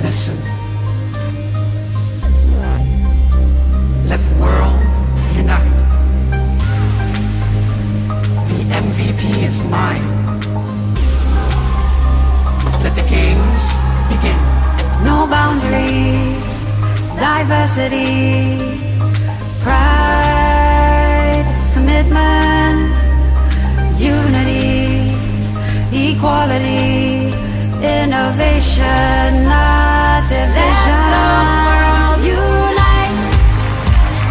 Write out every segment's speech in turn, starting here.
Listen. Let the world unite. The MVP is mine. Let the games begin. No boundaries, diversity, pride, commitment, unity, equality, innovation, not division. Let the world unite.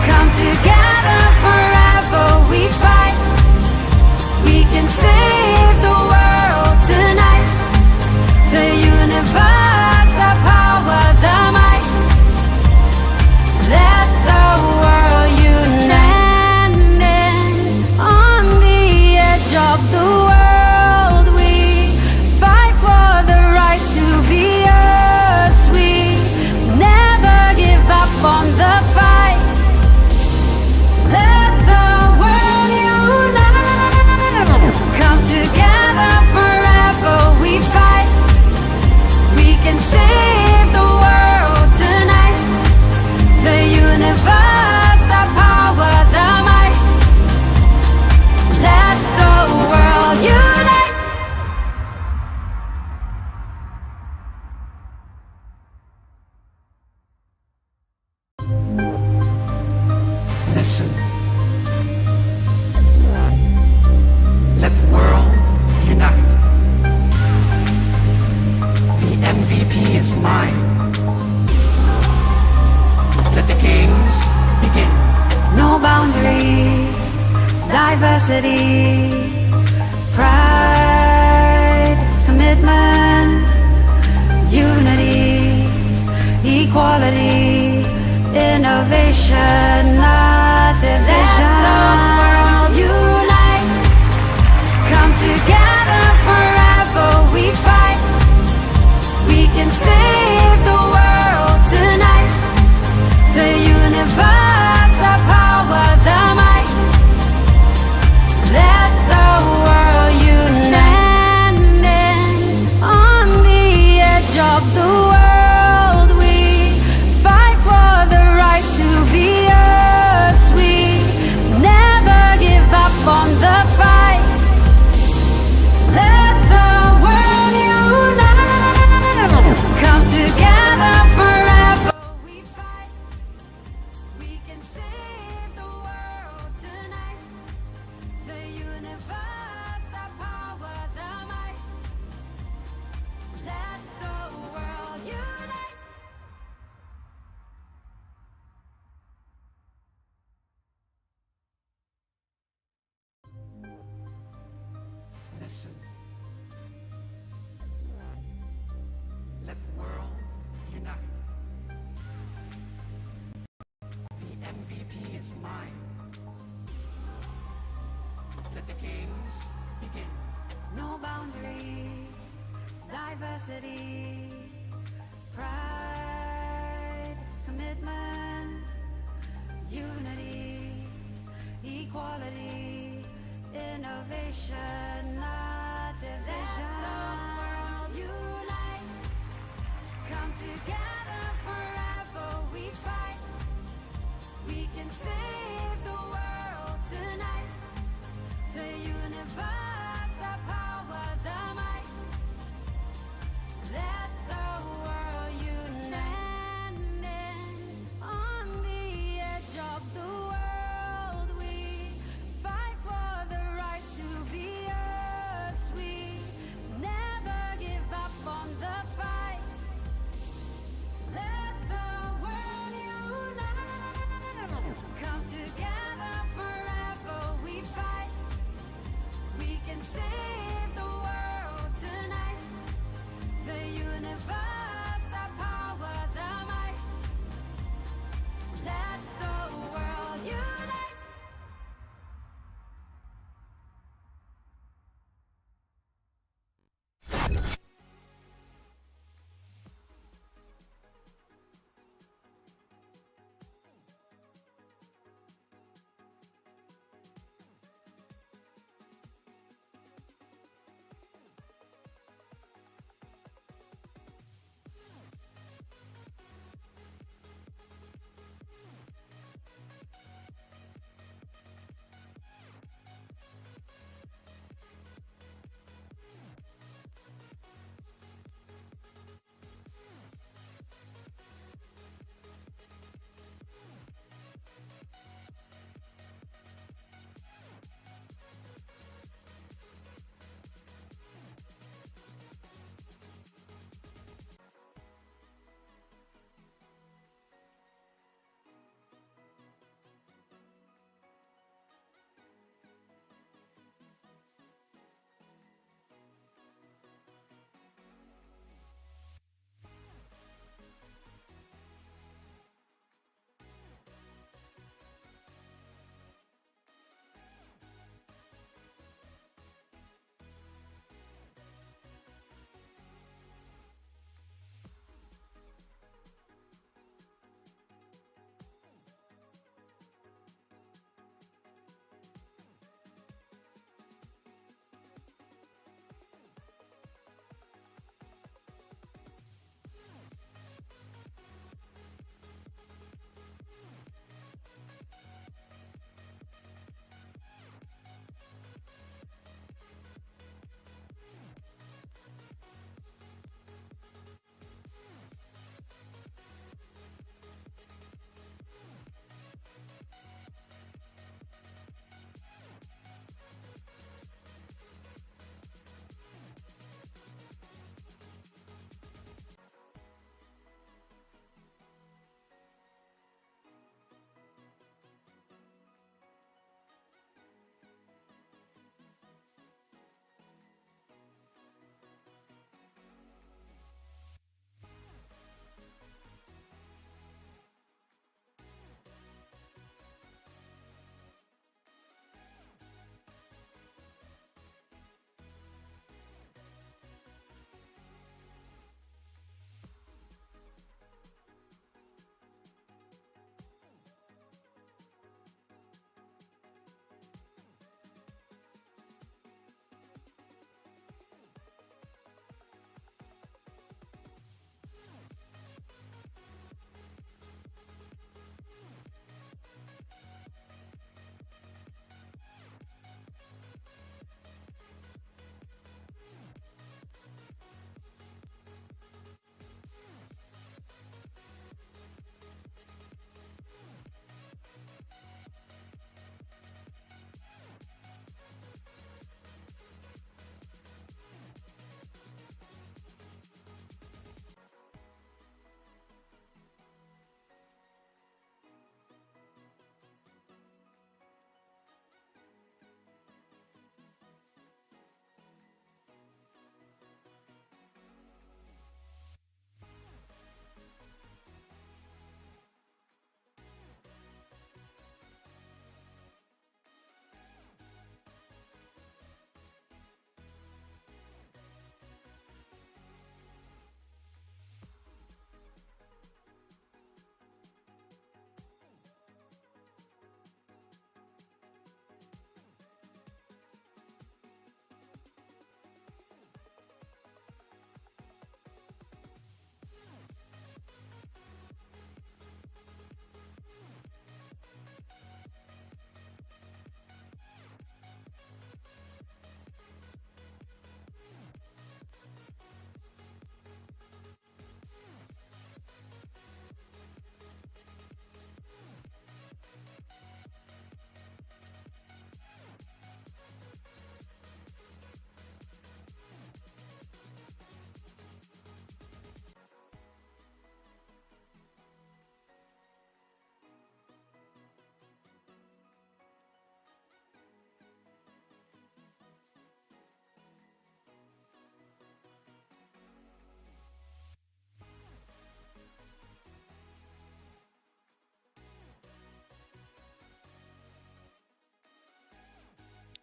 Come together forever we fight. We can save the world tonight. The universe, the power, the might. Let the world unite. Standing on the edge of the world, we fight for the right to be us. We never give up on the fight. Let the world unite. Come together forever we fight. We can save the world tonight. The universe, the power, the might. Let the world unite. Listen. Let the world unite. The MVP is mine. Let the games begin. No boundaries, diversity, pride, commitment, unity, equality, innovation, not division. Let the world unite. Come together forever we fight. We can save the world tonight. The universe, the power, the might. Let the world unite. Standing on the edge of the world, we fight for the right to be us. We never give up on the fight. Let the world unite. Come together forever we fight. We can save the world tonight. The universe, the power, the might. Let the world unite. Listen. Let the world unite. The MVP is mine. Let the games begin. No boundaries, diversity, pride, commitment, unity, equality, innovation, not division. Let the world unite. Come together forever we fight. We can save the world tonight. The universe, the power, the might. Let the world unite. Standing on the edge of the world, we fight for the right to be us. We never give up on the fight. Let the world unite. Come together.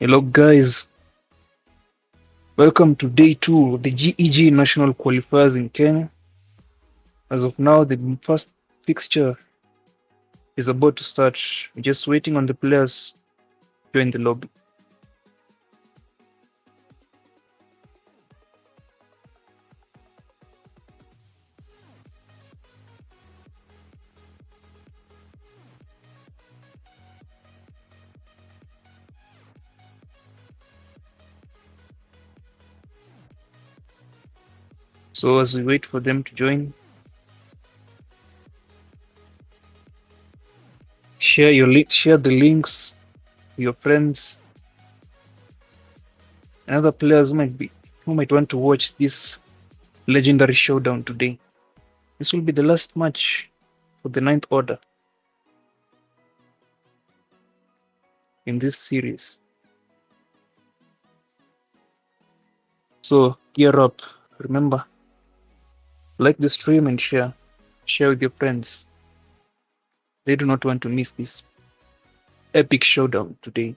Hello, guys. Welcome to day 2 of the GEG National Qualifiers in Kenya. As of now, the first fixture is about to start. We're just waiting on the players to join the lobby. So as we wait for them to join, share the links to your friends and other players who might want to watch this legendary showdown today. This will be the last match for the ninth order in this series. So gear up. Remember, like the stream and share with your friends. They do not want to miss this epic showdown today.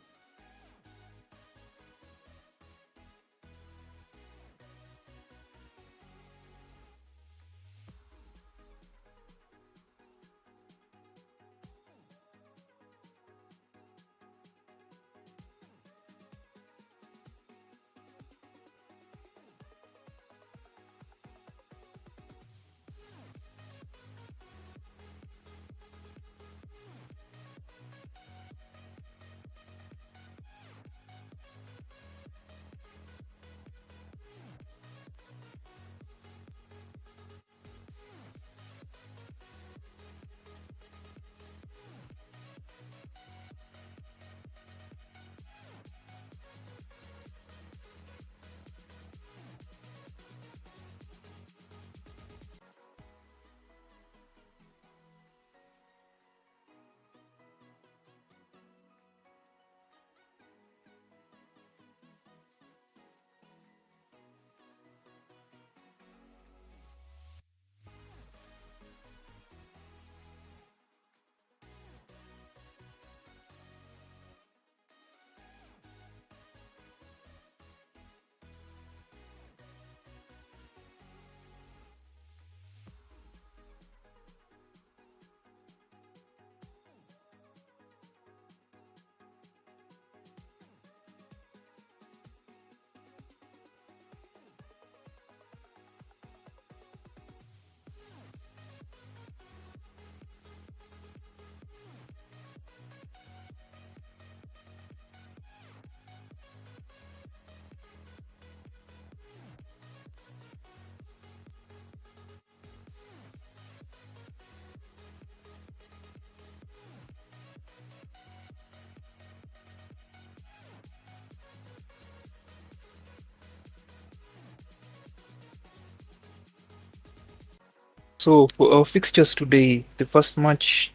So for our fixtures today, the first match,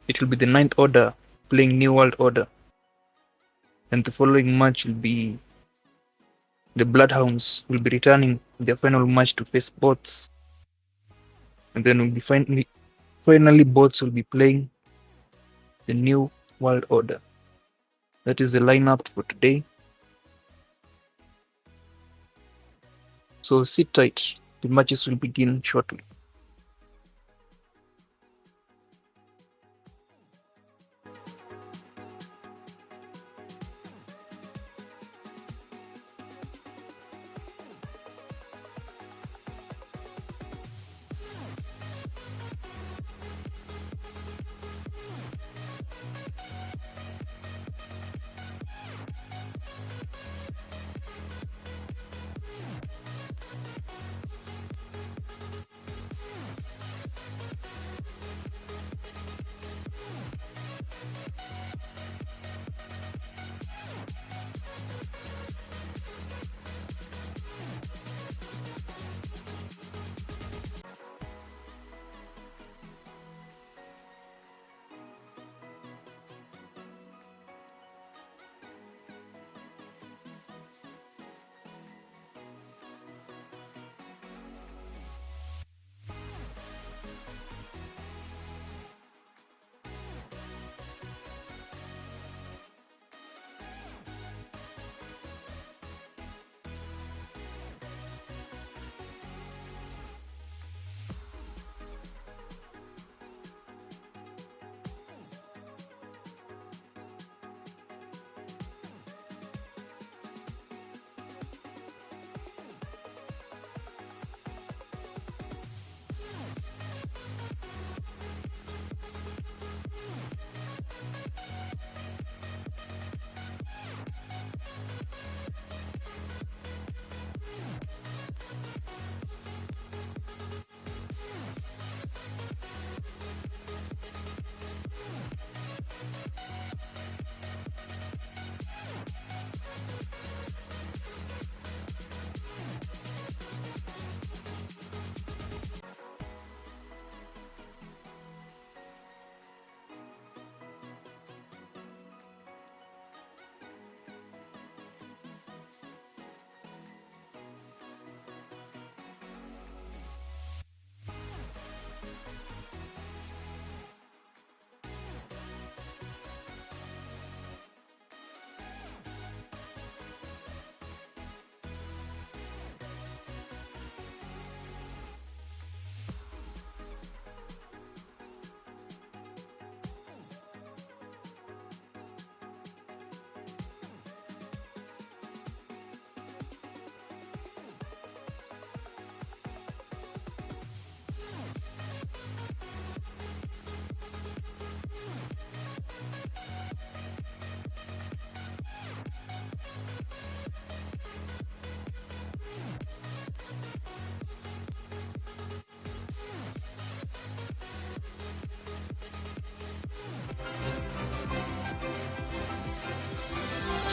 it will be the ninth order playing New World Order. And the following match will be the Bloodhounds will be returning their final match to face bots. And then finally bots will be playing the New World Order. That is the lineup for today. So sit tight, the matches will begin shortly.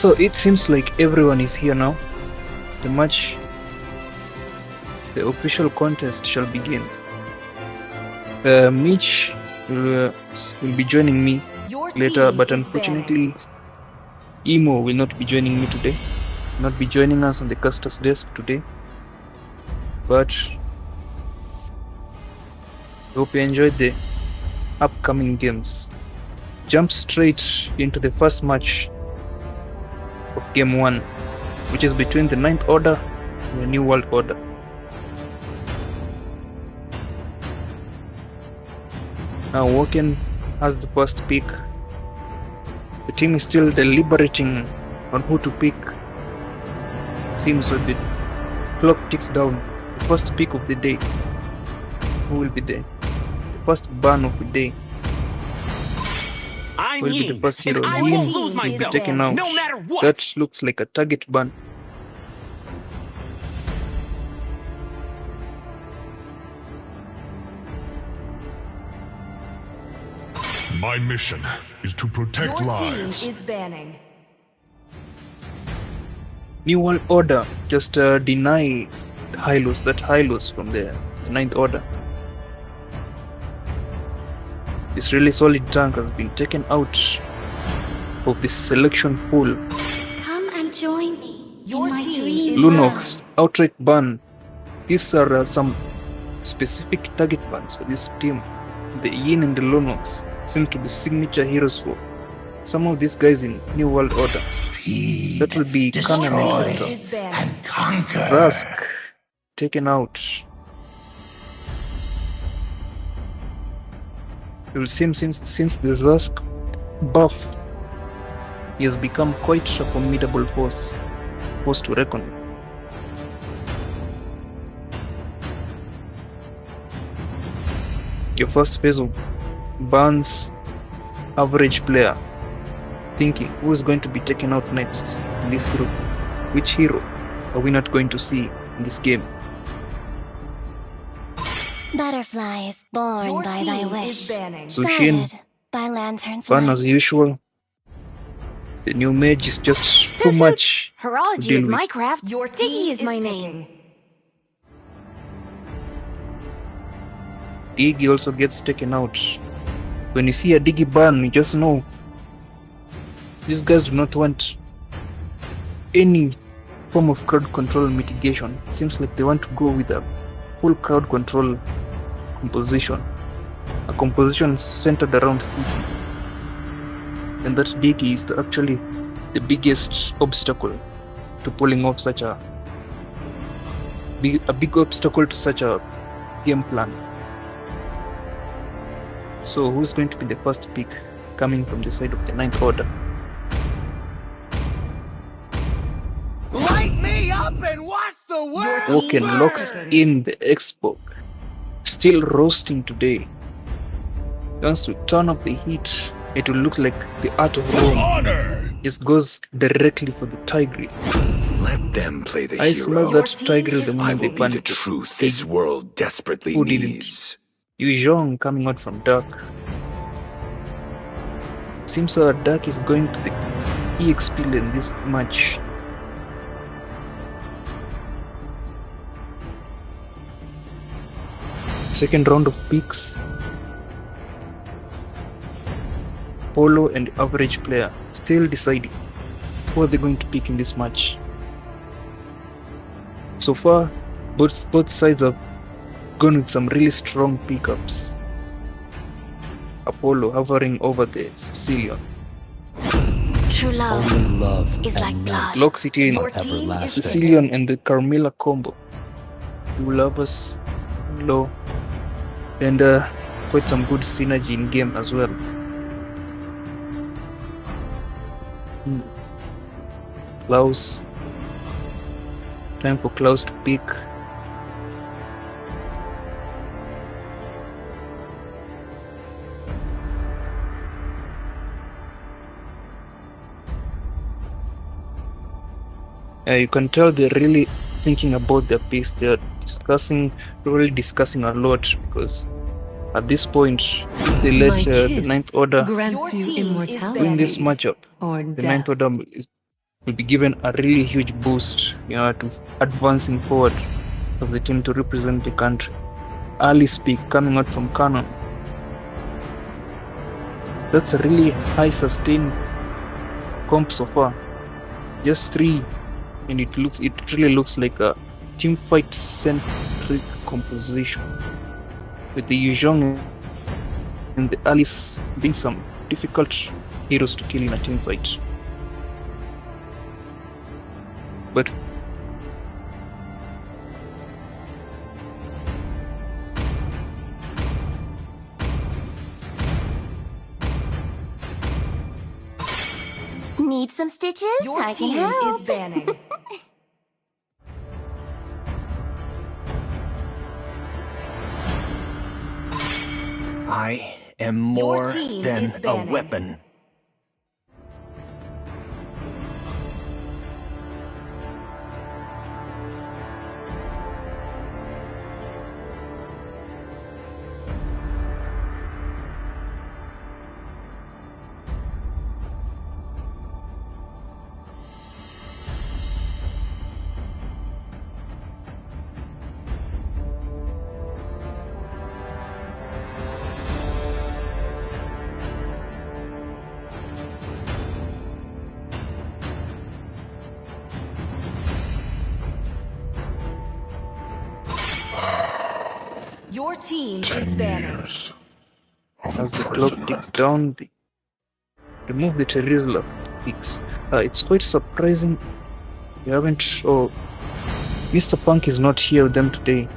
So it seems like everyone is here now. The official contest shall begin. Mitch will be joining me later, but unfortunately Emo will not be joining me today, not be joining us on the caster's desk today. But hope you enjoyed the upcoming games. Jump straight into the first match of Game 1, which is between the 9th Order and the New World Order. Now Woken has the first pick. The team is still deliberating on who to pick. Seems that the clock ticks down. The first pick of the day. Who will be there? The first ban of the day. I'm Will be the Yin, first hero. and I won't Yin lose will be myself, taken out. no matter what. That looks like a target ban. My mission is to protect Your lives. team is banning. New World Order just deny Hylos from the 9th Order. This really solid tank has been taken out of the selection pool. Come and join me. Your in my team dreams. is Lunox, outright ban. These are some specific target bans for this team. The Yin and the Lunox seem to be signature heroes for some of these guys in New World Order. That will be Kanan and Hector. is banning. Zask taken out. It will seem since the Zask buff, he has become quite a formidable force to reckon with. Your first phase of bans average player. Thinking who is going to be taken out next in this group. Which hero are we not going to see in this game? Butterflies born Your by team thy is wish, banning. Sushin, guided by lanterns fun light. as usual. The new mage is just too much to Horology deal is with. my craft. Your team Diggy is my name. picking. Diggy also gets taken out. When you see a Diggy ban, you just know these guys do not want any form of crowd control mitigation. Seems like they want to go with a full crowd control composition. A composition centered around CC. And that Diggy is actually the biggest obstacle to pulling off such a big obstacle to such a game plan. So who's going to be the first pick coming from the side of the 9th Order? Light me up and watch the world. Woken team is locks picking. in the Xbox. Still roasting today. Wants to turn up the heat. It will look like the art of Rome. Honor! Just goes directly for the Tigreal. Let them play the I hero. smell that team Tigreal is- the I moment they will be banned the it. truth this world desperately Who didn't? needs. Yu Zhong coming out from Dark. Seems Dark is going to the EXP lane this match. Second round of picks. Polo and average player still deciding who are they going to pick in this match. So far, both sides have gone with some really strong pickups. Apollo hovering over the Sicilian. True love Only love is and like not blood. Locks it in. Your team is everlasting. Sicilian and the Carmilla combo. Two lovers low. And quite some good synergy in game as well. Klaus. Time for Klaus to pick. You can tell they're really thinking about their picks. They're really discussing a lot, because at this point, if they let the 9th Order Your team is win this banning. matchup, or the 9th Order will be given a really huge boost, to advancing forward as the team to represent the country. Early speak coming out from Canon. That's a really high sustained comp so far. Just 3, and it really looks like a team fight centric composition, with the Yuzhong and the Alice being some difficult heroes to kill in a team fight. But Need some stitches? Your I can team help. is banning. I am Your more team than is a banning. weapon. Your team is 10 banning. years of as the clock ticks imprisonment. down, they remove the Terizla picks. It's quite surprising you haven't. Oh, Mr. Punk is not here with them today,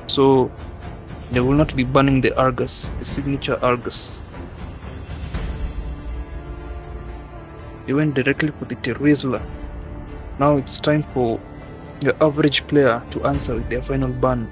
so they will not be banning the Argus, the signature Argus. They went directly for the Terizla. Now it's time for your average player to answer with their final ban.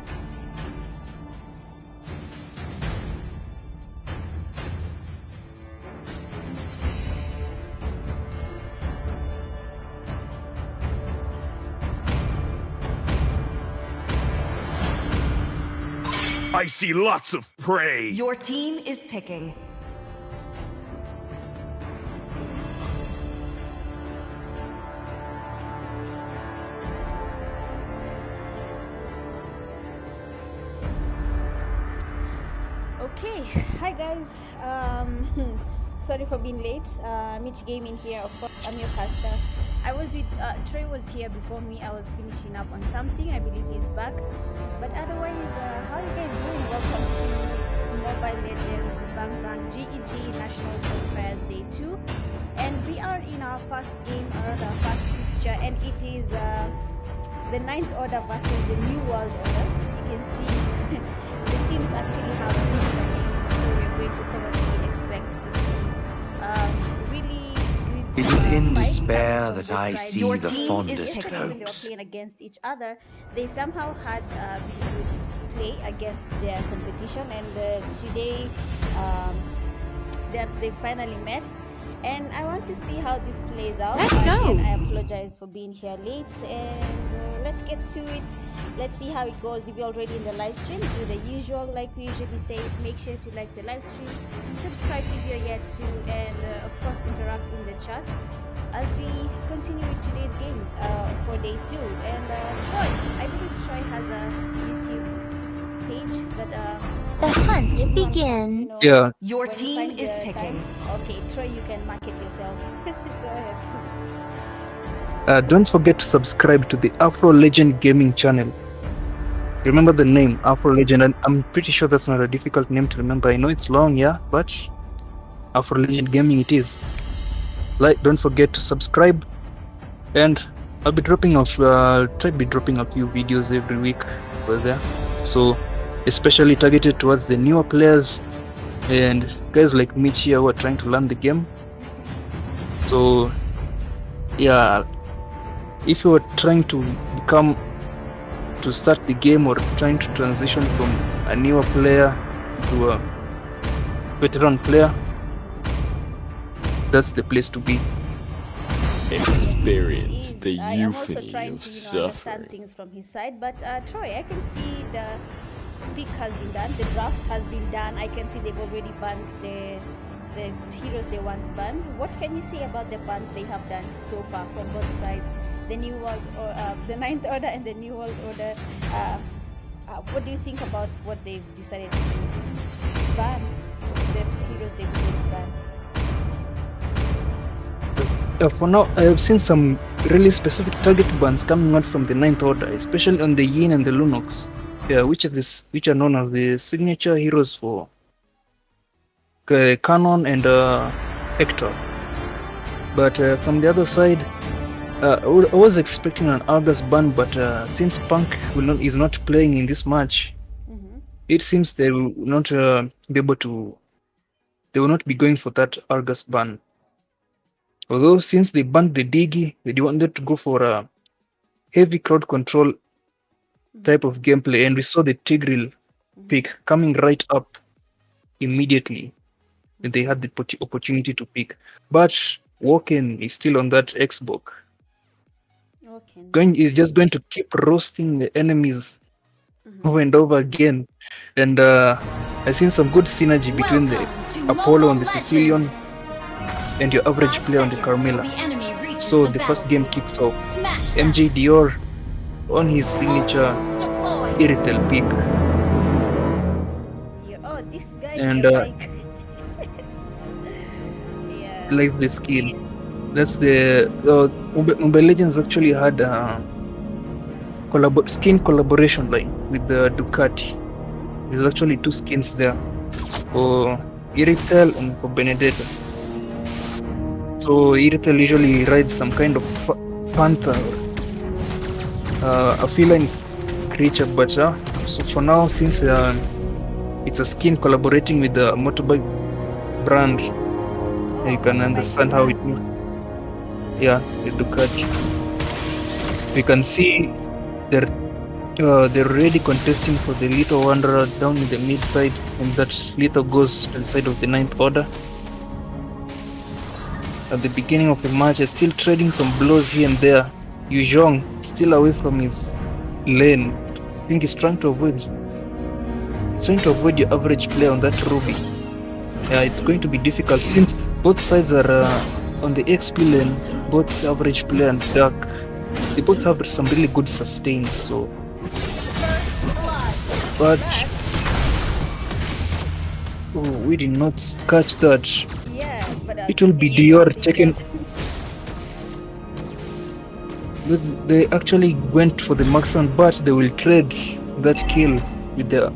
I see lots of prey. Your team is picking. Okay, hi guys. Sorry for being late. Michgaming here, of course. I'm your caster. I was with Troy was here before me. I was finishing up on something. I believe he's back. But otherwise, how are you guys doing? Welcome to Mobile Legends Bang Bang GEG National Qualifiers Day 2, and we are in our first game, or rather first fixture, and it is the 9th Order versus the New World Order. You can see the teams actually have similar names, so we're going to probably expect to see really good. It is in fights despair coming from that both I sides. see Your the team is fondest Yesterday, when they were hopes. playing against each other, they somehow had really good play against their competition, and today they finally met. And I want to see how this plays out. Let's go. Again, I apologize for being here late, and let's get to it. Let's see how it goes. If you're already in the live stream, do the usual, like we usually say it. Make sure to like the live stream, subscribe if you're yet to, and of course interact in the chat as we continue with today's games for day 2. And Troy, I believe Troy has a YouTube page that The hunt everyone can, begins. Yeah, Your when you team find is the picking. time. Okay, Troy, you can market yourself. Go ahead. don't forget to subscribe to the Afro Legend Gaming channel. Remember the name, Afro Legend, and I'm pretty sure that's not a difficult name to remember. I know it's long, yeah, but Afro Legend Gaming it is. Don't forget to subscribe, and I'll be dropping off. Try to be dropping a few videos every week over there. So, especially targeted towards the newer players and guys like Mitch here who are trying to learn the game. So, yeah, if you are trying to start the game, or trying to transition from a newer player to a veteran player, that's the place to be. Experience Is- the I am also euphony trying of to understand suffering. things from his side. But Troy, I can see the pick has been done, the draft has been done. I can see they've already banned the the heroes they want banned. What can you say about the bans they have done so far from both sides, the New World or the Ninth Order and the New World Order? What do you think about what they've decided to ban, the heroes they want to ban? For now, I have seen some really specific target bans coming out from the Ninth Order, especially on the Yin and the Lunox, which are known as the signature heroes for Canon and Hector. But from the other side, I was expecting an Argus ban, but since Punk is not playing in this match, it seems they will not be able to. They will not be going for that Argus ban. Although since they banned the Digi, they wanted to go for a heavy crowd control type of gameplay, and we saw the Tigreal pick coming right up immediately when they had the opportunity to pick. But Woken is still on that Xbox. Is just going to keep roasting the enemies over and over again. And I've seen some good synergy between the Apollo and the Sicilian and your average player on the Carmilla. So the first game kicks off. MJ Dior on his signature Iritel pick. Oh, this guy And like the skill. That's the Mobile Legends actually had skin collaboration line with the Ducati. There's actually 2 skins there for Iritel and for Benedetta. So Iritel usually rides some kind of panther, a feline creature, but so for now, since it's a skin collaborating with the motorbike brand, you can understand how it works. Yeah, the Ducati. We can see they're already contesting for the Little Wanderer down in the mid side, and that Little goes to the side of the Ninth Order. At the beginning of the match, still trading some blows here and there. Yu Zhong still away from his lane. I think he's trying to avoid your average player on that Ruby. Yeah, it's going to be difficult since both sides are on the XP lane. Both average player and Dark, they both have some really good sustain. So, but we did not catch that. It will be Dior taken. They actually went for the marksman, but they will trade that kill with the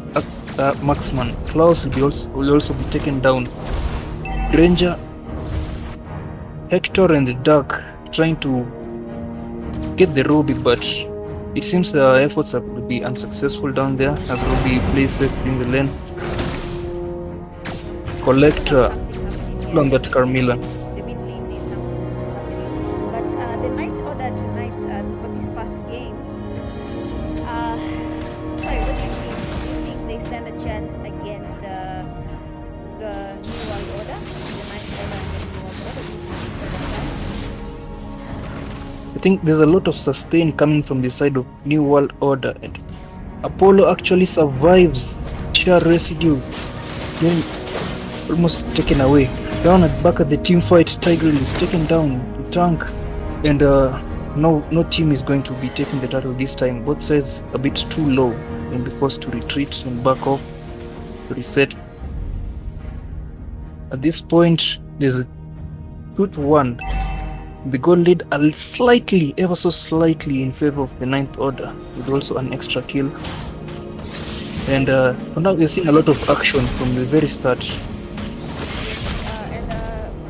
marksman. Klaus will also be taken down. Ranger, Hector, and the Dark trying to get the Ruby, but it seems the efforts are to be unsuccessful down there as Ruby plays safe in the lane. Collector on that Carmilla. The mid lane, there's something that's happening. But the Ninth Order tonight for this first game, sorry, what do you think? Do you think they stand a chance against the New World Order? The Ninth Order and the New World Order? Do you think they stand a chance? I think there's a lot of sustain coming from the side of New World Order, and Apollo actually survives sheer residue, then almost taken away. Down at back at the team fight, Tigreal is taken down to tank, and no team is going to be taking the title this time. Both sides a bit too low and be forced to retreat and back off to reset. At this point, there's a 2-1. The goal lead slightly, ever so slightly, in favor of the Ninth Order, with also an extra kill. And for now, we're seeing a lot of action from the very start.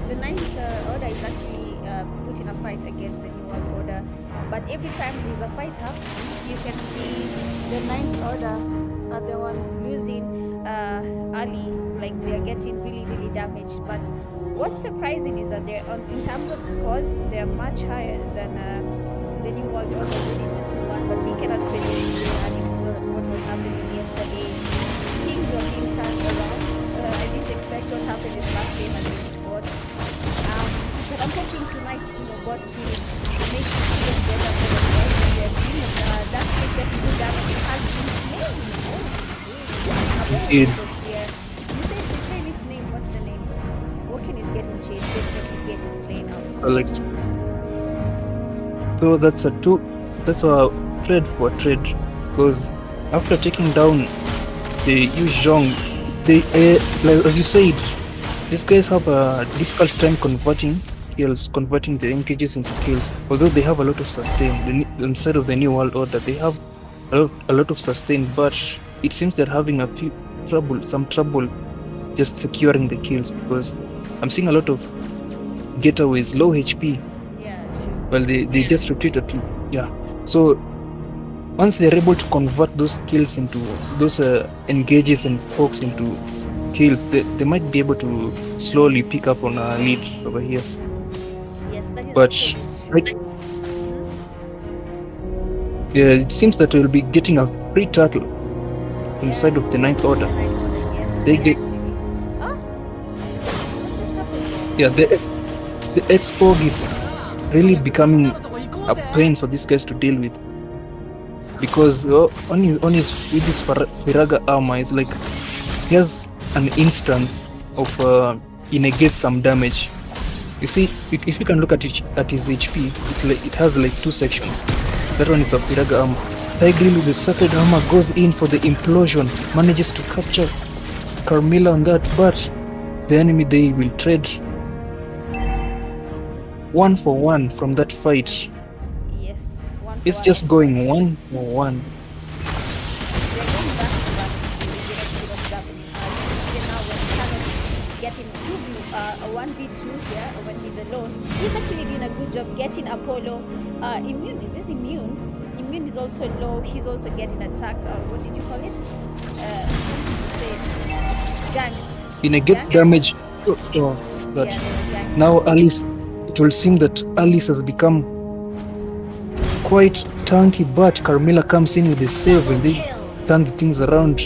The Ninth Order is actually putting a fight against the New World Order, but every time there's a fight happening, you can see the Ninth Order are the ones losing early, like they're getting really damaged. But what's surprising is that they're in terms of scores, they're much higher than the New World Order when it's a 2-1, but we cannot predict what was happening yesterday. Things were being turned around. I didn't expect what happened in the last game against bots. But I'm hoping tonight, bots will make it even better for the boys and their team. That is getting good damage. It has been slain. You said the trainee's name. What's the name? collect. So that's a trade for trade, because after taking down the Yu Zhong, they like, as you said, these guys have a difficult time converting the engages into kills. Although they have a lot of sustain, instead of the New World Order, they have a lot of sustain, but it seems they're having some trouble just securing the kills, because I'm seeing a lot of getaways, low HP. Yeah, true. Well, they just retreated. Yeah. So once they're able to convert those kills into those engages and pokes into kills, they might be able to slowly pick up on a lead over here. Yes, that is But also right, yeah, it seems that we'll be getting a free turtle on the side of the Ninth Order. Yes, They get Huh? What just happened? yeah, the X-Pog is really becoming a pain for these guys to deal with, because on his with his Firaga armor, it's like he has an instance of he negates some damage. You see, if you can look at his HP, it has like two sections. That one is a Firaga armor. Tigreal with the sacred armor goes in for the implosion, manages to capture Carmilla on that, but the enemy, they will trade 1 for 1 from that fight. Yes, one for It's one just going express. 1 for 1. They're going back to back to get a bit of damage. Even now when Thanos is getting 1v2 here when he's alone, he's actually doing a good job getting Apollo immune. Is this immune? Immune is also low. He's also getting attacked. What did you call it? Something to say. Ganked. He negates Ganked? damage. But Yeah, they were ganked. now Alice, it will seem that Alice has become quite tanky, but Carmilla comes in with a save and they turn the things around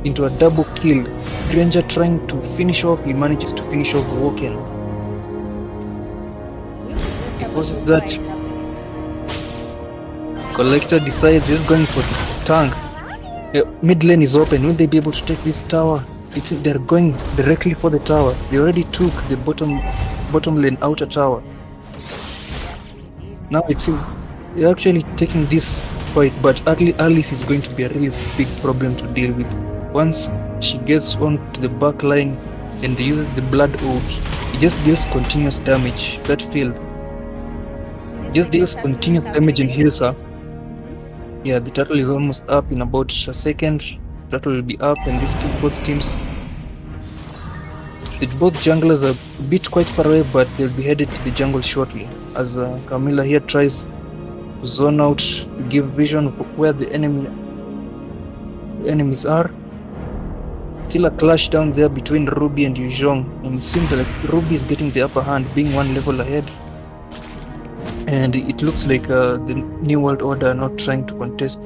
into a double kill. Granger trying to finish off, he manages to finish off Woken. We will just have a forces good that- fight happening tonight. Collector decides he's going for the tank. Mid lane is open. Will they be able to take this tower? They're going directly for the tower. They already took the bottom lane outer tower. Now it's they're actually taking this fight, but Alice is going to be a really big problem to deal with. Once she gets onto the back line and uses the blood orb, it just deals continuous damage. That field Seems just like the deals turtle is continuous coming damage and in. heals her. Yeah, the turtle is almost up in about a second. Turtle will be up, and both teams. Both junglers are a bit quite far away, but they'll be headed to the jungle shortly. As Camilla here tries to zone out, to give vision of where the enemies are. Still a clash down there between Ruby and Yu Zhong, and it seems like Ruby is getting the upper hand, being one level ahead. And it looks like the New World Order are not trying to contest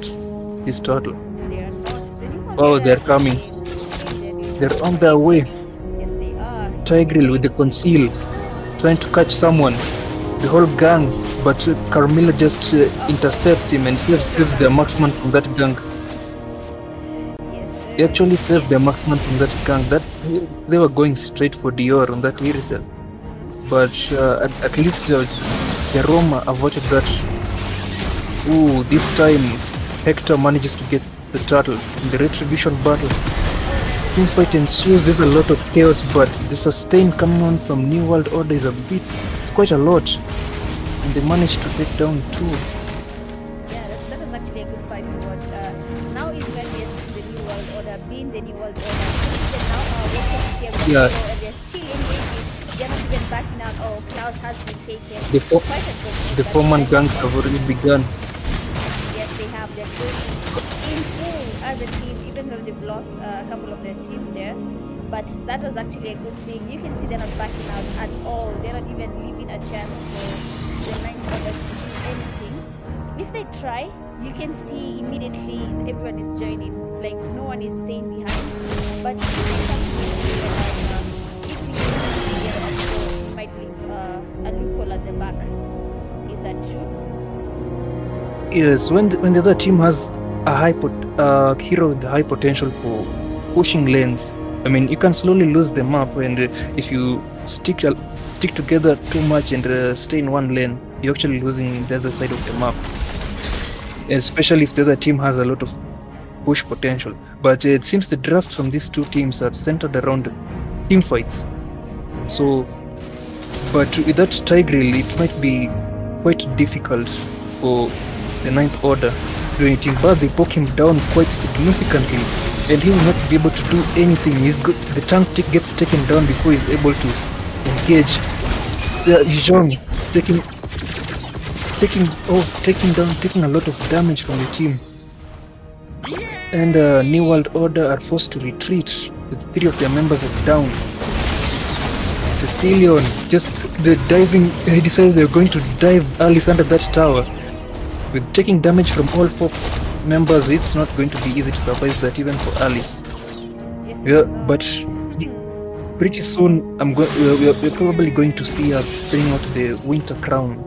this turtle. They are not. The new Oh, one they're is coming. saying They're on their way. Yes, they are. Tigreal with the conceal, trying to catch someone. The whole gang, but Carmilla just intercepts him and saves their marksman from that gang. Yes. He actually saved their marksman from that gang. That they were going straight for Dior on that Iridel, but at least the Roma avoided that. Ooh, this time Hector manages to get the turtle in the retribution battle. Team fight ensues. There's a lot of chaos, but the sustain coming on from New World Order is it's quite a lot, and they managed to take down 2. Yeah, that was actually a good fight to watch. Now is when we are seeing the New World Order, being the New World Order. Even now, Woken is here with Yeah. Hero, and they're still engaging. They're not even backing out. Oh, Klaus has been taken. The four- Quite a good The fight. four-man gangs have already begun. Yes, they have. They're going in full as a team, even though they've lost a couple of their team there. But that was actually a good thing. You can see they're not backing out at all. They're not even leaving a chance for the Ninth Order to do anything. If they try, you can see immediately everyone is joining. Like, no one is staying behind. But if we might leave a loophole at the back. Is that true? Yes, when the other team has a hero with high potential for pushing lanes, I mean, you can slowly lose them up, and if you stick together too much and stay in one lane, you're actually losing the other side of the map. Especially if the other team has a lot of push potential. But it seems the drafts from these two teams are centered around team fights. So, but with that Tigreal, it might be quite difficult for the Ninth Order doing team, but they poke him down quite significantly, and he will not be able to do anything. The tank gets taken down before he's able to engage. Jean taking a lot of damage from the team, and New World Order are forced to retreat with 3 of their members are down. Cecilion he decided they were going to dive Alice under that tower. With taking damage from all 4 members, it's not going to be easy to survive that, even for Alice. Yes, But pretty soon we're probably going to see her bring out the Winter Crown,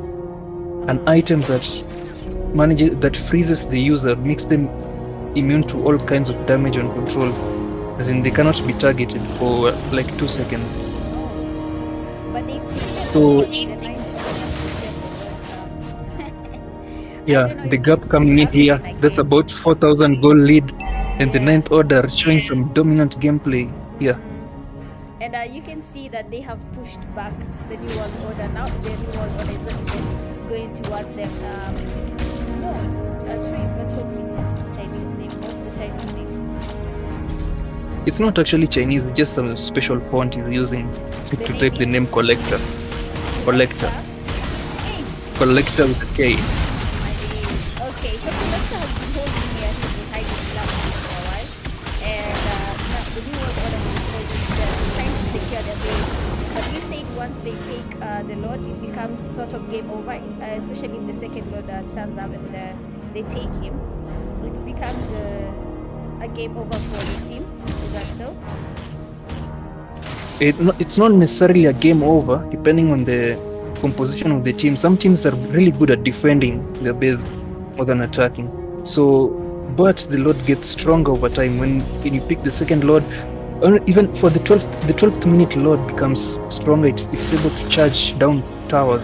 an item that freezes the user, makes them immune to all kinds of damage and control, as in they cannot be targeted for like 2 seconds. But they've seen So yeah, don't know the if gap this coming in is here, happening that's again. about 4,000 goal lead, and the Ninth Order showing some dominant gameplay here. And you can see that they have pushed back the New World Order. Now the New World Order is not even going towards them. Trey told me this Chinese name. What's the Chinese name? It's not actually Chinese, it's just some special font he's using to The type name the is- name Collector. Collector. Hey, Collector with a K. my name. Okay, so Collector has been holding here. He's been hiding in Lama for a while. And now the New World Order is holding them, trying to secure their base. But you said once they take the Lord, it becomes sort of game over, especially if the second Lord turns up and they take him. It becomes a game over for the team. Is that so? It's not necessarily a game over, depending on the composition of the team. Some teams are really good at defending their base more than attacking. So, but the Lord gets stronger over time. When you pick the second Lord, even for the 12th minute Lord becomes stronger. It's able to charge down towers,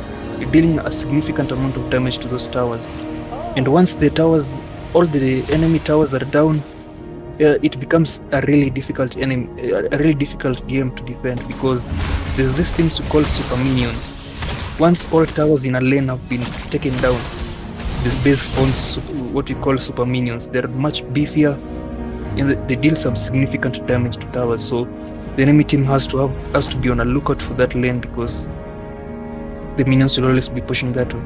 dealing a significant amount of damage to those towers. And once all the enemy towers are down, it becomes a really difficult game to defend, because there's this thing we call super minions. Once all towers in a lane have been taken down, the base spawns what we call super minions. They're much beefier and they deal some significant damage to towers. So the enemy team has to be on a lookout for that lane, because the minions will always be pushing that way.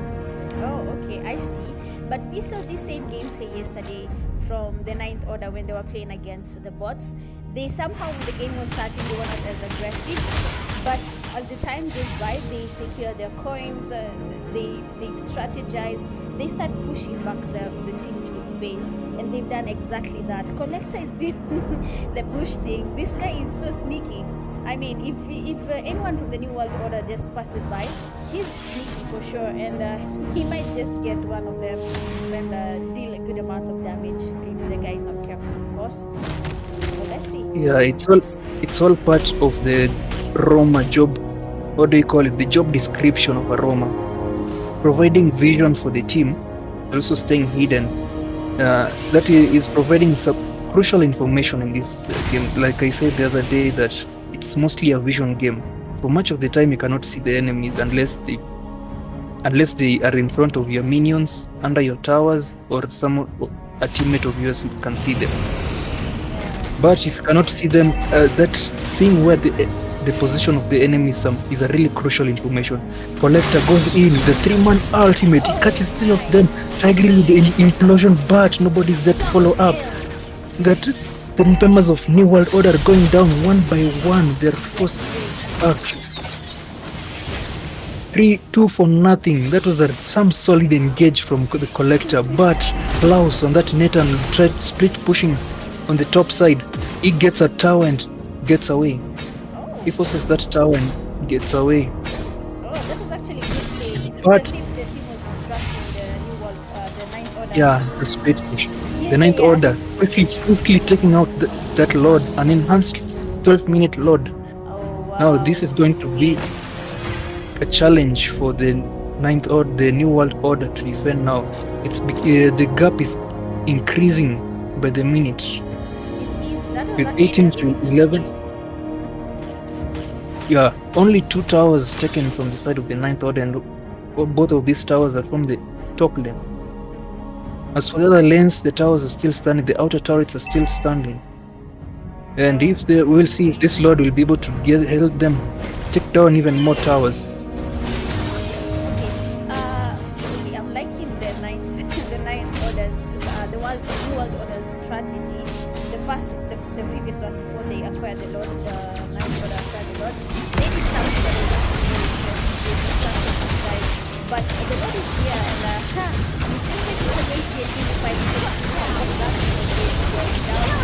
Oh, okay, I see. But we saw this same gameplay yesterday from the Ninth Order when they were playing against the bots. They somehow, when the game was starting, they were not as aggressive. But as the time goes by, they secure their coins, they strategize, they start pushing back the team to its base. And they've done exactly that. Collector is doing the push thing. This guy is so sneaky. I mean, if anyone from the New World Order just passes by, he's sneaky for sure, and he might just get one of them and deal a good amount of damage if the guy is not careful, of course. So let's see. Yeah, it's all part of the Roma job. What do you call it? The job description of a Roma, providing vision for the team, also staying hidden. That is providing some crucial information in this game. Like I said the other day, that it's mostly a vision game. For much of the time, you cannot see the enemies unless they are in front of your minions, under your towers, or a teammate of yours can see them. But if you cannot see them, that seeing where the position of the enemy is a really crucial information. Collector goes in, the 3-man ultimate, he catches 3 of them, Tigreal with the implosion, but nobody's there to follow up. That the members of New World Order going down one by one, they're forced back. 3-2 for nothing. That was some solid engage from the Collector, but Klaus on that net and tried split pushing on the top side. He gets a tower and gets away. He forces that tower and gets away. Oh, that was actually a good play. It But- looks as if the team was distracting the New World, the Ninth Order. Yeah, the split push. The Ninth Order quickly, swiftly taking out that Lord, an enhanced 12-minute Lord. Oh, Now this is going to be a challenge for the ninth or the New World Order to defend now. The gap is increasing by the minute. It is that was With actually 18 an to easy 11. game. Yeah, only 2 towers taken from the side of the ninth order, and both of these towers are from the top lane. As for the other lanes, the towers are still standing, the outer turrets are still standing. And if they will see if this lord will be able to help them take down even more towers. Okay, I'm liking the ninth orders, the New World Order's strategy. The previous one before they acquired the Lord, the ninth order acquired the Lord. They did something that was very interesting. They did something like, but the Lord is here, and it seems like it's going to be an easy fight because what's that going down?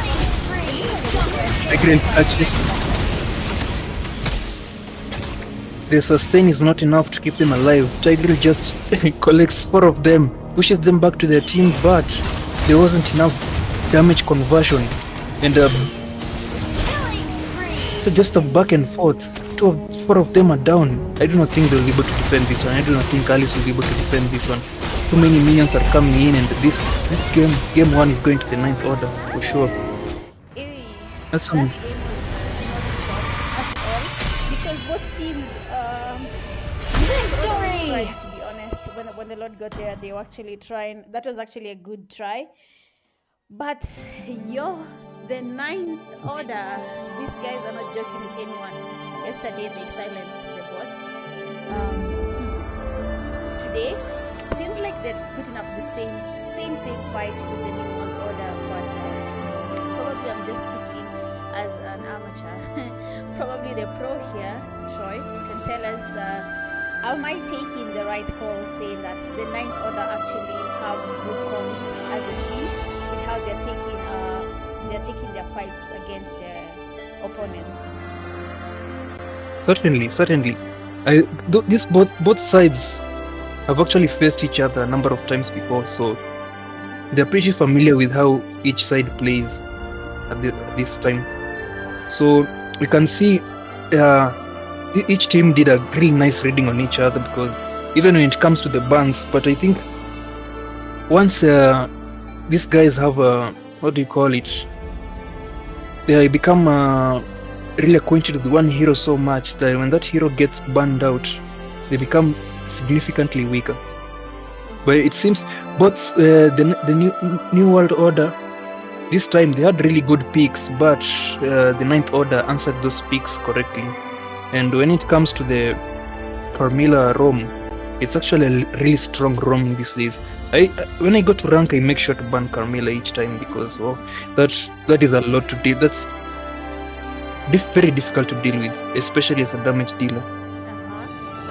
I couldn't touch this. The sustain is not enough to keep them alive. Tiger just collects 4 of them, pushes them back to their team, but there wasn't enough damage conversion. And so just a back and forth. 4 of them are down. I do not think they'll be able to defend this one. I do not think Alice will be able to defend this one. Too many minions are coming in, and this game 1 is going to the ninth order for sure. That's some. That game was not short at all because both teams were trying, to be honest. When the Lord got there, they were actually trying. That was actually a good try. But the ninth order, these guys are not joking with anyone. Yesterday they silenced the bots. Today seems like they're putting up the same fight with the New World Order, but probably I'm just speaking as an amateur. Probably the pro here, Troy, can tell us, am I taking the right call saying that the ninth order actually have good comms as a team with how they're taking their fights against their opponents? Certainly. Both sides have actually faced each other a number of times before, so they're pretty familiar with how each side plays at this time. So we can see each team did a really nice reading on each other, because even when it comes to the bans, but I think once these guys have they become really acquainted with one hero so much that when that hero gets banned out, they become significantly weaker. But it seems both the New World Order, this time they had really good picks, but the ninth order answered those picks correctly. And when it comes to the Carmilla ROM, it's actually a really strong ROM these days. When I go to rank, I make sure to ban Carmilla each time, because that is a lot to deal. That's very difficult to deal with, especially as a damage dealer.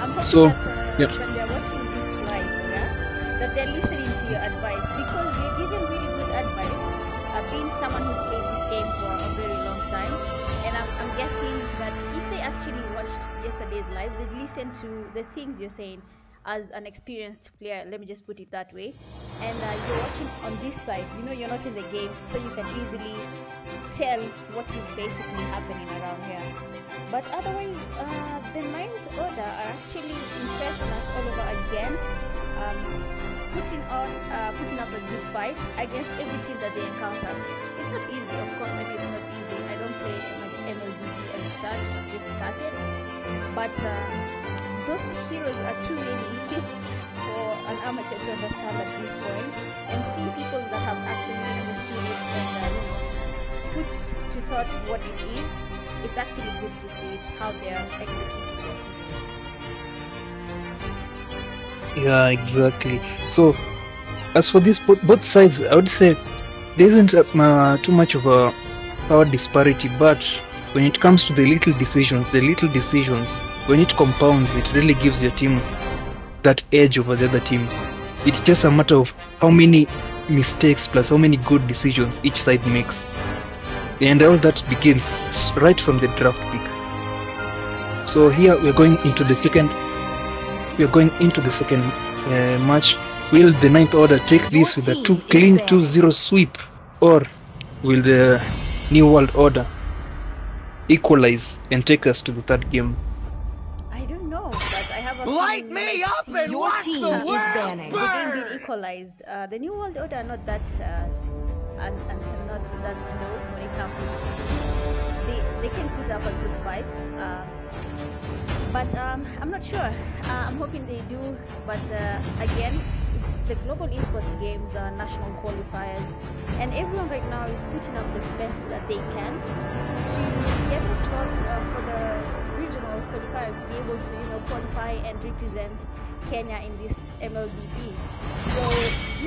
I'm hoping So, that yeah. when they're watching this live, that they're listening to your advice, because you're giving really good advice. Being someone who's played this game for a very long time, and I'm guessing that if they actually watched yesterday's live, they'd listen to the things you're saying as an experienced player, let me just put it that way. And you're watching on this side, you're not in the game, so you can easily tell what is basically happening around here. But otherwise, the ninth order are actually impressing us all over again, putting up a good fight against every team that they encounter. It's not easy, of course. I know it's not easy. I don't play MLBB as such. I've just started, but those heroes are too many for an amateur to understand at this point. And seeing people that have actually understood it and put to thought what it is, it's actually good to see it, how they are executing their heroes. Yeah, exactly. So as for this, both sides, I would say there isn't too much of a power disparity, but when it comes to the little decisions, when it compounds, it really gives your team that edge over the other team. It's just a matter of how many mistakes plus how many good decisions each side makes. And all that begins right from the draft pick. So here we're going into the second match. Will the ninth order take this with a clean 2-0 sweep, or will the New World Order equalize and take us to the third game? I don't know, but I have a Light feeling me we might up see and watch team the is world banning. the game burn. being equalized. The New World Order are not that and not that low when it comes to skills. They can put up a good fight, but I'm not sure. I'm hoping they do, but again, it's the Global Esports Games national qualifiers, and everyone right now is putting up the best that they can to get a slot for the regional qualifiers to be able to qualify and represent Kenya in this MLBB. So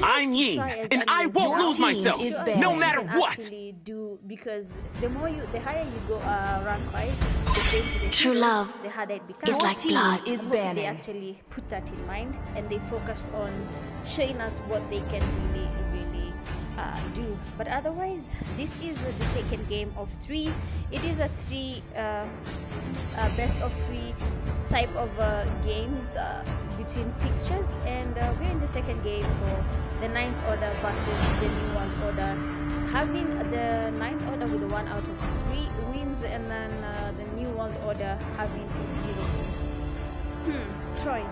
I'm Ying, and I won't lose myself, no matter what. Actually do, because the higher you go rank-wise, the same to the True heroes, love the harder it becomes. is like blood. is I'm hoping banning. they actually put that in mind and they focus on showing us what they can really do. But otherwise, this is the second game of 3. It is a best of 3 type of games between fixtures, and we're in the second game for the 9th order versus the New World Order, having the 9th order with 1 out of 3 wins, and then the New World Order having 0 wins. Troy,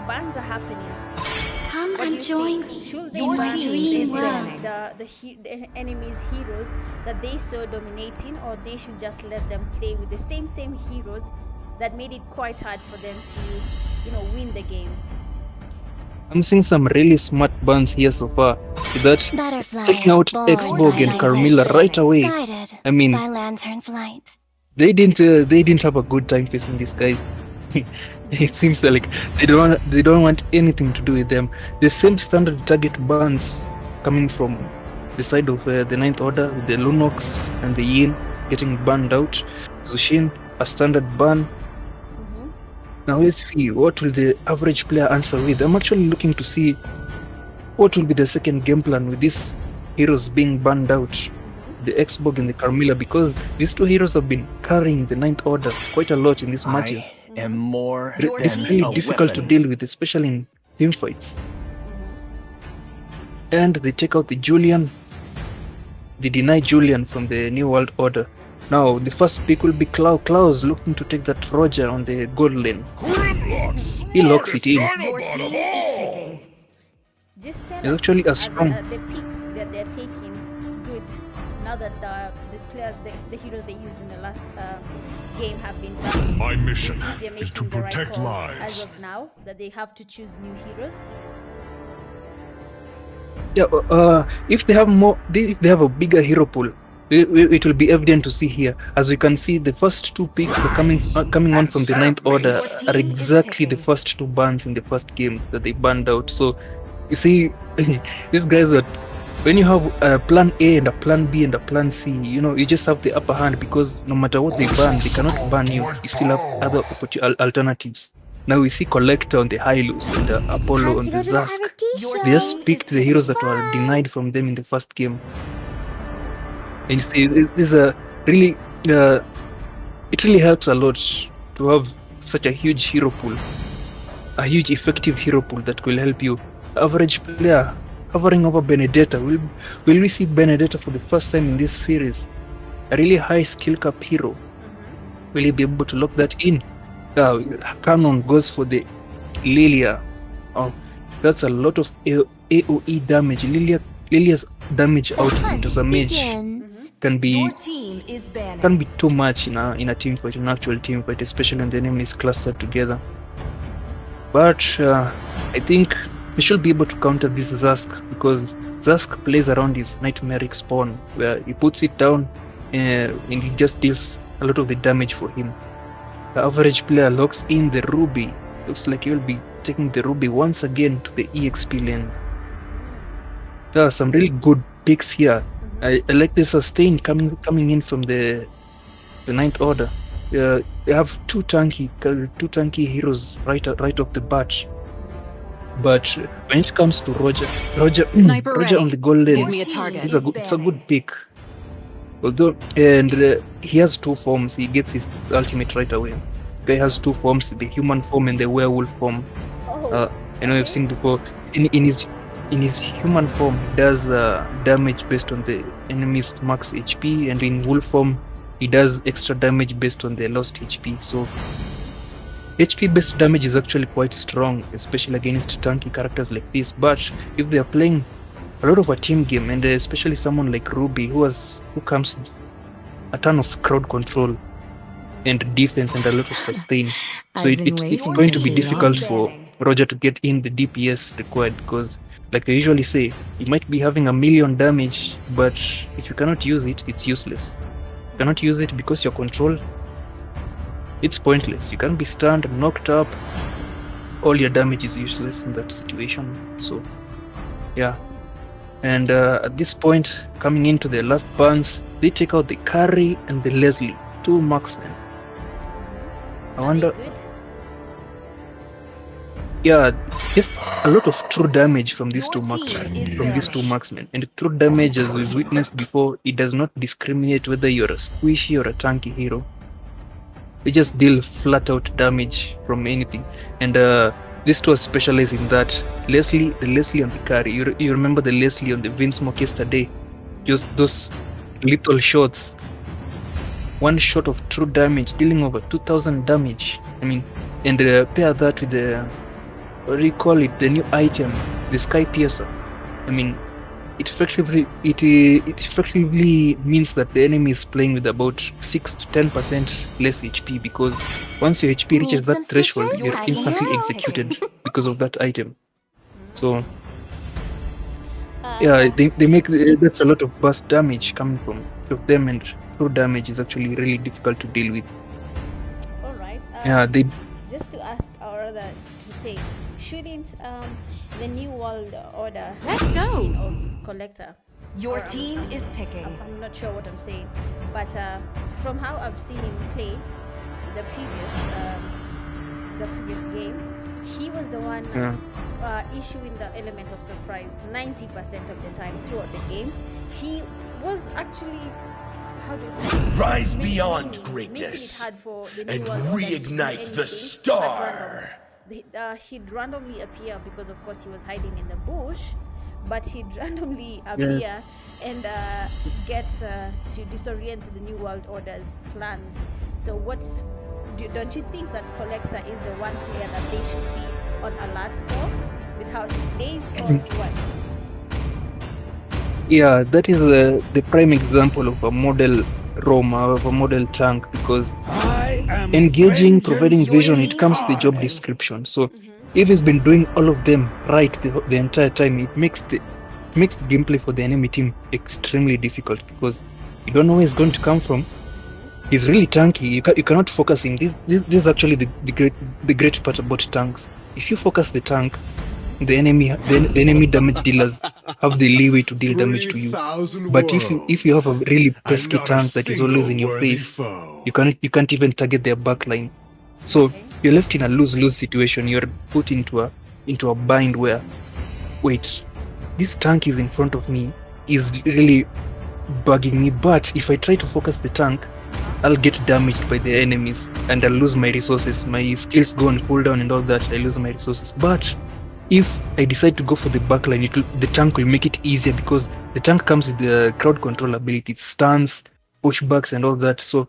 bans are happening. Come What do and you join think? me. Should they Your ban team is the banning. the enemy's heroes that they saw dominating, or they should just let them play with the same heroes that made it quite hard for them to win the game? I'm seeing some really smart bans here so far. With that, Butterflies taking out born Xbog by and light, Carmilla right away. guided I mean, by lantern's light. they didn't have a good time facing this guy. It seems like they don't want anything to do with them. The same standard target bans coming from the side of the 9th order, with the Lunox and the Yin getting banned out. Zushin, a standard ban. Now let's see, what will the average player answer with? I'm actually looking to see what will be the second game plan with these heroes being banned out, the Xbog and the Carmilla, because these 2 heroes have been carrying the 9th order quite a lot in these matches. I am more It's than really a difficult to weapon. deal with, especially in team fights. And they take out the Julian. They deny Julian from the New World Order. Now the first pick will be Clau. Klau's looking to take that Roger on the gold lane. He locks it in. Your team is picking. Just tell It's us, actually a are strong- the picks that they're taking good now that the players, the heroes they used in the last game have been banned? My mission They're is to making the right protect calls lives. as of now, that they have to choose new heroes. Yeah, if they have a bigger hero pool, it will be evident to see here. As we can see, the first 2 picks are coming on from the 9th order are exactly the first 2 bans in the first game that they banned out. So you see, these guys that when you have a plan A and a plan B and a plan C, you just have the upper hand, because no matter what they ban, they cannot ban you. You still have other alternatives. Now we see Collector on the Hylos and Apollo on the Zask. They just picked the heroes that were denied from them in the first game. And you see, this is a really, it really helps a lot to have such a huge hero pool, a huge effective hero pool that will help you. Average player hovering over Benedetta. Will we see Benedetta for the first time in this series? A really high skill cap hero. Will he be able to lock that in? Canon goes for the Lilia. Oh, that's a lot of AoE damage. Lilia's damage output as a mage can Your be team is banning. too much in a team fight, an actual team fight, especially when the enemy is clustered together. But I think we should be able to counter this Zask, because Zask plays around his nightmaric spawn, where he puts it down and he just deals a lot of the damage for him. The average player locks in the Ruby. Looks like he will be taking the Ruby once again to the EXP lane. There are some really good picks here. I like the sustain coming in from the 9th order. They have two tanky heroes right off the bat. But when it comes to Roger Sniper ready. on the gold lane, Give me a target. it's a good pick. Although, and he has 2 forms. He gets his ultimate right away. Guy has 2 forms: the human form and the werewolf form. I know you've seen before. In his human form, he does damage based on the enemy's max HP, and in wolf form, he does extra damage based on their lost HP. So HP based damage is actually quite strong, especially against tanky characters like this. But if they are playing a lot of a team game, and especially someone like Ruby who comes with a ton of crowd control and defense and a lot of sustain, so it's going to be difficult for Roger to get in the DPS required, because like I usually say, you might be having 1,000,000 damage, but if you cannot use it, it's useless. You cannot use it because your control, it's pointless. You can be stunned, knocked up, all your damage is useless in that situation. So yeah, and at this point, coming into the last burns, they take out the Carry and the Leslie, 2 marksmen. I wonder, yeah, just a lot of true damage from these two marksmen. And true damage, as we've witnessed before, it does not discriminate whether you're a squishy or a tanky hero. They just deal flat out damage from anything. And these two are specialized in that. The Leslie on the Carry. You remember the Leslie on the Vinsmoke yesterday? Just those lethal shots. One shot of true damage, dealing over 2,000 damage. I mean, and pair that with the, what do you call it, the new item, the Sky Piercer. I mean, it effectively means that the enemy is playing with about 6 to 10% less HP, because once your HP reaches that threshold, you're instantly executed because of that item. So yeah, they make that's a lot of burst damage coming from them, and true damage is actually really difficult to deal with. All right. Yeah, they just to ask, or rather to say, shouldn't the New World Order of Collector? Your team is picking. I'm not sure what I'm saying, but from how I've seen him play the previous game, he was the one issuing the element of surprise 90% of the time throughout the game. He was actually rise beyond greatness and reignite the star. He'd randomly appear because, of course, he was hiding in the bush, but he'd randomly appear and gets to disorient the New World Order's plans. So don't you think that Collector is the one player that they should be on alert for with how he plays, or what? Yeah, that is the prime example of a model Roma, of a model tank, because engaging, providing vision, it comes to the job description. So if he's been doing all of them right the entire time, it makes the gameplay for the enemy team extremely difficult, because you don't know where he's going to come from. He's really tanky. You cannot focus him. This is actually the great part about tanks. If you focus the tank, the enemy damage dealers have the leeway to deal damage to you. But if you have a really pesky tank that is always in your face, you can't even target their backline. So you're left in a lose-lose situation. You're put into a bind where, wait, this tank is in front of me, is really bugging me, but if I try to focus the tank, I'll get damaged by the enemies and I'll lose my resources. My skills go on cooldown and all that. I lose my resources. But if I decide to go for the backline, the tank will make it easier, because the tank comes with the crowd control abilities, stuns, pushbacks and all that. So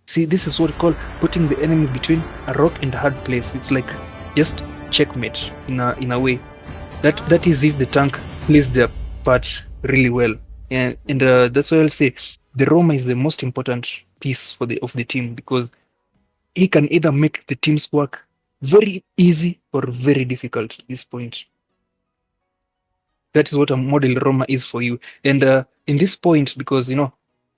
see, this is what we call putting the enemy between a rock and a hard place. It's like just checkmate in a way. That is if the tank plays their part really well. And that's why I'll say the Roma is the most important piece of the team, because he can either make the team's work very easy or very difficult at this point. That is what a model Roma is for you. And in this point, because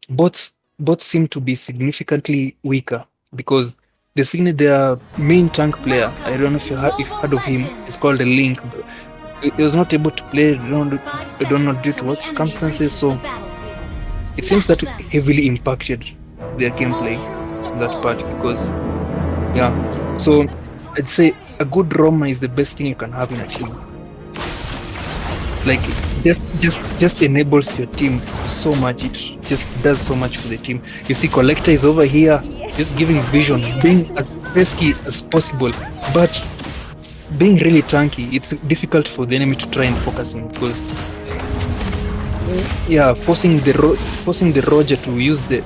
bots seem to be significantly weaker, because their main tank player, I don't know if you heard of him, is called a Link. He was not able to play, I don't know due to what circumstances, so it seems that heavily impacted their gameplay, that part, because so I'd say a good Roma is the best thing you can have in a team. Like, just enables your team so much. It just does so much for the team. You see, Collector is over here, just giving vision, being as risky as possible, but being really tanky. It's difficult for the enemy to try and focus him, because forcing the Roger to use the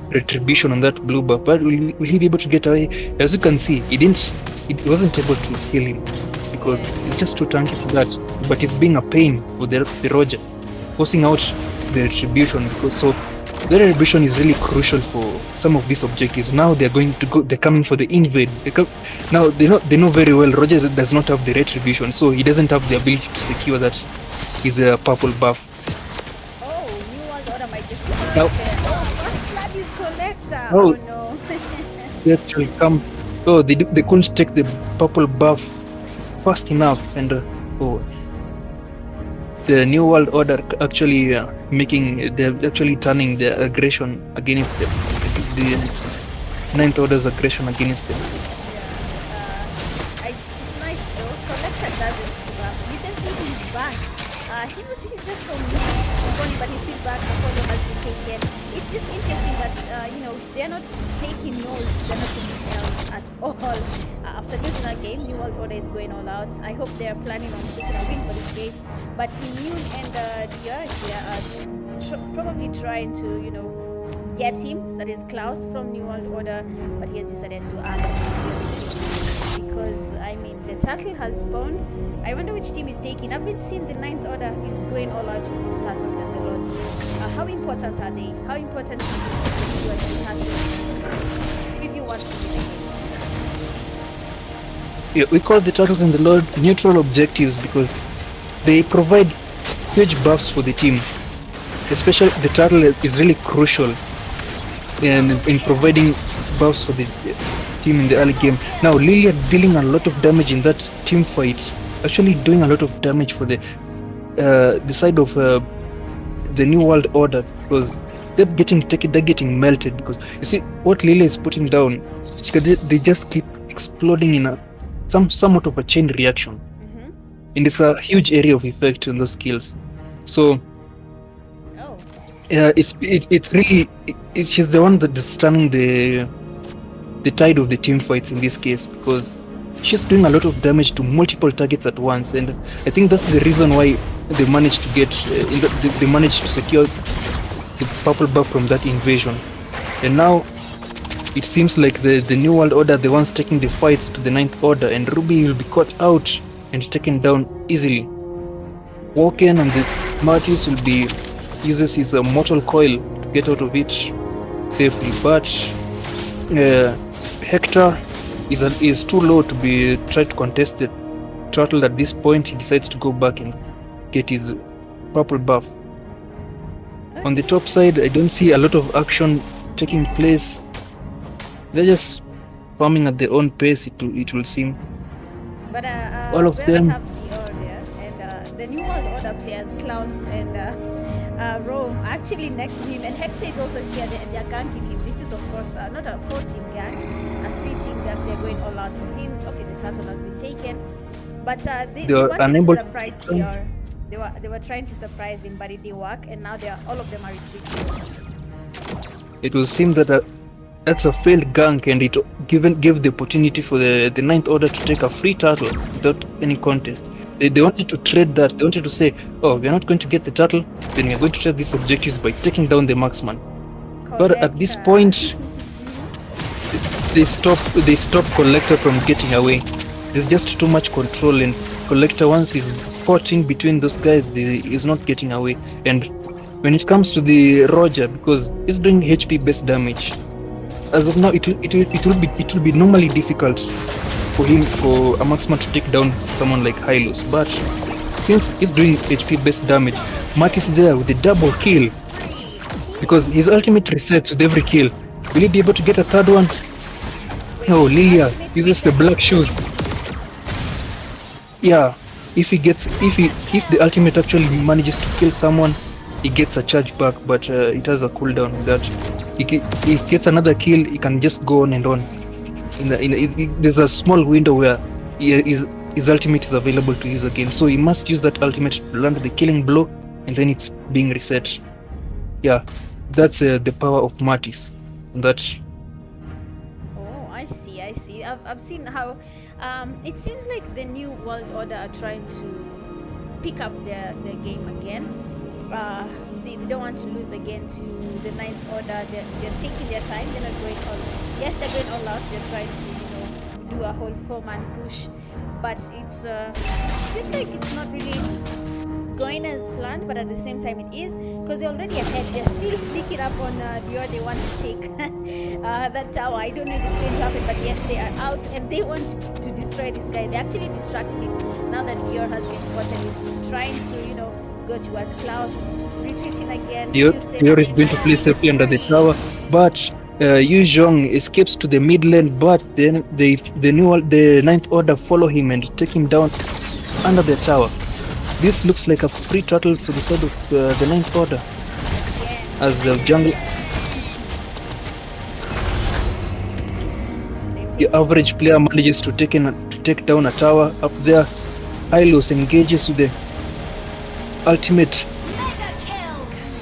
retribution on that blue buff, but will he be able to get away? As you can see, it wasn't able to kill him because it's just too tanky for that. But it's being a pain for the Roger, forcing out the retribution, because so the retribution is really crucial for some of these objectives. Now they're coming for the invade. Now they know very well Roger does not have the retribution, so he doesn't have the ability to secure that his purple buff. Oh, New World Order might just Now, first blood is collector. Oh. Oh no. they actually come. Oh, they couldn't take the purple buff fast enough, and the New World Order actually they're actually turning their aggression against them. The Ninth Order's aggression against them. It's nice though. Collector doesn't give up. You can see he's back. He's just from Boni, but he's still back. Apollo has been taken. It's just interesting that they're not taking nose. They're not taking L's at all. After losing a game, New World Order is going all out. I hope they're planning on taking a win for this game. But Immune and Dior are probably trying to get him. That is Klaus from New World Order, but he has decided to because I mean the turtle has spawned. I wonder which team is taking. I've been seeing the Ninth Order is going all out with these turtles and the lords. How important are they? How important is it to secure these turtles if you want to win a game? Yeah, we call the turtles and the lord neutral objectives because they provide huge buffs for the team. Especially the turtle is really crucial in providing buffs for the team in the early game. Now Lilia dealing a lot of damage in that team fight, actually doing a lot of damage for the side of the New World Order, because they're getting melted. Because you see what Lilia is putting down, they just keep exploding in somewhat of a chain reaction, and it's a huge area of effect on those skills. So it's really she's the one that is turning the tide of the team fights in this case, because she's doing a lot of damage to multiple targets at once, and I think that's the reason why they managed to get they managed to secure the purple buff from that invasion. And now it seems like the New World Order, the ones taking the fights to the Ninth Order, and Ruby will be caught out and taken down easily. Woken and the Martis will be uses his mortal coil to get out of it safely, but Hector is too low to be tried to contest the turtle. At this point, he decides to go back and get his purple buff. On the top side, I don't see a lot of action taking place. They're just farming at their own pace, it will seem. But all of them have the order, and the New World Order players, Klaus and Rome, are actually next to him, and Hector is also here. They're ganking him. This is of course not a 4-team gang, a 3-team gang. They're going all out for him. Okay, the turtle has been taken, but they wanted to surprise Dior. They were trying to surprise him, but it didn't work, and now all of them are retreating. It will seem that that's a failed gank, and it gave the opportunity for the Ninth Order to take a free turtle without any contest. They wanted to trade that. They wanted to say, oh, we're not going to get the turtle, then we're going to trade these objectives by taking down the marksman. But at this point, they stop Collector from getting away. There's just too much control, and Collector, once he's caught in between those guys, he's not getting away. And when it comes to the Roger, because he's doing HP based damage, as of now it will be normally difficult for a marksman to take down someone like Hylos, but since he's doing HP based damage, Matt is there with the double kill, because his ultimate resets with every kill. Will he be able to get a third one? No, Lilia uses the black shoes. Yeah, if the ultimate actually manages to kill someone, he gets a charge back, but it has a cooldown with that. He gets another kill, he can just go on and on. There's a small window where his ultimate is available to use again, so he must use that ultimate to land the killing blow, and then it's being reset. Yeah, that's the power of Martis. That. Oh, I see. I've seen how it seems like the New World Order are trying to pick up their game again. they don't want to lose again to the Ninth Order. They're taking their time. They're not going all. Yes, they're going all out. They're trying to do a whole 4-man push, but it seems like it's not really going as planned. But at the same time, it is, because they're already ahead. They're still sneaking up on Dior. They want to take that tower. I don't know if it's going to happen, but yes, they are out and they want to destroy this guy. They're actually distracting him now that Dior has been spotted. He's trying to go towards Klaus, retreating again. Dior is going to play safely under the tower, but Yu Zhong escapes to the mid lane, but then the Ninth Order follow him and take him down under the tower. This looks like a free turtle for the side of the Ninth Order, as the jungle. The average player manages to take down a tower up there. Hylos engages with the ultimate.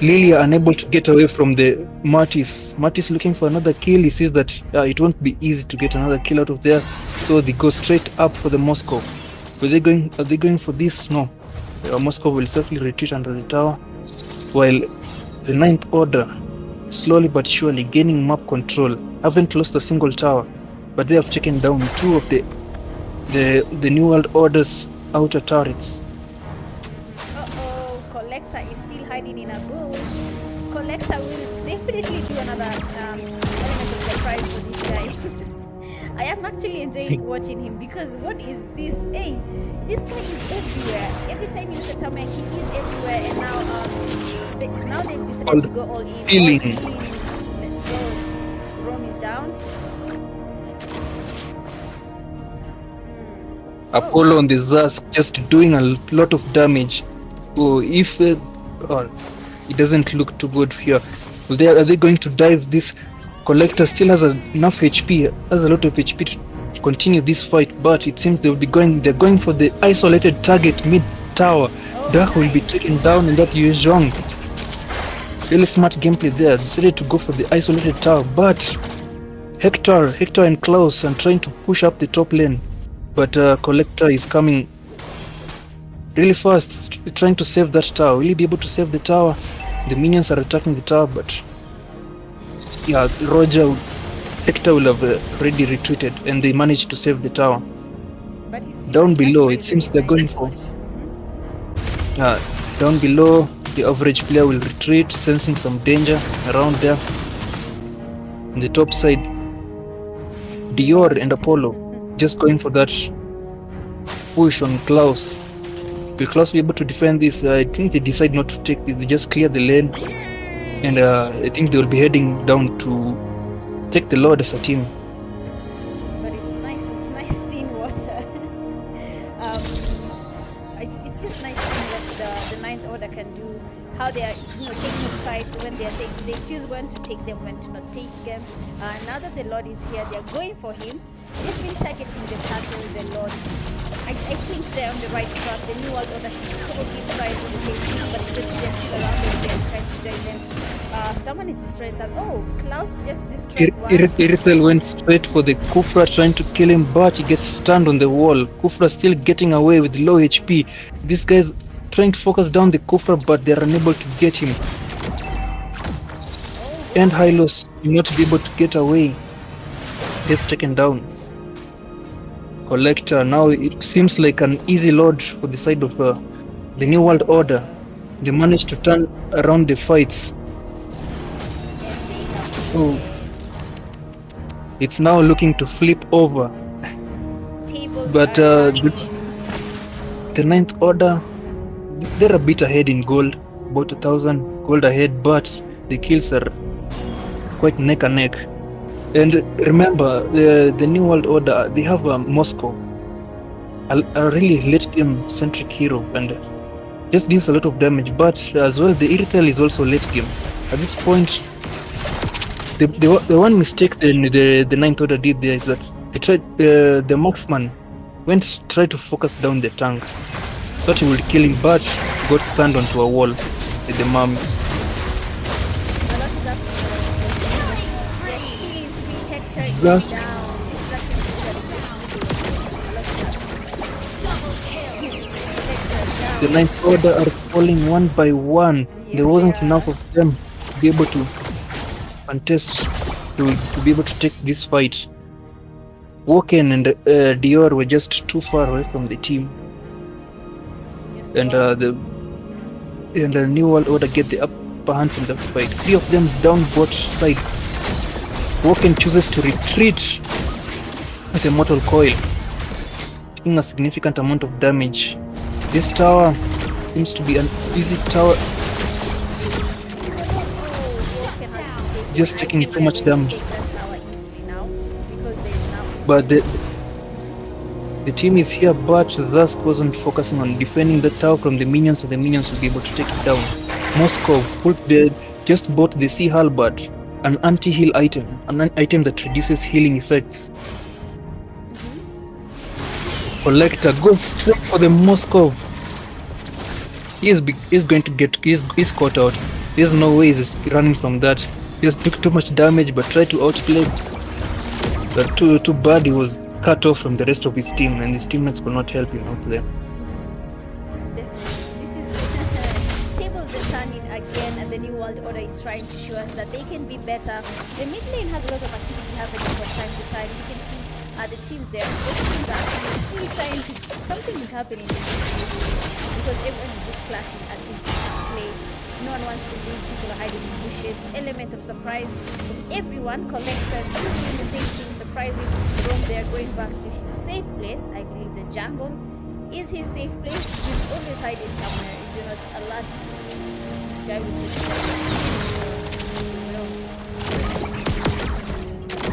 Lilia unable to get away from the Martis. Martis looking for another kill. He sees that it won't be easy to get another kill out of there, so they go straight up for the Moscow. Are they going for this? No. Moscow will safely retreat under the tower, while the Ninth Order slowly but surely gaining map control. Haven't lost a single tower, but they have taken down 2 of the New World Order's outer turrets. Collector is still hiding in a bush. Collector will definitely do another element of surprise for this guy. I am actually enjoying watching him, because what is this? Hey, this guy is everywhere. Every time you look at him, he is everywhere. And now they've decided to go all in. Let's go. Rome is down. Apollo on the Zask just doing a lot of damage. Oh, if it doesn't look too good here. Are they going to dive? This Collector still has enough HP, has a lot of HP to continue this fight, but it seems they're going for the isolated target mid tower. Dark will be taken down in that Yu Zhong. Really smart gameplay there. Decided to go for the isolated tower, but Hector and Klaus are trying to push up the top lane, but Collector is coming really fast, trying to save that tower. Will he be able to save the tower? The minions are attacking the tower, but yeah, Hector will have already retreated, and they managed to save the tower. But down below, it seems they're going for. Down below, the average player will retreat, sensing some danger around there. On the top side, Dior and Apollo just going for that push on Klaus. Will Klaus be able to defend this? I think they decide not to take this. They just clear the lane, and I think they will be heading down to take the Lord as a team. But it's nice seeing what it's just nice seeing what the Ninth Order can do. How they are taking fights when they choose when to take them, when to not take them. Now that the Lord is here, they are going for him. They've been targeting the battle with the Lord. I think they're on the right track. The New World Order should probably try to take them, but it's they're still around them. They're trying to join them. Someone is destroying some. Oh, Klaus just destroyed one. Iritel went straight for the Kufra, trying to kill him, but he gets stunned on the wall. Kufra still getting away with low HP. These guys trying to focus down the Kufra, but they're unable to get him. And Hylos will not be able to get away. Gets taken down. Collector, now it seems like an easy load for the side of the New World Order. They managed to turn around the fights. Oh, it's now looking to flip over. But the Ninth Order, they're a bit ahead in gold, about 1,000 gold ahead, but the kills are quite neck and neck. And remember, the New World Order, they have Moscow, a really late game centric hero, and just deals a lot of damage. But as well, the Iritel is also late game. At this point, the one mistake the Ninth Order did there is that they tried, the marksman tried to focus down the tank. Thought he would kill him, but got stunned onto a wall with the mummy. Just The ninth order are falling one by one. Yes, There wasn't they are. enough of them to be able to contest, to be able to take this fight. Woken and Dior were just too far away from the team, Yes, they and are. the New World Order get the upper hand in the fight. 3 of them down both side. Woken chooses to retreat with a mortal coil, taking a significant amount of damage. This tower seems to be an easy tower, just taking too much damage. But the team is here, but Zask wasn't focusing on defending the tower from the minions, so the minions will be able to take it down. Moscow just bought the Sea Halberd, an anti-heal item, an item that reduces healing effects. Collector goes straight for the Moscow. He's going to get, he's caught out. There's no way he's running from that. He just took too much damage, but tried to outplay. But too bad he was cut off from the rest of his team, and his teammates could not help him out there. Definitely. This is tables are turning again, and the New World Order is trying to show us that they can be better. The mid lane has a lot of activity happening from time to time. You can see the teams there. Both teams are actually still trying to. Something is happening in this game because everyone is just clashing at this place. No one wants to lose. People are hiding in bushes. Element of surprise from everyone. Collectors still doing the same thing, surprising. Rome, they're going back to his safe place. I believe the jungle is his safe place. He's always hiding somewhere. If you're not alert, this guy will just.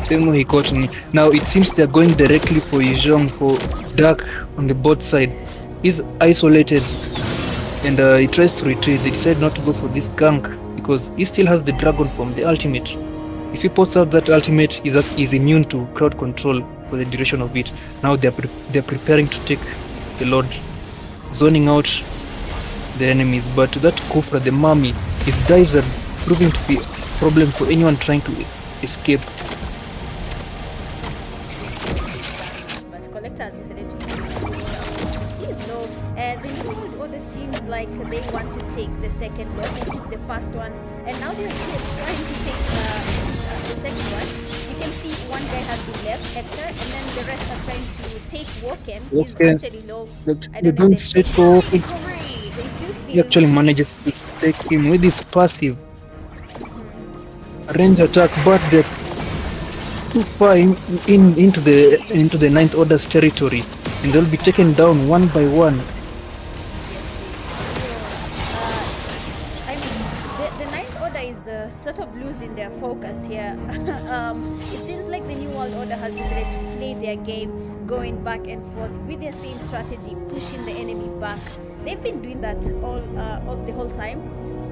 Same way he caught me. Now it seems they're going directly for Yizhong, for Dark on the bot side. He's isolated, and he tries to retreat. They decide not to go for this gank because he still has the dragon form, the ultimate. If he posts out that ultimate, he's immune to crowd control for the duration of it. Now they're preparing to take the Lord, zoning out the enemies. But that Kufra, the mummy, his dives are proving to be a problem for anyone trying to escape. But Collector has decided to take himself. He's low. The New World Order seems like they want to take the second one. They took the first one, and now they're still trying to take the second one. You can see one guy has been left, Hector, and then the rest are trying to take Woken. He's actually low. They're going straight for Woken. He actually him. manages to take him with his passive range attack, but they're too far into the Ninth Order's territory, and they'll be taken down one by one. I mean, the Ninth Order is sort of losing their focus here. It seems like the New World Order has decided to play their game, going back and forth with their same strategy, pushing the enemy back. They've been doing that all the whole time.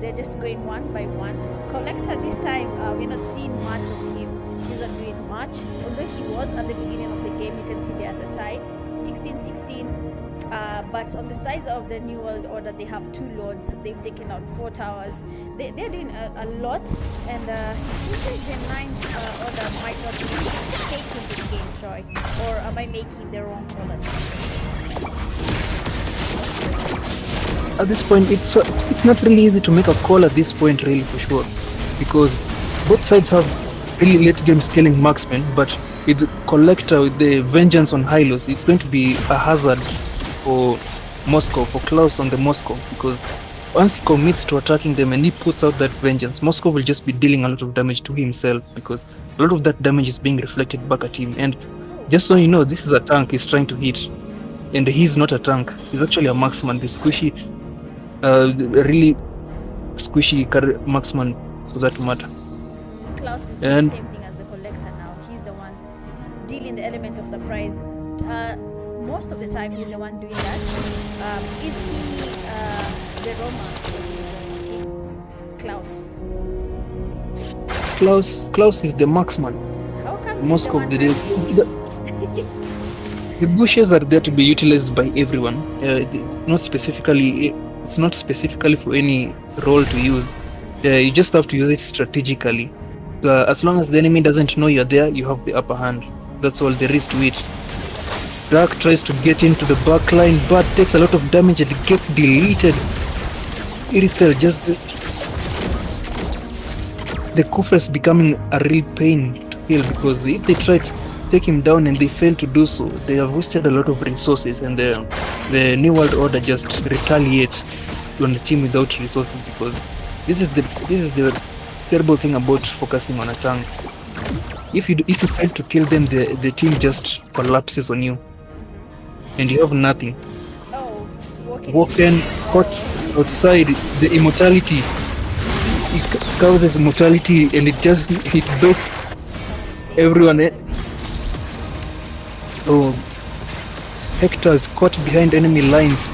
They're just going one by one. Collector this time, we're not seeing much of him. He's not doing much. Although he was at the beginning of the game, you can see they're at a tie, 16-16. But on the sides of the New World Order, they have 2 lords. They've taken out 4 towers. They're doing a lot, and it seems like the Ninth Order might not be taking this game, Troy. Or am I making the wrong call at this point? At this point, it's not really easy to make a call at this point, really, for sure, because both sides have really late game scaling marksmen, but with the Collector, with the vengeance on Hylos, it's going to be a hazard for Moscow, for Klaus on the Moscow, because once he commits to attacking them and he puts out that vengeance, Moscow will just be dealing a lot of damage to himself, because a lot of that damage is being reflected back at him. And just so you know, this is a tank he's trying to hit, and he's not a tank, he's actually a marksman, the squishy, really squishy marksman, for that matter. Klaus is doing the same thing as the Collector now. He's the one dealing the element of surprise. Most of the time, he's the one doing that. Is he the Roma for his team? Klaus is the marksman. How come Most of the day, the bushes are there to be utilized by everyone. It's not specifically for any role to use. You just have to use it strategically. As long as the enemy doesn't know you're there, you have the upper hand. That's all there is to it. Dark tries to get into the back line, but takes a lot of damage and gets deleted. Irithel just... The Kufa is becoming a real pain to kill, because if they try to take him down and they fail to do so, they have wasted a lot of resources, and the New World Order just retaliate on the team without resources, because this is the terrible thing about focusing on a tank. If you fail to kill them, the team just collapses on you, and you have nothing. Oh, Woken caught outside the immortality. He covers immortality and it baits everyone. Oh, Hector is caught behind enemy lines.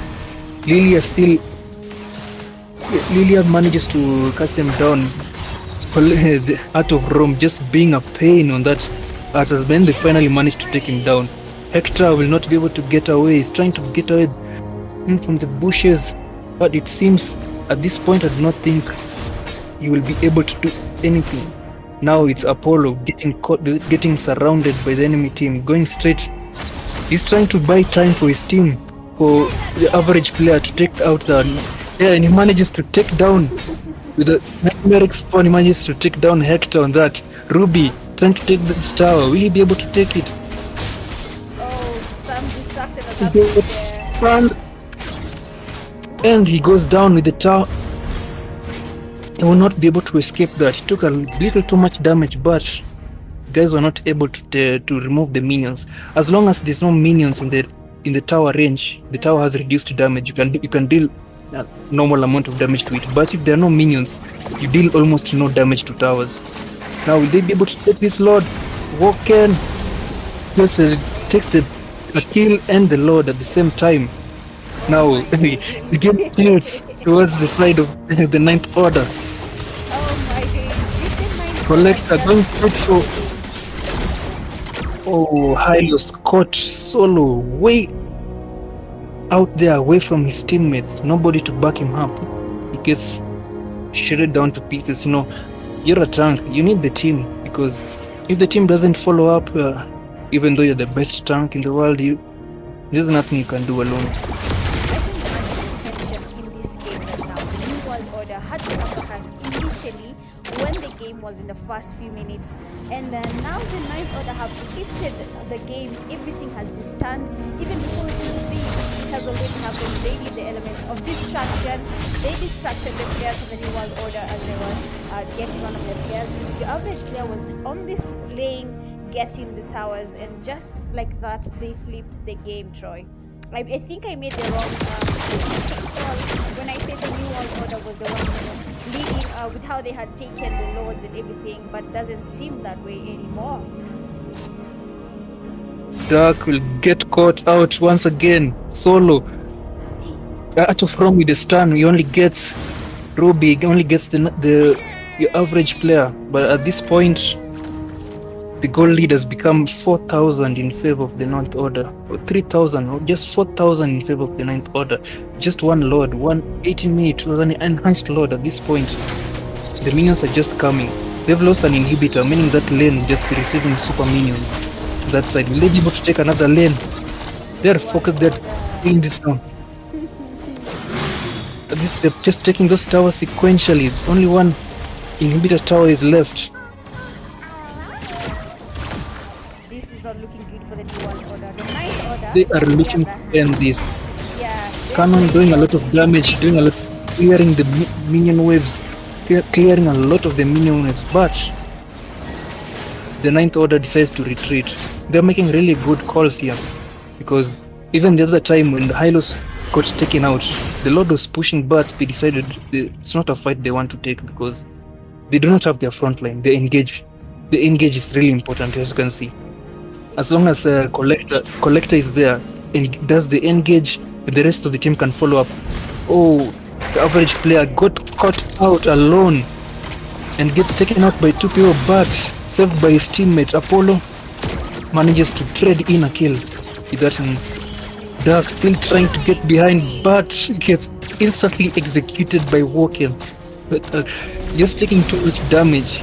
Lilia manages to cut them down. The Art of Rome just being a pain on that. When they finally managed to take him down, Hector will not be able to get away. He's trying to get away from the bushes, but it seems at this point I do not think he will be able to do anything. Now it's Apollo getting surrounded by the enemy team, going straight. He's trying to buy time for his team, for the average player to take out the... Yeah, and he manages to take down, with a nightmare spawn, he manages to take down Hector on that. Ruby trying to take this tower. Will he be able to take it? Oh, some distraction has He happened gets stunned. And he goes down with the tower. He will not be able to escape that. He took a little too much damage, but guys were not able to remove the minions. As long as there's no minions in the tower range, the tower has reduced damage. You can deal a normal amount of damage to it. But if there are no minions, you deal almost no damage to towers. Now will they be able to take this Lord? Woken just takes the kill and the Lord at the same time. Now the game tilts towards the side of the Ninth Order. Oh my days. Collector going straight for... Oh, Hylos caught solo way out there, away from his teammates. Nobody to back him up. He gets shredded down to pieces. You know, you're a tank. You need the team, because if the team doesn't follow up, even though you're the best tank in the world, there's nothing you can do alone. Was in the first few minutes, and now the Ninth Order have shifted the game. Everything has just turned. Even before we can see, it has already happened. They did the element of distraction. They distracted the players of the New World Order as they were getting one of their players. The average player was on this lane getting the towers, and just like that, they flipped the game, Troy. I think I made the wrong call when I said the New World Order was the one leading with how they had taken the lords and everything, but doesn't seem that way anymore. Dark will get caught out once again. Solo. Out of Rome with the stun, he only gets Ruby, he only gets the average player. But at this point, the goal lead has become 4,000 in favor of the Ninth Order, or 3,000, or just 4,000 in favor of the Ninth Order. Just one Lord, 180 was an enhanced Lord at this point. The minions are just coming. They've lost an inhibitor, meaning that lane just be receiving super minions. That side, will they be able to take another lane? They're focused, they're doing this now. They're just taking those towers sequentially. Only one inhibitor tower is left. They are looking to end this. Cannon doing a lot of damage, doing a lot, clearing the minion waves, clearing a lot of the minion waves, but the Ninth Order decides to retreat. They're making really good calls here, because even the other time when the Hylos got taken out, the Lord was pushing, but they decided it's not a fight they want to take, because they do not have their front line. They engage. The engage is really important, as you can see. As long as Collector is there and does the engage, the rest of the team can follow up. Oh, the average player got caught out alone and gets taken out by two people, but saved by his teammate. Apollo manages to trade in a kill. Dark still trying to get behind, but gets instantly executed by Woken. Just taking too much damage.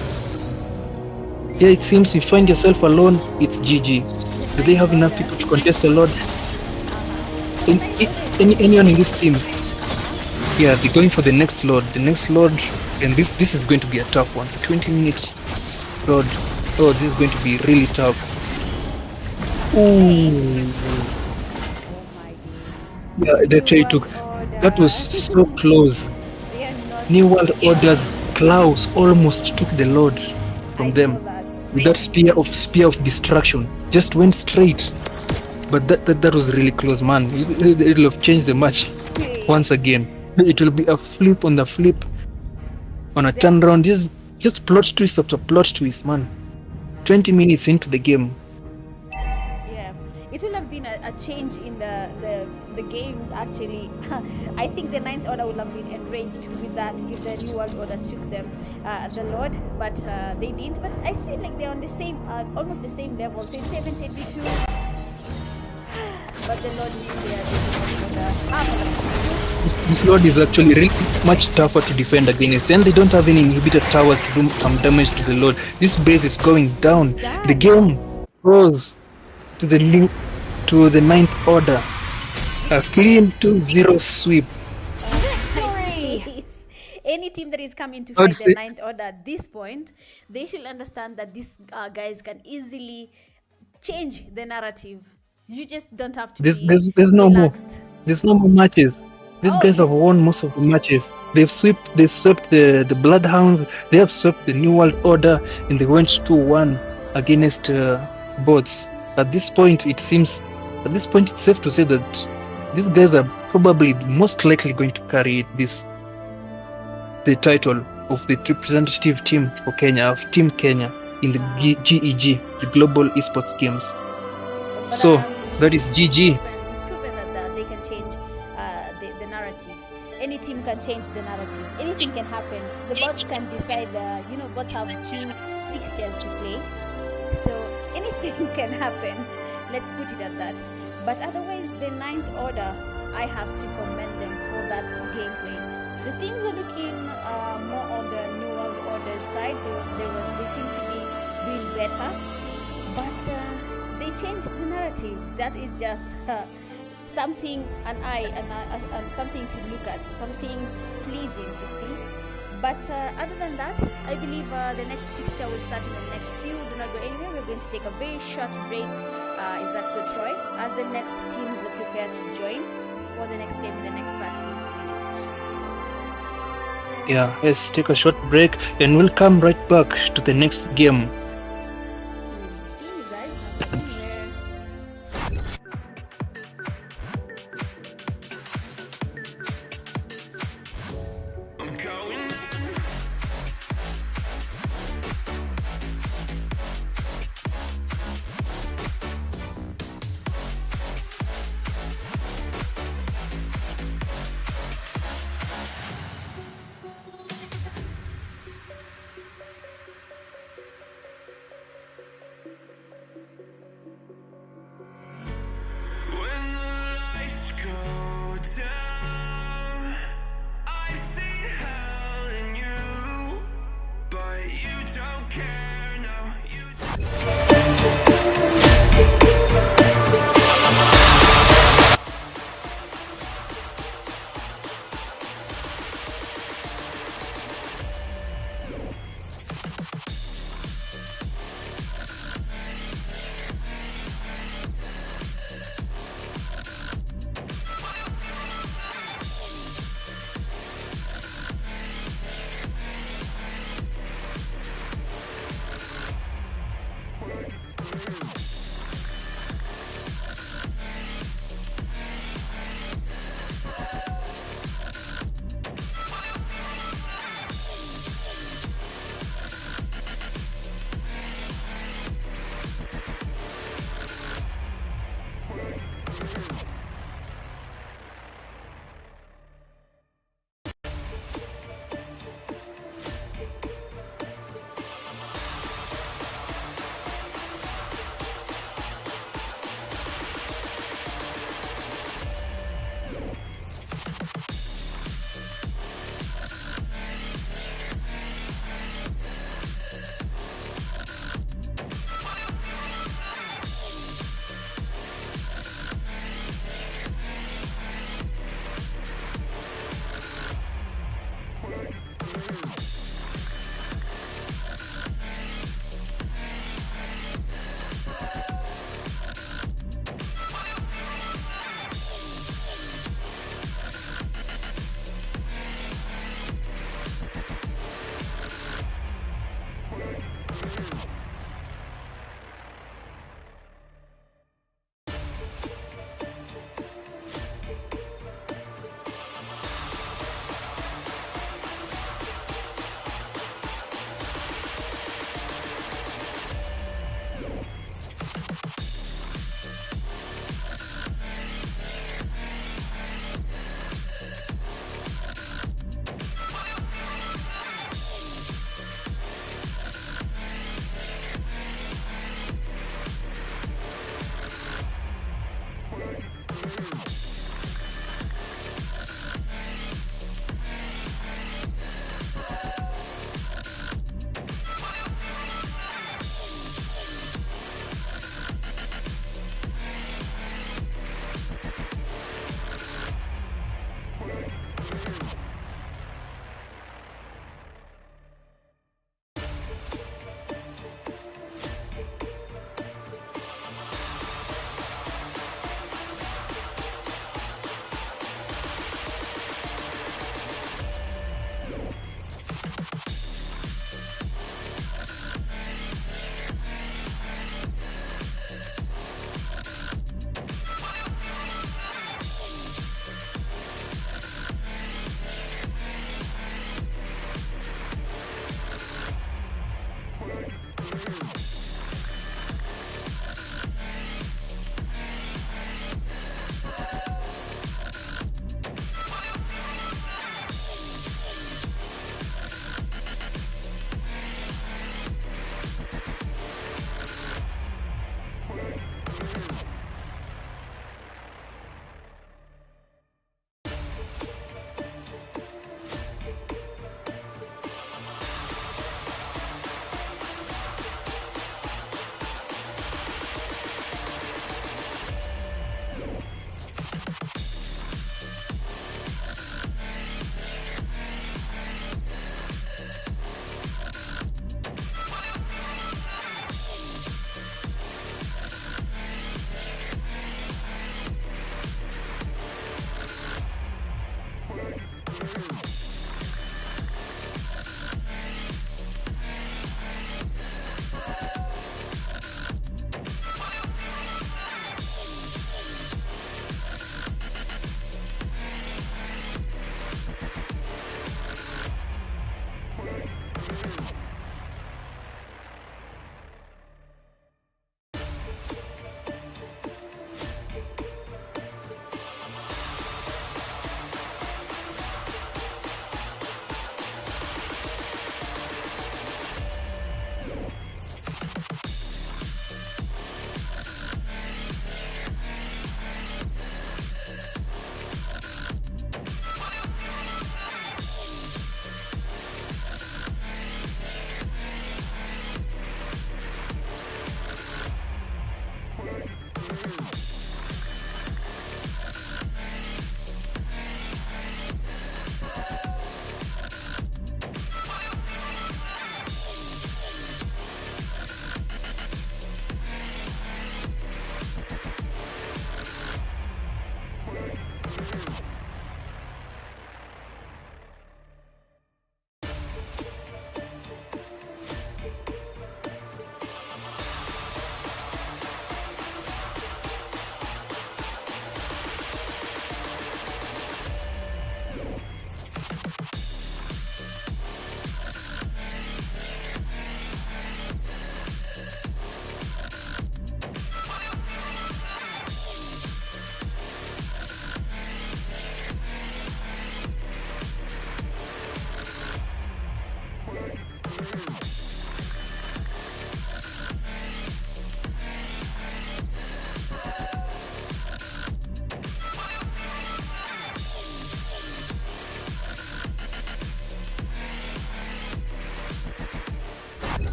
Yeah, it seems you find yourself alone, it's GG. Do they have enough people to contest the Lord? Anyone in these teams? Yeah, they're going for the next Lord. The next Lord, and this is going to be a tough one. 20 minutes Lord. Oh, this is going to be really tough. Ooh. Yeah, the trade took. That was so close. New World Order's Klaus almost took the Lord from them with that spear of destruction. Just went straight. But that was really close, man. It'll have changed the match once again. It will be a flip on the flip, on a turnaround. Just plot twist after plot twist, man. 20 minutes into the game. Yeah, it will have been a change in the games, actually. I think the Ninth Order would have been enraged with that if the New World Order took them the Lord, but they didn't. But I see like they're on the same, almost the same level, 27, 22. But the Lord is there. This Lord is actually really much tougher to defend against, and they don't have any inhibitor towers to do some damage to the Lord. This base is going down. The game goes to the Ninth Order. A clean 2-0 sweep. Any team that is coming to fight the Ninth Order at this point, they should understand that these guys can easily change the narrative. You just don't have to there's be no relaxed. more. There's no more matches. These guys have won most of the matches. They swept the Bloodhounds. They have swept the New World Order, and they went 2-1 against bots. At this point, it's safe to say that these guys are probably most likely going to carry the title of the representative team for Kenya, of Team Kenya in the GEG, the Global Esports Games. But, So that is GG. Proven that they can change the narrative. Any team can change the narrative. Anything can happen. The bots can decide. Bots have 2 fixtures to play, so anything can happen. Let's put it at that. But otherwise, the Ninth Order, I have to commend them for that gameplay. The things are looking more on the New World Order's side. They seem to be doing better, but they changed the narrative. That is just something, and something to look at, something pleasing to see. But other than that, I believe the next fixture will start in the next few. Do not go anywhere. We're going to take a very short break. Is that so, Troy? As the next teams prepare to join for the next game in the next 30 minutes or so. Yeah, let's take a short break, and we'll come right back to the next game. See you guys. Not go anywhere.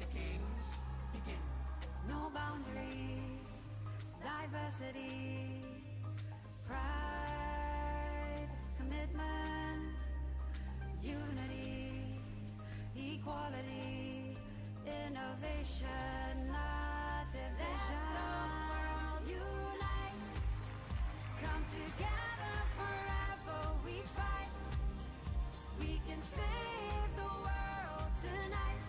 the games begin. No boundaries, diversity, pride, commitment, unity, equality, innovation, not division. Let the world unite, come together forever we fight. We can save the world tonight.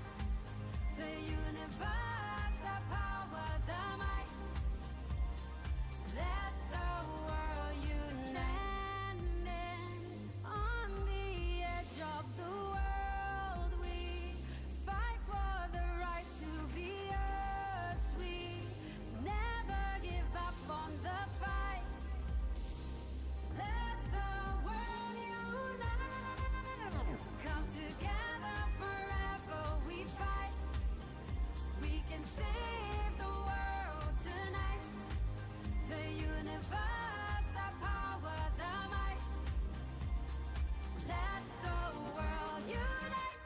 The universe, the power, the might. Let the world unite. Standing on the edge of the world, we fight for the right to be us. We never give up on the fight. Let the world unite. Come together forever we fight. We can save the world tonight. The universe, the power, the might. Let the world unite.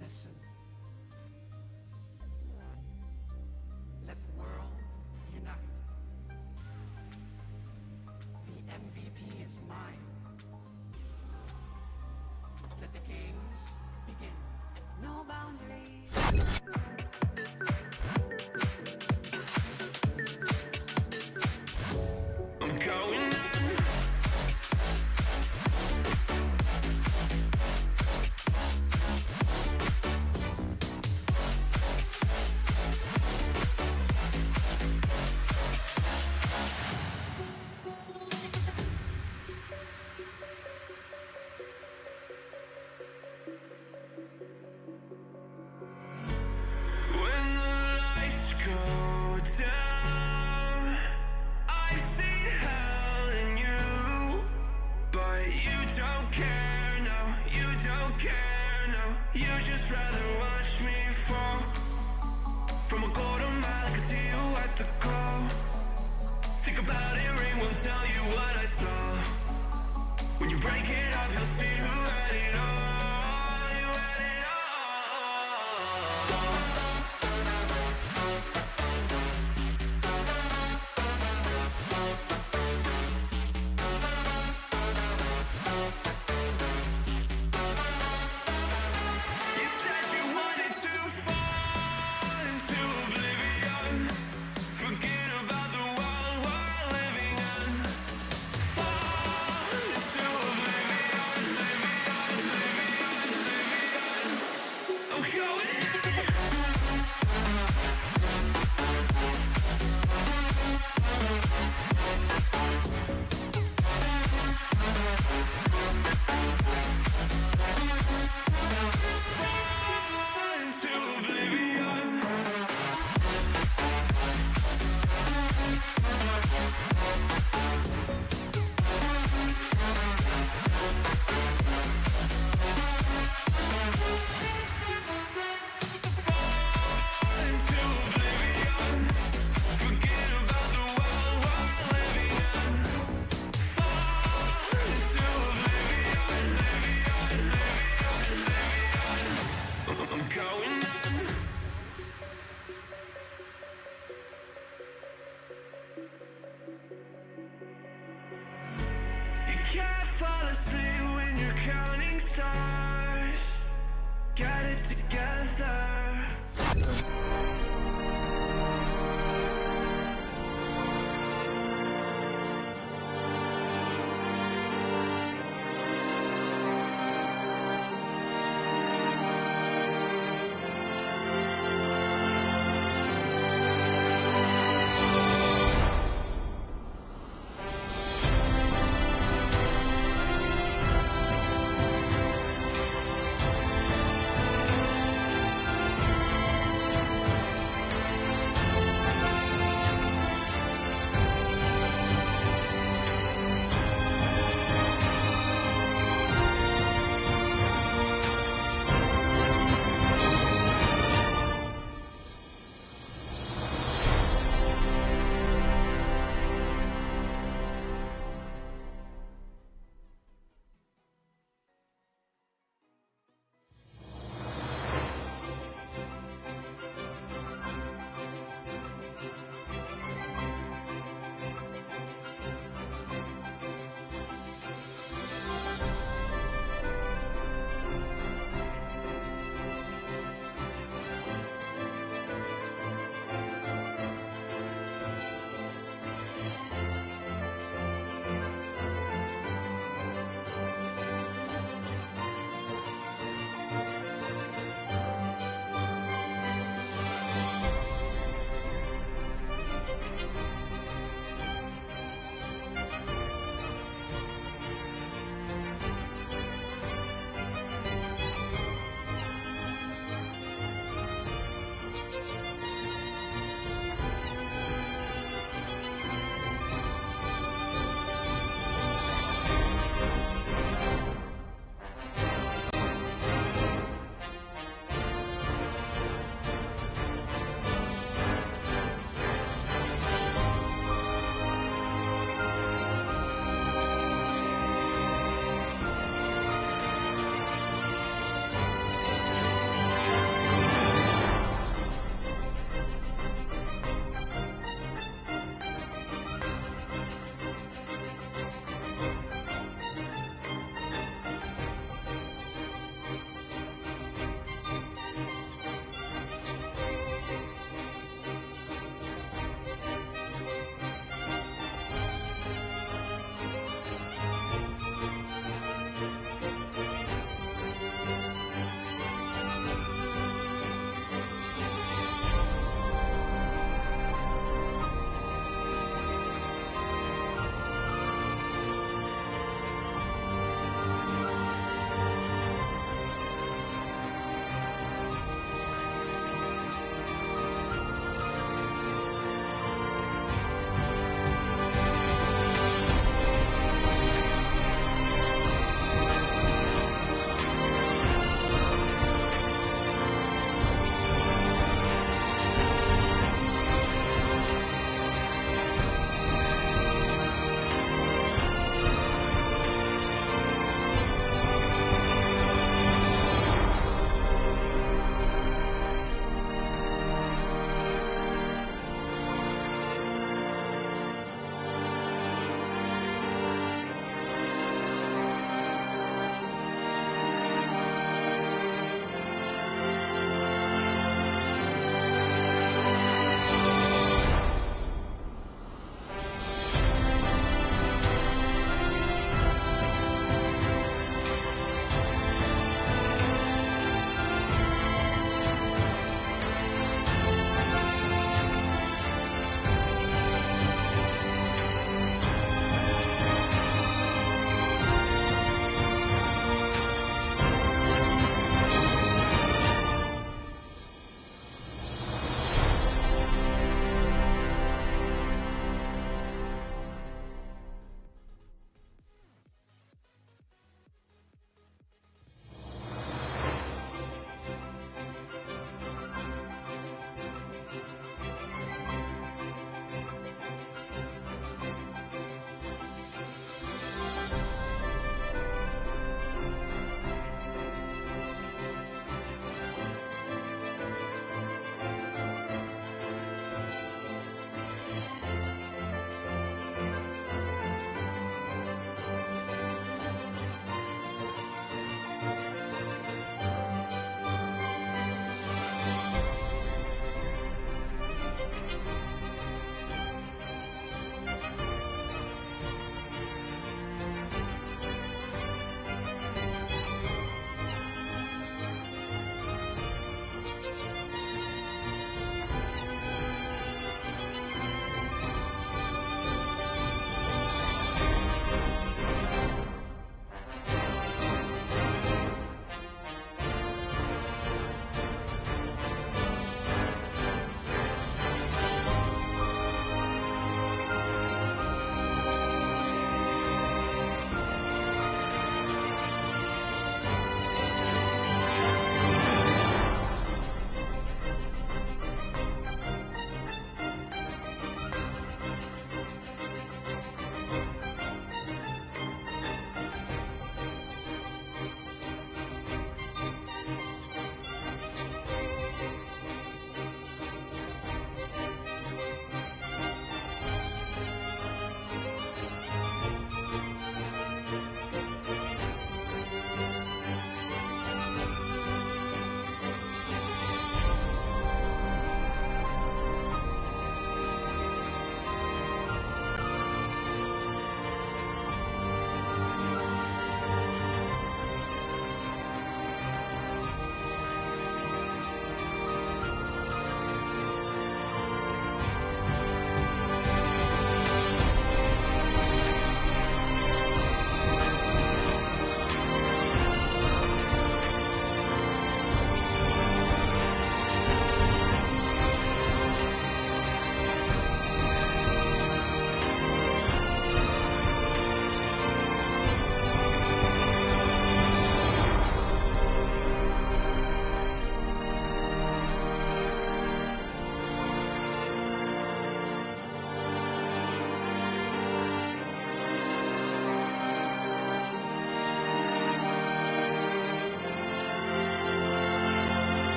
Listen. Let the world unite. The MVP is mine. Let the games begin. No boundaries. I'm going in. When the lights go down, I've seen hell in you, but you don't care, no, you don't care, no. You just rather watch me fall from a golden mile. I can see you at the call. Think about it, ring won't tell you what I saw. When you break it off, you'll see who had it all. You had it all. You said you wanted to fall into oblivion. Forget about the world we're living in. Fall into oblivion, oblivion. Oh, going in. Fall into oblivion. Fall into oblivion. Forget about the world we're living in. Fall into oblivion, I'm going in. You can't fall asleep when you're counting stars. Get it together.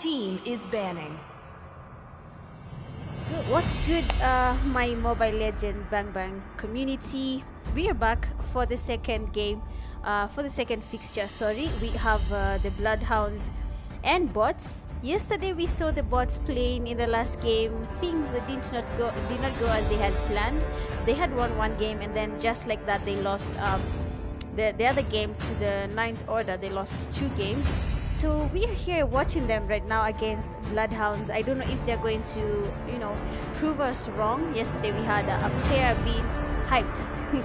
team is banning. What's good, my Mobile Legend Bang Bang community? We are back for the second game, for the second fixture. Sorry, we have the Bloodhounds and bots. Yesterday we saw the bots playing in the last game. Things did not go as they had planned. They had won one game, and then just like that they lost the other games to the 9th order. They lost 2 games. So we are here watching them right now against Bloodhounds. I don't know if they're going to, prove us wrong. Yesterday we had a player being hyped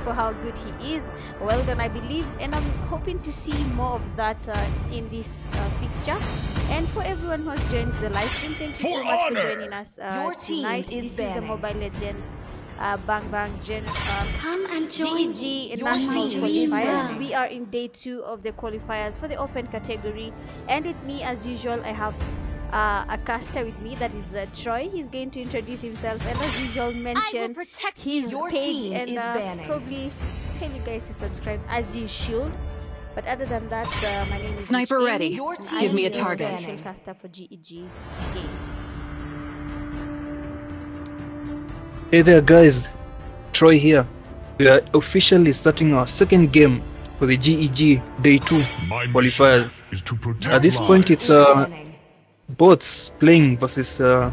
for how good he is. Well done, I believe, and I'm hoping to see more of that in this fixture. And for everyone who has joined the live stream, thank you so much for joining us tonight. This is the Mobile Legends Bang Bang Come and join GEG National Qualifiers. We are in day 2 of the qualifiers for the open category, and with me as usual I have a caster with me, that is Troy. He's going to introduce himself and as usual mention his page and probably tell you guys to subscribe as you should. But other than that, my name is Sniper ready. Give me a target. I'm the caster for GEG Games. Hey there guys, Troy here. We are officially starting our second game for the GEG Day 2 qualifiers. At this point it's bots playing versus the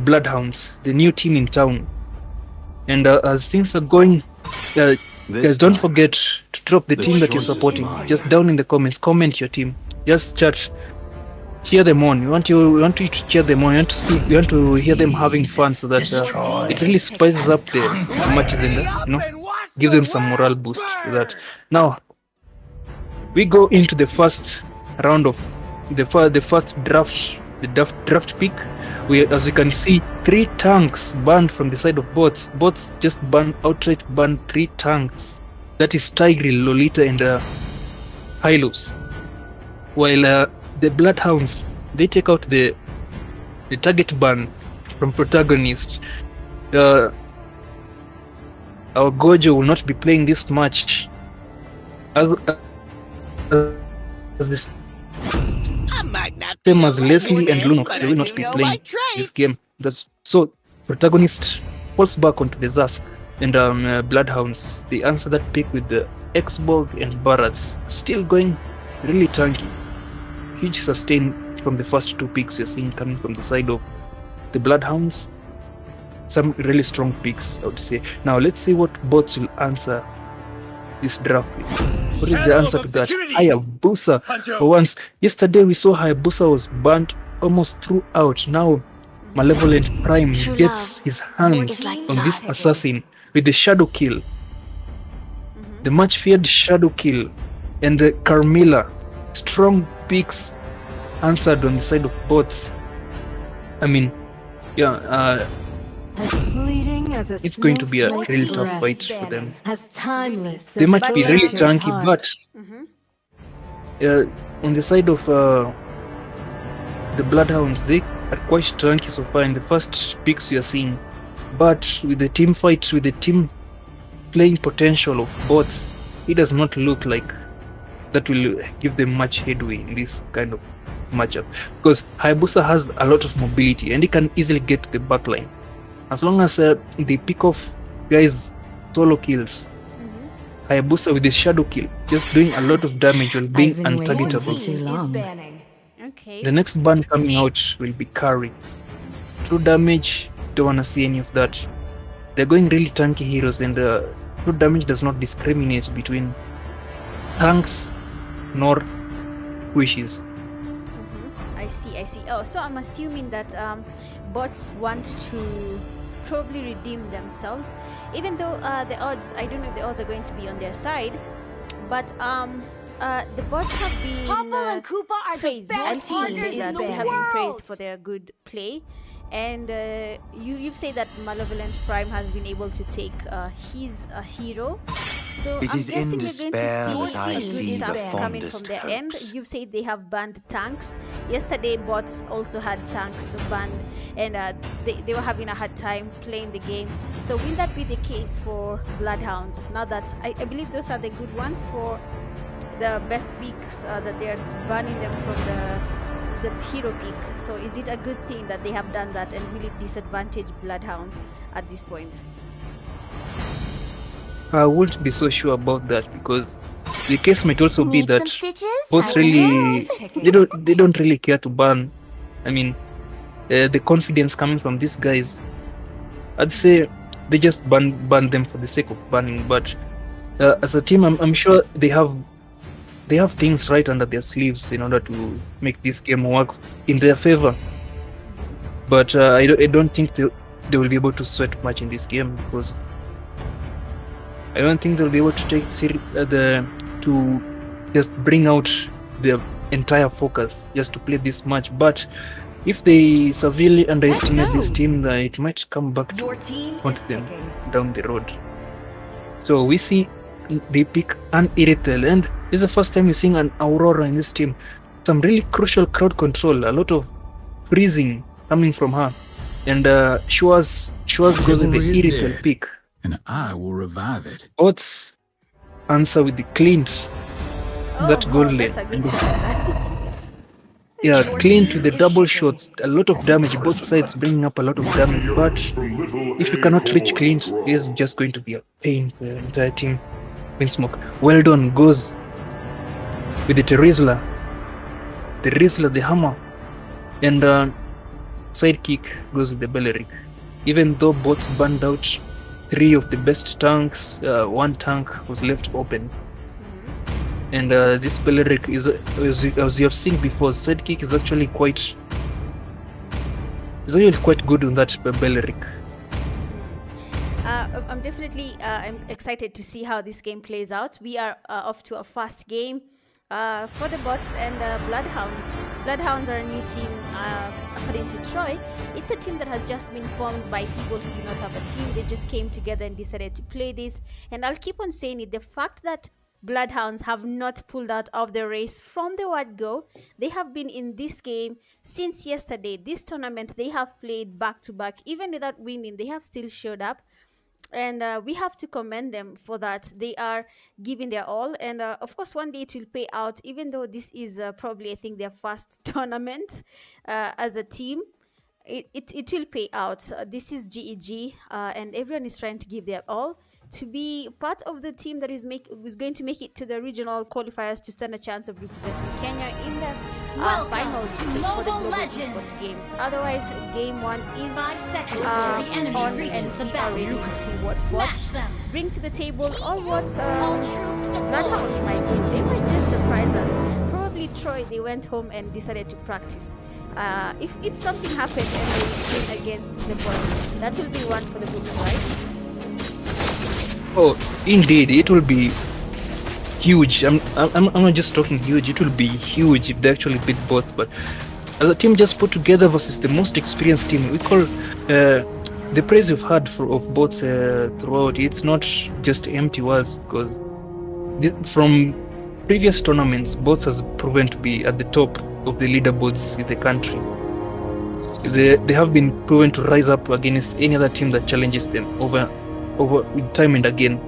Bloodhounds, the new team in town. And as things are going, guys, don't forget to drop the team that you're supporting. Just down in the comments, comment your team. Just chat. Cheer them on. We want you to cheer them on. We want to hear them having fun, so that it really spices up the matches and give them some morale boost with that. Now we go into the first round of the first draft, the draft pick. As you can see, 3 tanks banned from the side of bots. Bots just outright banned 3 tanks. That is Tigreal, Lolita, and Hylos. While the Bloodhounds, they take out the target ban from protagonist. Our Gojo will not be playing this match as this same as Leslie and Lunox. They will not be playing this game. So protagonist falls back onto the Zask, and Bloodhounds, they answer that pick with the Xborg and Barats, still going really tanky. Huge sustain from the first 2 picks you're seeing coming from the side of the Bloodhounds. Some really strong picks, I would say. Now let's see what bots will answer this draft with. What is the answer to that? Hayabusa. For once, yesterday we saw Hayabusa was banned almost throughout. Now Malevolent Prime gets his hands on this assassin with the shadow kill. The much feared shadow kill, and the Carmilla. Strong picks answered on the side of bots. I mean, it's going to be a really tough fight for them. They might be really chunky, but on the side of the Bloodhounds, they are quite chunky so far in the first picks you are seeing. But with the team fight, with the team playing potential of bots, it does not look like that will give them much headway in this kind of matchup, because Hayabusa has a lot of mobility and he can easily get to the backline. As long as they pick off guys solo kills, Hayabusa with the shadow kill just doing a lot of damage while being untargetable. Okay. The next ban coming out will be Carry. True damage, don't wanna see any of that. They're going really tanky heroes, and true damage does not discriminate between tanks nor wishes. I see. Oh, so I'm assuming that bots want to probably redeem themselves, even though the odds, I don't know if the odds are going to be on their side, but the bots have been praised. They have been praised for their good play, and you've said that Malevolent Prime has been able to take his hero. So I'm guessing we're going to see good stuff coming from their end. You've said they have banned tanks. Yesterday, bots also had tanks banned, and they were having a hard time playing the game. So will that be the case for Bloodhounds? Now that I believe those are the good ones for the best picks that they are banning them from the hero pick. So is it a good thing that they have done that and really disadvantage Bloodhounds at this point? I won't be so sure about that, because the case might also be Need that some stitches? both I really will. they don't really care to ban. I mean, the confidence coming from these guys, I'd say they just ban them for the sake of banning. But as a team, I'm sure they have things right under their sleeves in order to make this game work in their favor. But I don't think they will be able to sweat much in this game, because I don't think they'll be able to take to just bring out their entire focus just to play this match. But if they severely underestimate this team, it might come back to haunt them down the road. So we see they pick an Irithel, and this is the first time we're seeing an Aurora in this team. Some really crucial crowd control, a lot of freezing coming from her, and Schwarz goes with the Irithel pick. And I will revive it. Bots answer with the Clint, that gold lane. Yeah, Clint with the double shots, a lot of damage, both sides bringing up a lot of damage. But if you cannot reach Clint, it's just going to be a pain for the entire team. Smoke. Well done goes with the Terizla, the hammer, and sidekick goes with the Belleric. Even though both burned out 3 of the best tanks, 1 tank was left open. And this Belleric is, as you have seen before, sidekick is actually quite good on that Belleric. I'm definitely I'm excited to see how this game plays out. We are off to a fast game for the bots and Bloodhounds. Bloodhounds are a new team, according to Troy. It's a team that has just been formed by people who do not have a team. They just came together and decided to play this. And I'll keep on saying it, the fact that Bloodhounds have not pulled out of the race from the word go. They have been in this game since yesterday. This tournament, they have played back to back. Even without winning, they have still showed up. And we have to commend them for that. They are giving their all. And of course, one day it will pay out, even though this is probably, I think, their first tournament as a team. It will pay out. This is GEG, and everyone is trying to give their all to be part of the team that is going to make it to the regional qualifiers to stand a chance of representing Kenya in the finals for the Global Esports Games. Otherwise, game 1 is 5 seconds till the enemy reaches the barrier. To see what bots bring to the table, or what Bloodhounds might do. They might just surprise us. Probably Troy, they went home and decided to practice. If something happened and they win against the bots, that will be one for the books, right? Oh, indeed, it will be huge. I'm not just talking huge. It will be huge if they actually beat both. But as a team just put together versus the most experienced team, we call the praise you've had of both throughout. It's not just empty words, because from previous tournaments, both has proven to be at the top of the leaderboards in the country. They have been proven to rise up against any other team that challenges them over time and again.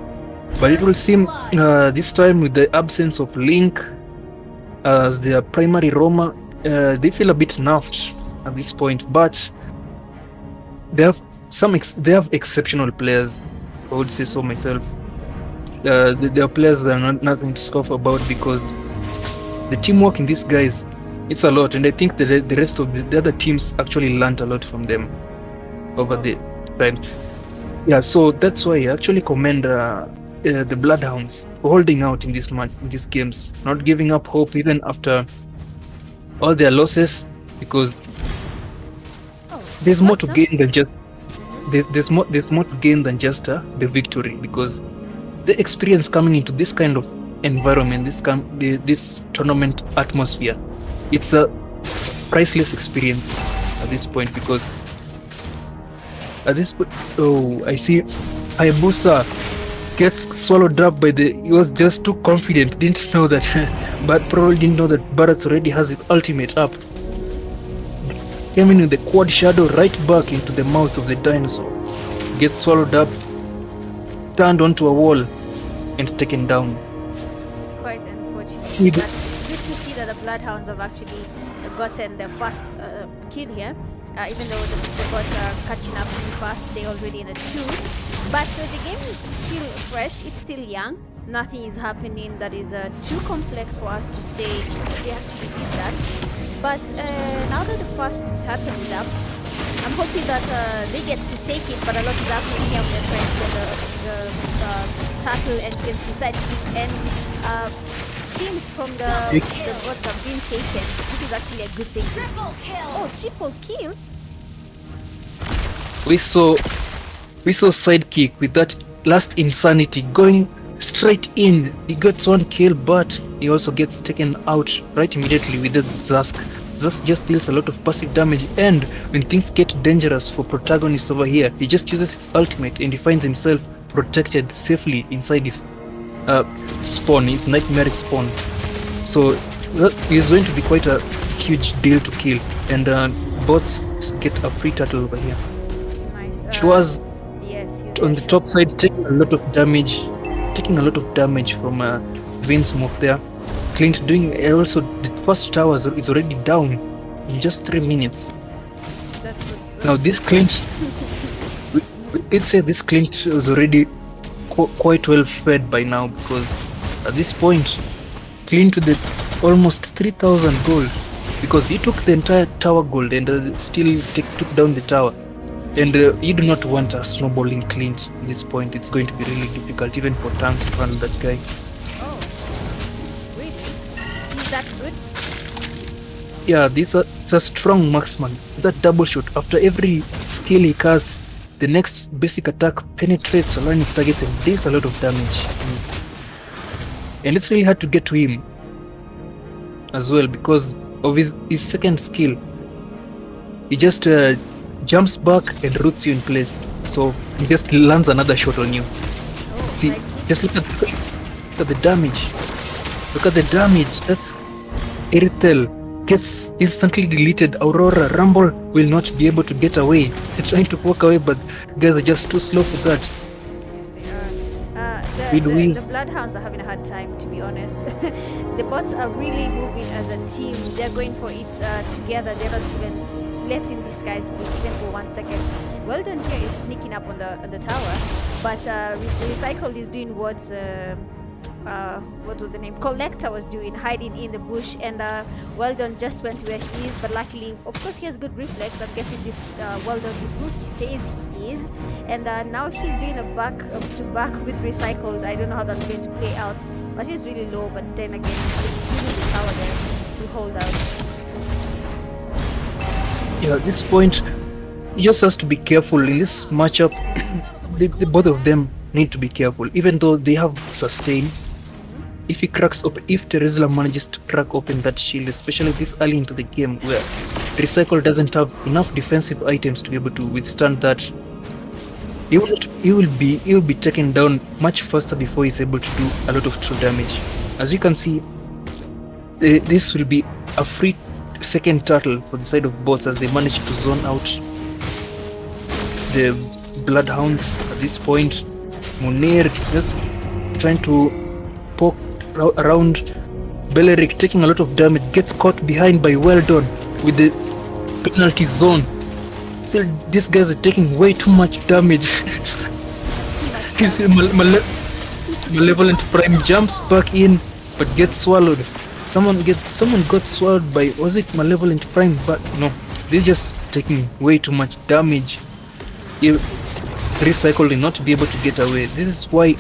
But it will seem this time, with the absence of Link as their primary roamer, they feel a bit nerfed at this point. But they have exceptional players, I would say so myself. They are players that are nothing to scoff about, because the teamwork in these guys, it's a lot. And I think the rest of the other teams actually learned a lot from them over the time. Yeah, so that's why I actually commend the Bloodhounds for holding out in these games, not giving up hope even after all their losses, because there's more to gain than just there's more to gain than just the victory, because the experience coming into this kind of environment, this tournament atmosphere, it's a priceless experience at this point. Because at this point, I see Hayabusa gets swallowed up by he was just too confident, didn't know that, but probably didn't know that Barrett's already has his ultimate up. Came in with the quad shadow right back into the mouth of the dinosaur. Gets swallowed up, turned onto a wall, and taken down. Quite unfortunate. But it's good to see that the Bloodhounds have actually gotten the first kill here. Even though the bots are catching up really fast, they're already in a 2. But the game is still fresh, it's still young. Nothing is happening that is too complex for us to say they actually did that. But now that the first turtle is up, I'm hoping that they get to take it, but a lot is happening here with their friends for the turtle and DMC side. And teams from the bots have been taken. This is actually a good thing to see. Oh, triple kill! We saw Sidekick with that last insanity going straight in. He gets 1 kill, but he also gets taken out right immediately with the Zask. Zask just deals a lot of passive damage, and when things get dangerous for protagonists over here, he just uses his ultimate and he finds himself protected safely inside his spawn, his nightmaric spawn. So that is going to be quite a huge deal to kill, and bots get a free turtle over here. Nice. She was on the yes. top side taking a lot of damage from Vinsmoke there. Clint doing also the first tower is already down in just 3 minutes. Now this Clint, we'd say this Clint was already quite well fed by now, because at this point Clint with the almost 3,000 gold, because he took the entire tower gold and still took down the tower. And you do not want a snowballing Clint at this point. It's going to be really difficult even for tanks to handle that guy. Oh, really? Is that good? Yeah, it's a strong marksman. That double shot, after every skill he casts, the next basic attack penetrates a line of targets and deals a lot of damage. And it's really hard to get to him as well because of his second skill. He just jumps back and roots you in place, so he just lands another shot on you. See, just look at the damage. Look at the damage. That's Irithel gets instantly deleted. Aurora Rumble will not be able to get away. They're trying to walk away, but guys are just too slow for that. Yes, they are. The Bloodhounds are having a hard time, to be honest. The bots are really moving as a team. They're going for it together. They're not even letting these guys be even for 1 second. Weldon here is sneaking up on the tower, but Recycled is doing what was the name? Collector was doing, hiding in the bush, and Weldon just went where he is, but luckily, of course, he has good reflex. I'm guessing this Weldon is who he says he is, and now he's doing a back to back with Recycled. I don't know how that's going to play out, but he's really low, but then again, he's using the tower there to hold out. Yeah, at this point, he just has to be careful in this matchup. the both of them need to be careful, even though they have sustain. If he cracks up, if Terizla manages to crack open that shield, especially this early into the game where Recycle doesn't have enough defensive items to be able to withstand that, he will be taken down much faster before he's able to do a lot of true damage. As you can see, this will be a free second turtle for the side of bots as they manage to zone out the Bloodhounds at this point. Munir just trying to poke around Beleric, taking a lot of damage, gets caught behind by Weldon with the penalty zone. Still, these guys are taking way too much damage. His Malevolent Prime jumps back in but gets swallowed. Someone got swallowed by, was it Malevolent Prime? But no, they're just taking way too much damage. Recycle will not be able to get away. This is why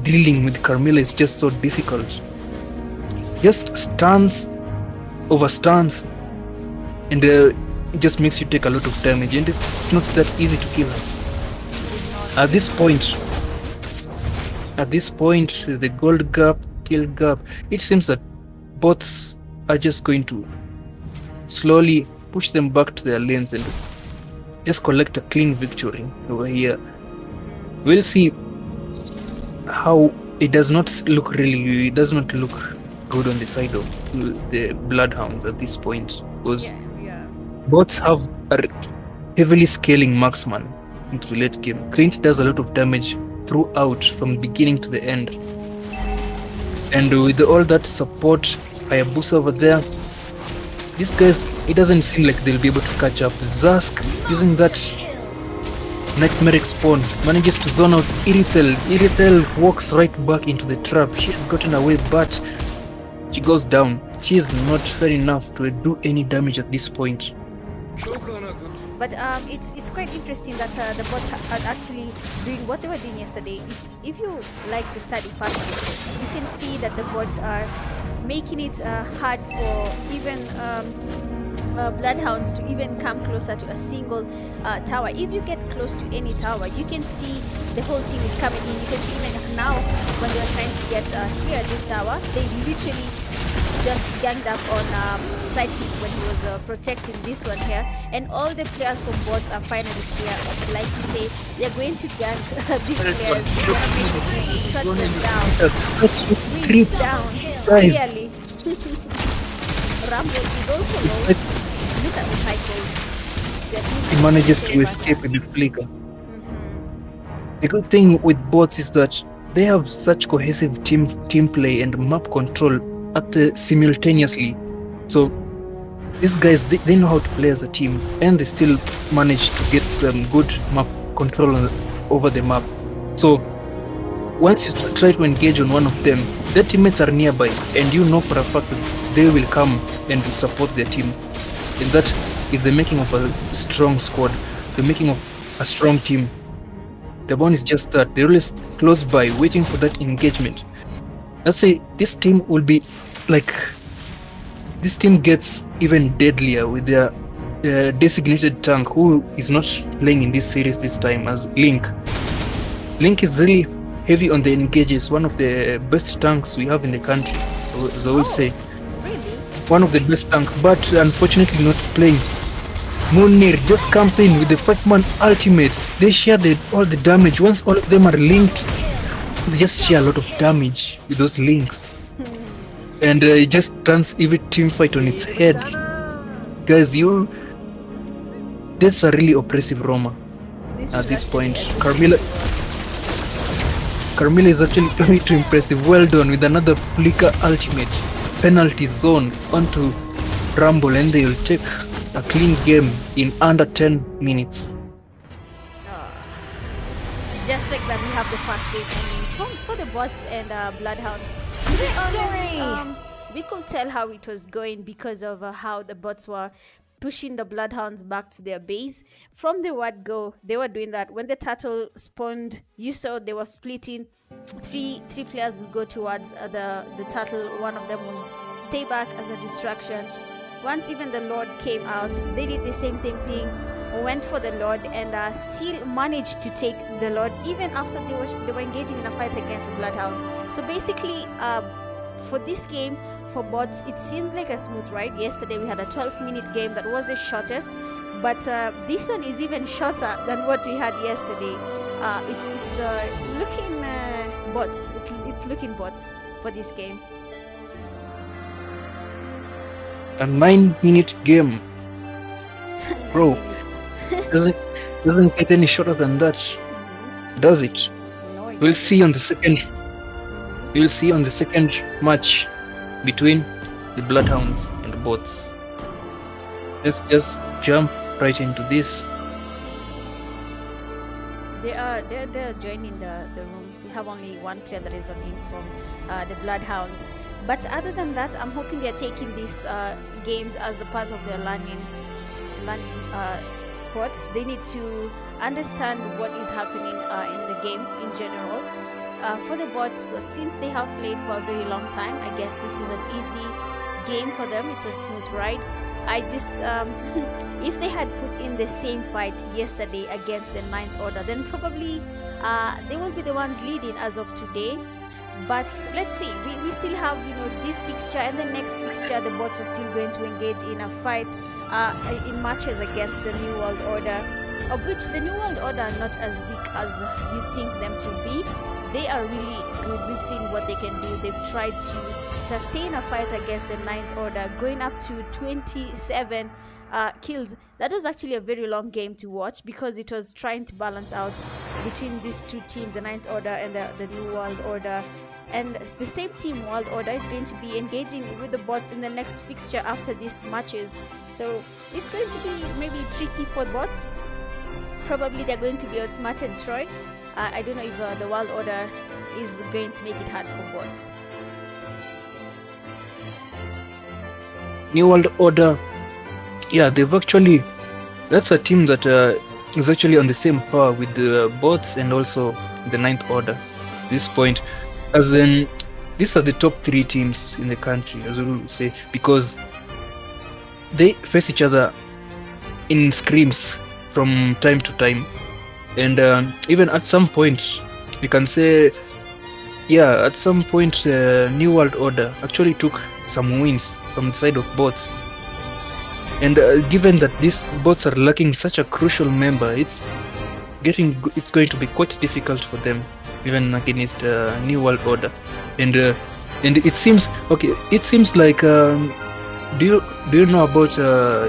dealing with Carmilla is just so difficult. Just stuns over stuns, and it just makes you take a lot of damage, and it's not that easy to kill her. At this point, the gold gap, kill gap, it seems that bots are just going to slowly push them back to their lanes and just collect a clean victory over here. We'll see how it does not look good on the side of the Bloodhounds at this point, because bots have a heavily scaling marksman into the late game. Clint does a lot of damage throughout from the beginning to the end. And with all that support, Hayabusa over there, these guys, it doesn't seem like they'll be able to catch up. Zask, using that Nightmaric Spawn, manages to zone out Irithel. Irithel walks right back into the trap. She has gotten away, but she goes down. She is not fair enough to do any damage at this point. But it's quite interesting that the bots are actually doing what they were doing yesterday. If you like to study patterns, you can see that the bots are making it hard for even Bloodhounds to even come closer to a single tower. If you get close to any tower, you can see the whole team is coming in. You can see even now when they are trying to get here this tower, they literally just ganged up on Sidekick when he was protecting this one here, and all the players from bots are finally here. Like you say, they're going to gang these players. They're going to cut them down. Really. Rumble is also low. Look at the cycles. He manages to escape with the flicker. The good thing with bots is that they have such cohesive team play and map control simultaneously. So these guys, they know how to play as a team, and they still manage to get good map control over the map. So once you try to engage on one of them, their teammates are nearby, and you know for a fact that they will come and support their team. And that is the making of a strong squad, the making of a strong team. The one is just that they're always close by, waiting for that engagement. Let's say this team will be like, this team gets even deadlier with their designated tank, who is not playing in this series this time, as Link. Link is really heavy on the engages, one of the best tanks we have in the country, as I will say. One of the best tanks, but unfortunately not playing. Munir just comes in with the 5-man ultimate. They share all the damage. Once all of them are linked, they just share a lot of damage with those links. And it just turns every team fight on its head. Guys, that's a really oppressive Roma at this point. Carmilla is actually very too impressive. Well done with another flicker ultimate. Penalty zone onto Rumble, and they'll take a clean game in under 10 minutes. Just like that, we have the fast game for the bots and Bloodhounds. To be honest, we could tell how it was going because of how the bots were pushing the Bloodhounds back to their base. From the word go, they were doing that. When the turtle spawned, you saw they were splitting. Three players will go towards the turtle. One of them will stay back as a distraction. Once even the Lord came out, they did the same thing. Went for the Lord and still managed to take the Lord even after they were engaging in a fight against the Bloodhounds. So basically, for this game, for bots, it seems like a smooth ride. Yesterday we had a 12-minute game that was the shortest, but this one is even shorter than what we had yesterday. It's looking bots. It's looking bots for this game. A 9-minute game, bro. Doesn't get any shorter than that, does it? No, we'll see on the second. We'll see on the second match between the Bloodhounds and the bots. Let's just jump right into this. They're joining the room. We have only one player that is on in from the Bloodhounds. But other than that, I'm hoping they're taking these games as a part of their learning sports. They need to understand what is happening in the game in general. For the bots, since they have played for a very long time, I guess this is an easy game for them. It's a smooth ride. I just, if they had put in the same fight yesterday against the 9th Order, then probably they will be the ones leading as of today. But let's see, we still have, this fixture and the next fixture. The bots are still going to engage in a fight in matches against the New World Order, of which the New World Order are not as weak as you think them to be. They are really good. We've seen what they can do. They've tried to sustain a fight against the 9th Order, going up to 27 kills. That was actually a very long game to watch because it was trying to balance out between these two teams, the 9th Order and the New World Order. and the same team, World Order, is going to be engaging with the bots in the next fixture after these matches. So it's going to be maybe tricky for bots. Probably they're going to be outsmarted Troy. I don't know if the World Order is going to make it hard for bots. New World Order, yeah, that's a team that is actually on the same par with the bots and also the Ninth Order at this point. As in, these are the top 3 teams in the country, as we will say, because they face each other in scrims from time to time, and even at some point we can say, yeah, at some point New World Order actually took some wins from the side of bots, and given that these bots are lacking such a crucial member, it's going to be quite difficult for them even against New World Order. And it seems like do you know about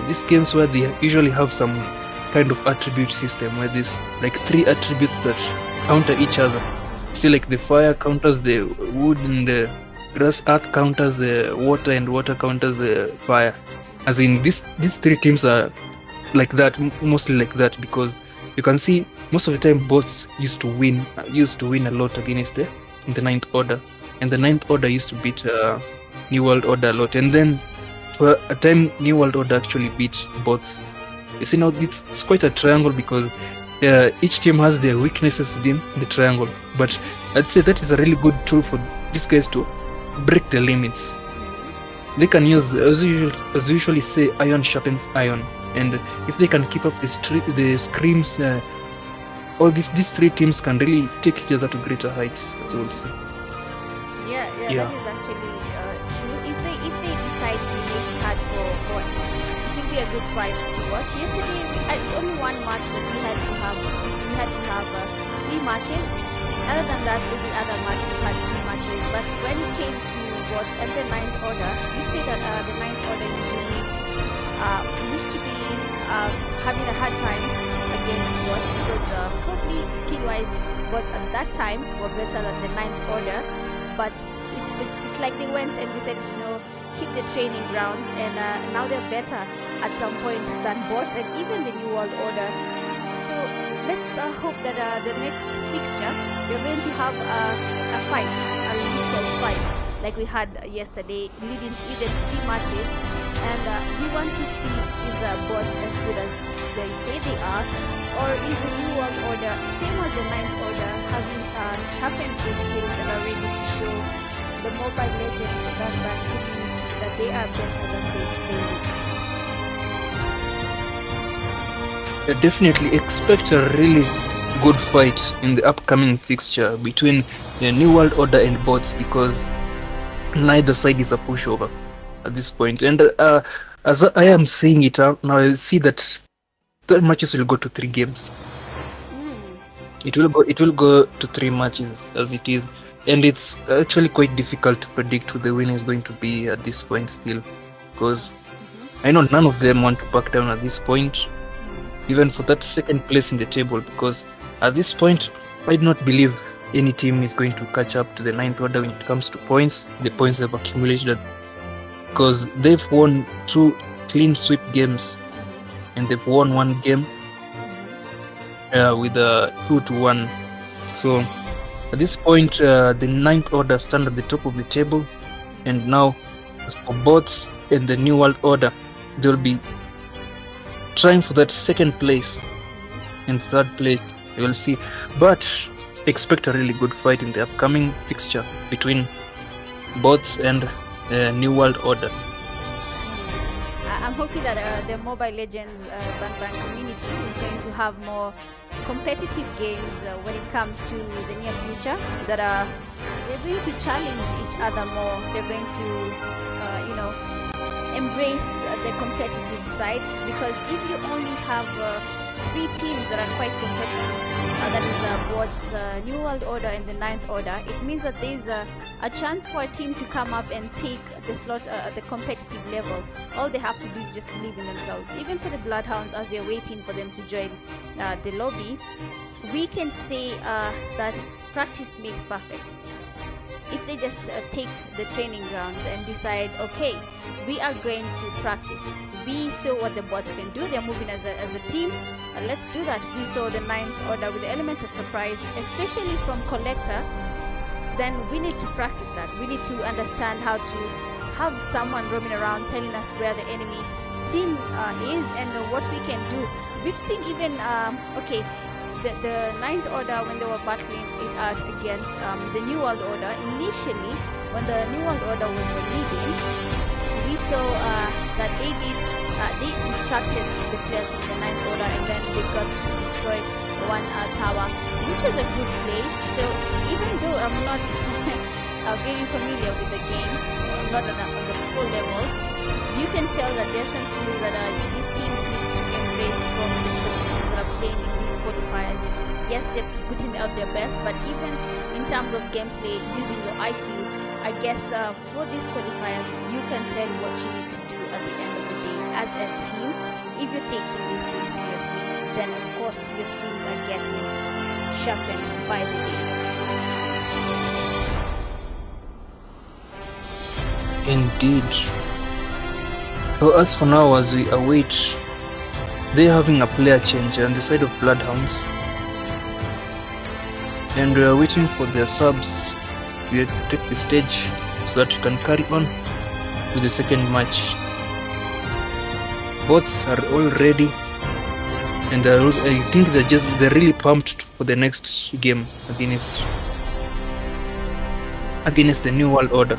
these games where they usually have some kind of attribute system where there's like 3 attributes that counter each other? See, like the fire counters the wood, and the grass, earth counters the water, and water counters the fire. As in, these 3 teams are like that, mostly like that, because you can see most of the time bots used to win a lot against the Ninth Order, and the Ninth Order used to beat New World Order a lot, and then for a time New World Order actually beat bots. You see, now it's quite a triangle, because each team has their weaknesses within the triangle, but I'd say that is a really good tool for these guys to break the limits. They can use, as usually say, iron sharpens iron, and if they can keep up the screams, all these 3 teams can really take each other to greater heights, as we'll see. Yeah, that is actually true. If they decide to make it hard for bots, it will be a good fight to watch. Yesterday, it's only 1 match that we had to have 3 matches. Other than that, every other match we had 2 matches. But when it came to bots and the Ninth Order, you say that the Ninth Order usually used to be having a hard time against bots, because probably skill-wise bots at that time were better than the Ninth Order. But it's like they went and decided to hit the training grounds, and now they're better at some point than bots and even the New World Order. So let's hope that the next fixture we're going to have a fight, a lethal fight, like we had yesterday, leading to even 3 matches. And we want to see, is bots as good as they say they are, or is the New World Order same as the Ninth Order, having sharpened their skills and are ready to show the Mobile Legends community that they are better than they say. Definitely expect a really good fight in the upcoming fixture between the New World Order and bots, because neither side is a pushover at this point. And as I am seeing it now, I see that the matches will go to 3 games. It will go to 3 matches as it is, and it's actually quite difficult to predict who the winner is going to be at this point still, because I know none of them want to back down at this point, even for that 2nd place in the table, because at this point I do not believe any team is going to catch up to the Ninth Order when it comes to points. The points they've accumulated, because they've won 2 clean sweep games, and they've won 1 game with a 2-1. So at this point, the Ninth Order stand at the top of the table, and now as for bots and the New World Order, they'll be trying for that 2nd place and 3rd place. You will see, but expect a really good fight in the upcoming fixture between bots and New World Order. I'm hoping that the Mobile Legends Bang community is going to have more competitive games when it comes to the near future, that they're going to challenge each other more. They're going to embrace the competitive side, because if you only have 3 teams that are quite competitive, that is bots, New World Order and the Ninth Order, it means that there's a chance for a team to come up and take the slot at the competitive level. All they have to do is just believe in themselves. Even for the Bloodhounds, as they're waiting for them to join the lobby, we can say that practice makes perfect. if they just take the training grounds and decide, okay, we are going to practice. We saw what the bots can do. They're moving as a team. Let's do that. We saw the ninth order with the element of surprise, especially from Collector. Then we need to practice that. We need to understand how to have someone roaming around telling us where the enemy team is and what we can do. We've seen even okay, the ninth order, when they were battling it out against the New World Order. Initially, when the New World Order was leading, we saw that they distracted the players from the ninth order, and then they got to destroy one tower, which was a good play. So even though I'm not very familiar with the game, not on the full level, you can tell that there's some skills that these teams need to embrace from the teams that are playing in these qualifiers. Yes, they're putting out their best, but even in terms of gameplay, using your IQ, I guess for these qualifiers, you can tell what you need to do at the end of the day as a team. If you're taking these things seriously, then of course your skills are getting sharpened by the day. Indeed. So as for now, as we await, they're having a player change on the side of Bloodhounds, and we are waiting for their subs to take the stage so that we can carry on with the second match. Bots are all ready, and I think they're really pumped for the next game against the New World Order.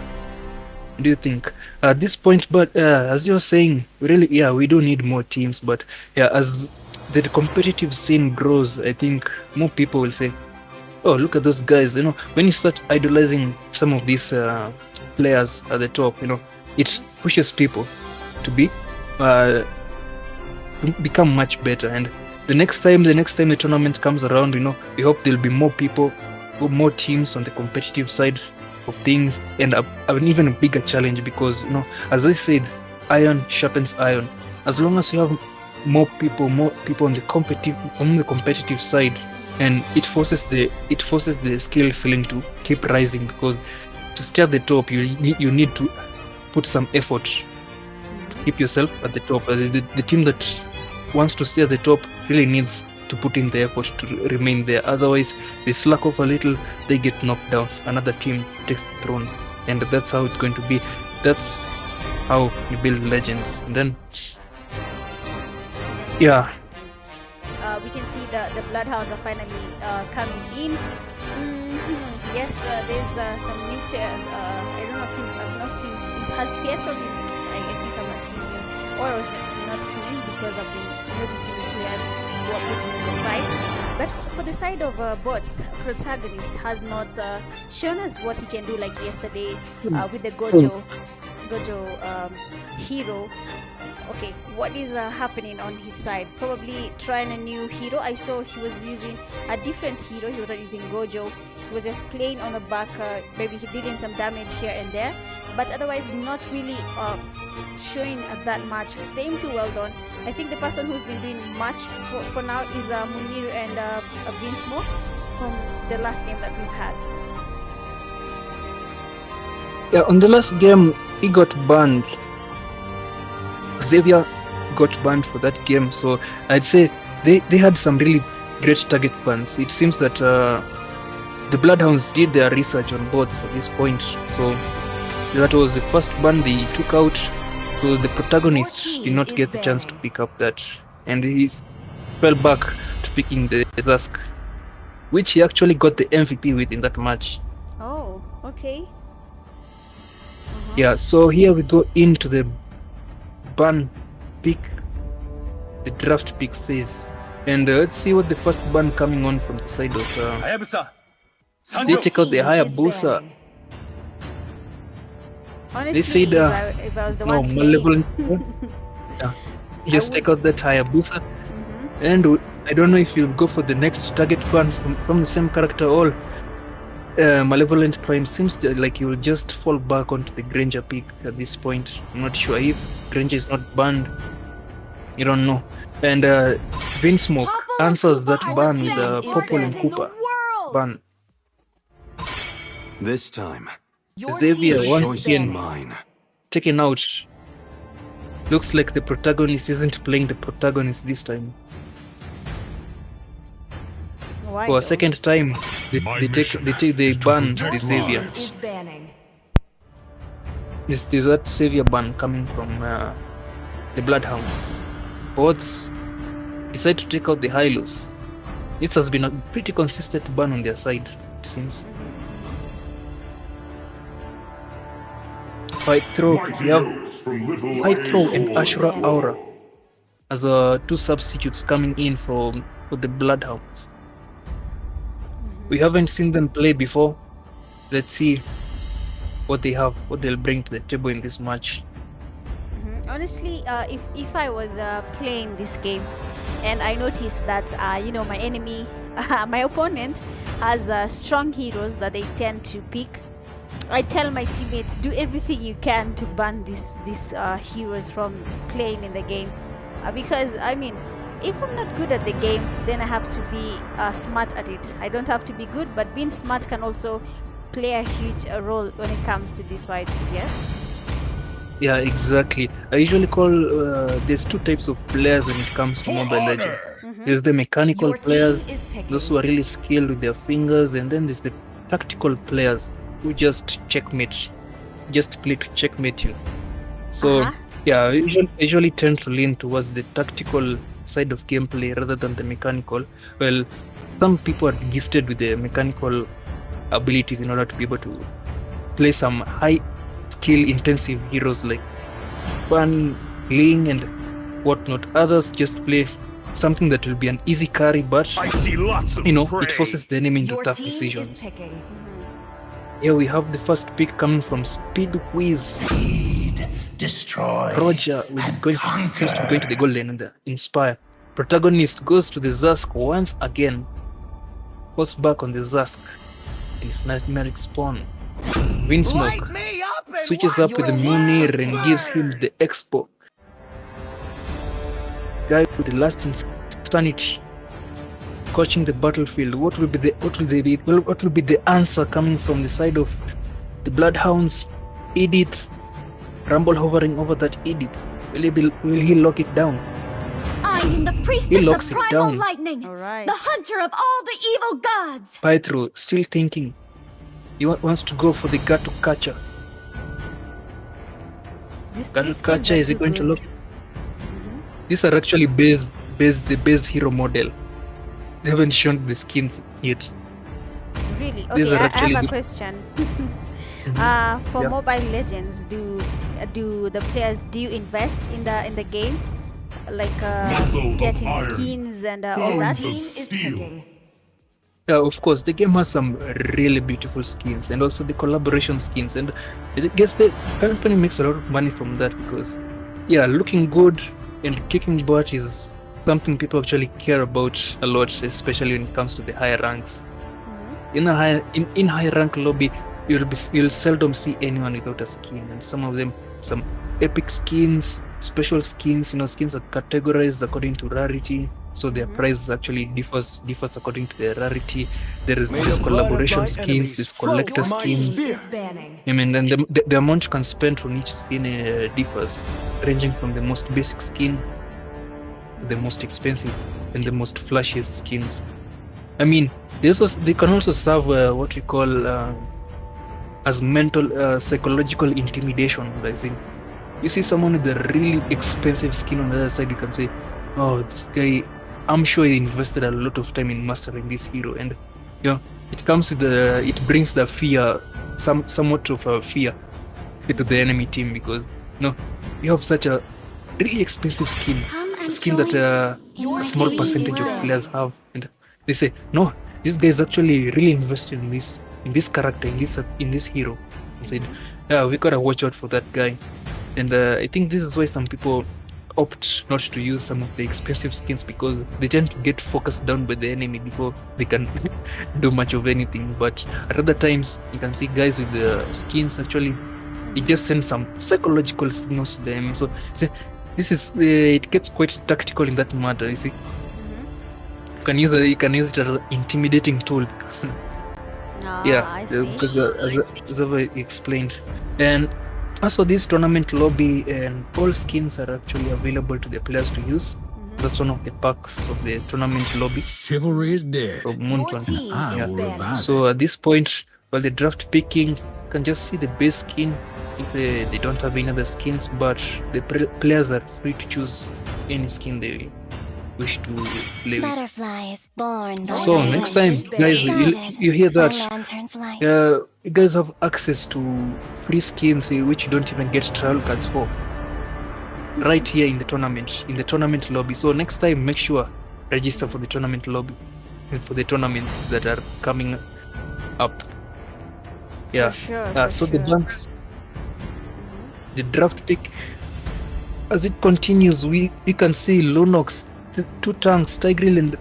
Do you think at this point? But as you're saying, we do need more teams. But as the competitive scene grows, I think more people will say, oh, look at those guys. When you start idolizing some of these players at the top, it pushes people to become much better. And the next time the tournament comes around, we hope there'll be more people, more teams on the competitive side of things, and an even bigger challenge, because as I said, iron sharpens iron. As long as you have more people on the competitive side, and it forces the skill ceiling to keep rising, because to stay at the top you need to put some effort to keep yourself at the top. The team that wants to stay at the top really needs to put in the effort to remain there. Otherwise, they slack off a little, they get knocked down, another team takes the throne, and that's how it's going to be. That's how you build legends. And then we can see the Bloodhounds are finally coming in. Yes, there's some new players. I've not seen. It has Pietro. I think I'm not seeing him, or I was not keen because I've been noticing the players who are putting in the fight. But for the side of bots, Protagonist has not shown us what he can do like yesterday with the Gojo hero. Okay, what is happening on his side? Probably trying a new hero. I saw he was using a different hero. He was not using Gojo. He was just playing on the back. Maybe he did in some damage here and there, but otherwise not really showing that much. Same to Well Done. I think the person who's been doing much for now is Munir and Vinsmoke from the last game that we've had. Yeah, on the last game he got banned. Xavier got banned for that game, so I'd say they had some really great target bans. It seems that the Bloodhounds did their research on bots at this point, so that was the first ban they took out. So the protagonist did not get the chance to pick up that, and he fell back to picking the Zask, which he actually got the MVP with in that match. Oh, okay. Yeah, so here we go into the ban pick, the draft pick phase, and let's see what the first ban coming on from the side of they take out the Hayabusa. Honestly, they said if I was the no one malevolent. Yeah, just take out that Hayabusa, and I don't know if you'll go for the next target ban from the same character or Malevolent Prime. Seems like you will just fall back onto the Granger pick at this point. I'm not sure if Granger is not banned. You don't know. And Vinsmoke answers that ban with Popol and Cooper ban. This time, Your Xavier team once is again banning. taken out. Looks like the protagonist isn't playing the protagonist this time. Why For a though? second time, they ban the Your Xavier. team is banning. There's that Xavier ban coming from the Bloodhounds. Bots decide to take out the Hylos. This has been a pretty consistent ban on their side, it seems. Fight Throw, we have Fight Throw and Ashura Aura as two substitutes coming in for the Bloodhounds. We haven't seen them play before. Let's see what they have, what they'll bring to the table in this match. Honestly, if I was playing this game and I noticed that my enemy, my opponent has strong heroes that they tend to pick, I tell my teammates, do everything you can to ban these heroes from playing in the game, because I mean, if I'm not good at the game, then I have to be smart at it. I don't have to be good, but being smart can also play a huge role when it comes to this fight. Yes. Yeah, exactly. I usually call there's two types of players when it comes to Mobile Legends. There's the mechanical Your team players, is picking. those who are really skilled with their fingers, and then there's the tactical players who just checkmate, just play to checkmate you. So yeah, I usually tend to lean towards the tactical side of gameplay rather than the mechanical. Well, some people are gifted with the mechanical abilities in order to be able to play some high skill intensive heroes like Bunny, Ling and whatnot. Others just play something that will be an easy carry, but I see lots of it forces the enemy into Your tough team decisions. is picking. Here we have the first pick coming from Speed Quiz. Speed, destroy, Roger seems to be going to the goal lane and Inspire. Protagonist goes to the Zask once again. Goes back on the Zask in his nightmaric spawn. Windsmoke light me up and switches watch up with the the Munir world and gives him burn. the Expo. Guy with the last insanity, coaching the battlefield. What will be the answer coming from the side of the Bloodhounds? Edith, Rumble hovering over that Edith. Will he lock it down? I am the He priestess of locks it primal down. lightning, Alright. the hunter of all the evil gods. Pythro still thinking. He wants to go for the Gato Catcher. Gato Catcher, is he going to look? These are actually the base hero model. They haven't shown the skins yet. Really? These Okay, are I actually have a the- question. For Yeah. Mobile Legends, do the players invest in the game, like Muscle of getting iron. skins and all Your that? team of is steel. picking. Yeah, of course, the game has some really beautiful skins and also the collaboration skins, and I guess the company makes a lot of money from that because, yeah, looking good and kicking butt is something people actually care about a lot, especially when it comes to the higher ranks. In high rank lobby, you'll seldom see anyone without a skin, and some of them, some epic skins, special skins. Skins are categorized according to rarity, so their price actually differs according to their rarity. There is this collaboration skins, this collector Your skins. team is banning. I mean, and the amount you can spend on each skin differs, ranging from the most basic skin to the most expensive and the most flashiest skins. I mean, they can also serve what we call as mental, psychological intimidation. I think you see someone with a really expensive skin on the other side, you can say, "Oh, this guy, I'm sure he invested a lot of time in mastering this hero," and it comes with it brings the fear, somewhat of a fear to the enemy team because you have such a really expensive skin, a skin that a small percentage of players have, and they say, "No, this guy is actually really invested in this character, in this hero," and said, "Yeah, we gotta watch out for that guy." And I think this is why some people opt not to use some of the expensive skins because they tend to get focused down by the enemy before they can do much of anything. But at other times, you can see guys with the skins actually, it just sends some psychological signals to them. So this is it gets quite tactical in that matter. You see, you can use it as an intimidating tool. I see. Because as I explained, and as for this tournament lobby, and all skins are actually available to the players to use. That's one of the perks of the tournament lobby. Chivalry is dead. From Your team I is will banned. revive So it. at this point, while the draft picking, you can just see the base skin if they don't have any other skins, but the players are free to choose any skin they wish to play with. Butterflies born by So the next wind. time, guys, you hear All that, lanterns light. you guys have access to free skins which you don't even get trial cards for. Right here in the tournament lobby. So next time, make sure register for the tournament lobby and for the tournaments that are coming up. Yeah. So the dance, the draft pick, as it continues, we can see Lunox, two tanks, Tigreal,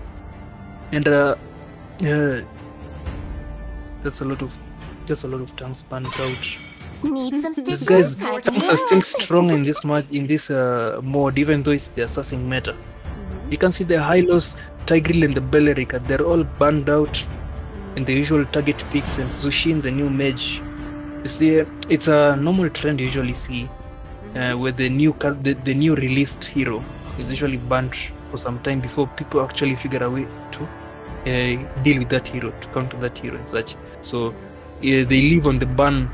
and that's a lot of tanks banned out. Need some These stitches? guys, tanks are still strong in this mode, even though it's the assassin meta. You can see the Hylos, Tigreal, and the Bellerica, they're all banned out in the usual target picks, and Zushin, the new mage. You see, it's a normal trend you usually see, where the new released hero is usually banned for some time before people actually figure a way to deal with that hero, to counter that hero and such. So they live on the ban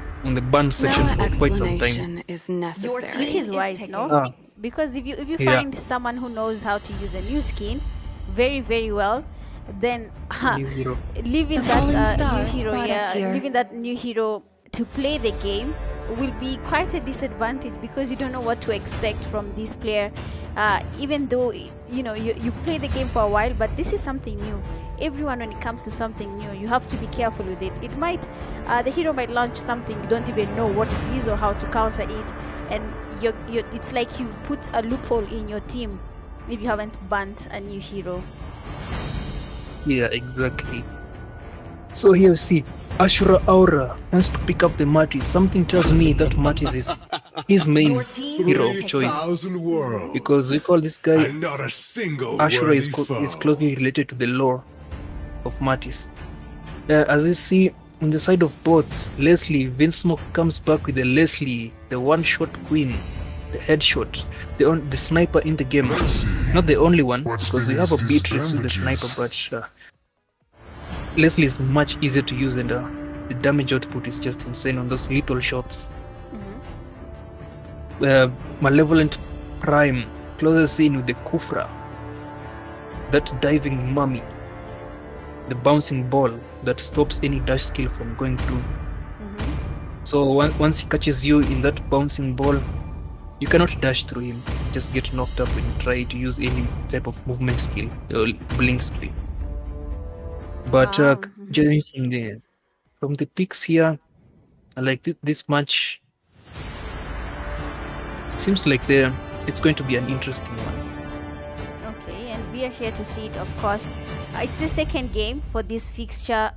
section for quite some time. Is necessary. It is wise, no? Because if you Yeah. find someone who knows how to use a new skin very, very well, then New hero. leaving The that falling new stars hero, brought us here. leaving that new hero to play the game will be quite a disadvantage, because you don't know what to expect from this player. Even though you play the game for a while, but this is something new. Everyone, when it comes to something new, you have to be careful with it. It might the hero might launch something you don't even know what it is or how to counter it, and it's like you've put a loophole in your team if you haven't banned a new hero. Yeah, exactly. So here you see, Ashura Aura wants to pick up the Mattis. Something tells me that Mattis is his main Your team hero is of choice, 3,000 worlds. because we call this guy And not a single Ashura worthy is foe. closely related to the lore of Mattis. As we see on the side of bots, Leslie, Vinsmoke comes back with the Leslie, the one-shot queen, the headshot, the sniper in the game. Not the only one, because we have a Beatrix with the sniper, but Leslie is much easier to use, and the damage output is just insane on those lethal shots. Malevolent Prime closes in with the Kufra, that diving mummy, the bouncing ball that stops any dash skill from going through. So once he catches you in that bouncing ball, you cannot dash through him. You just get knocked up when you try to use any type of movement skill or blink skill. But judging from the picks here, like this match seems like it's going to be an interesting one. Okay, and we are here to see it, of course. It's the second game for this fixture,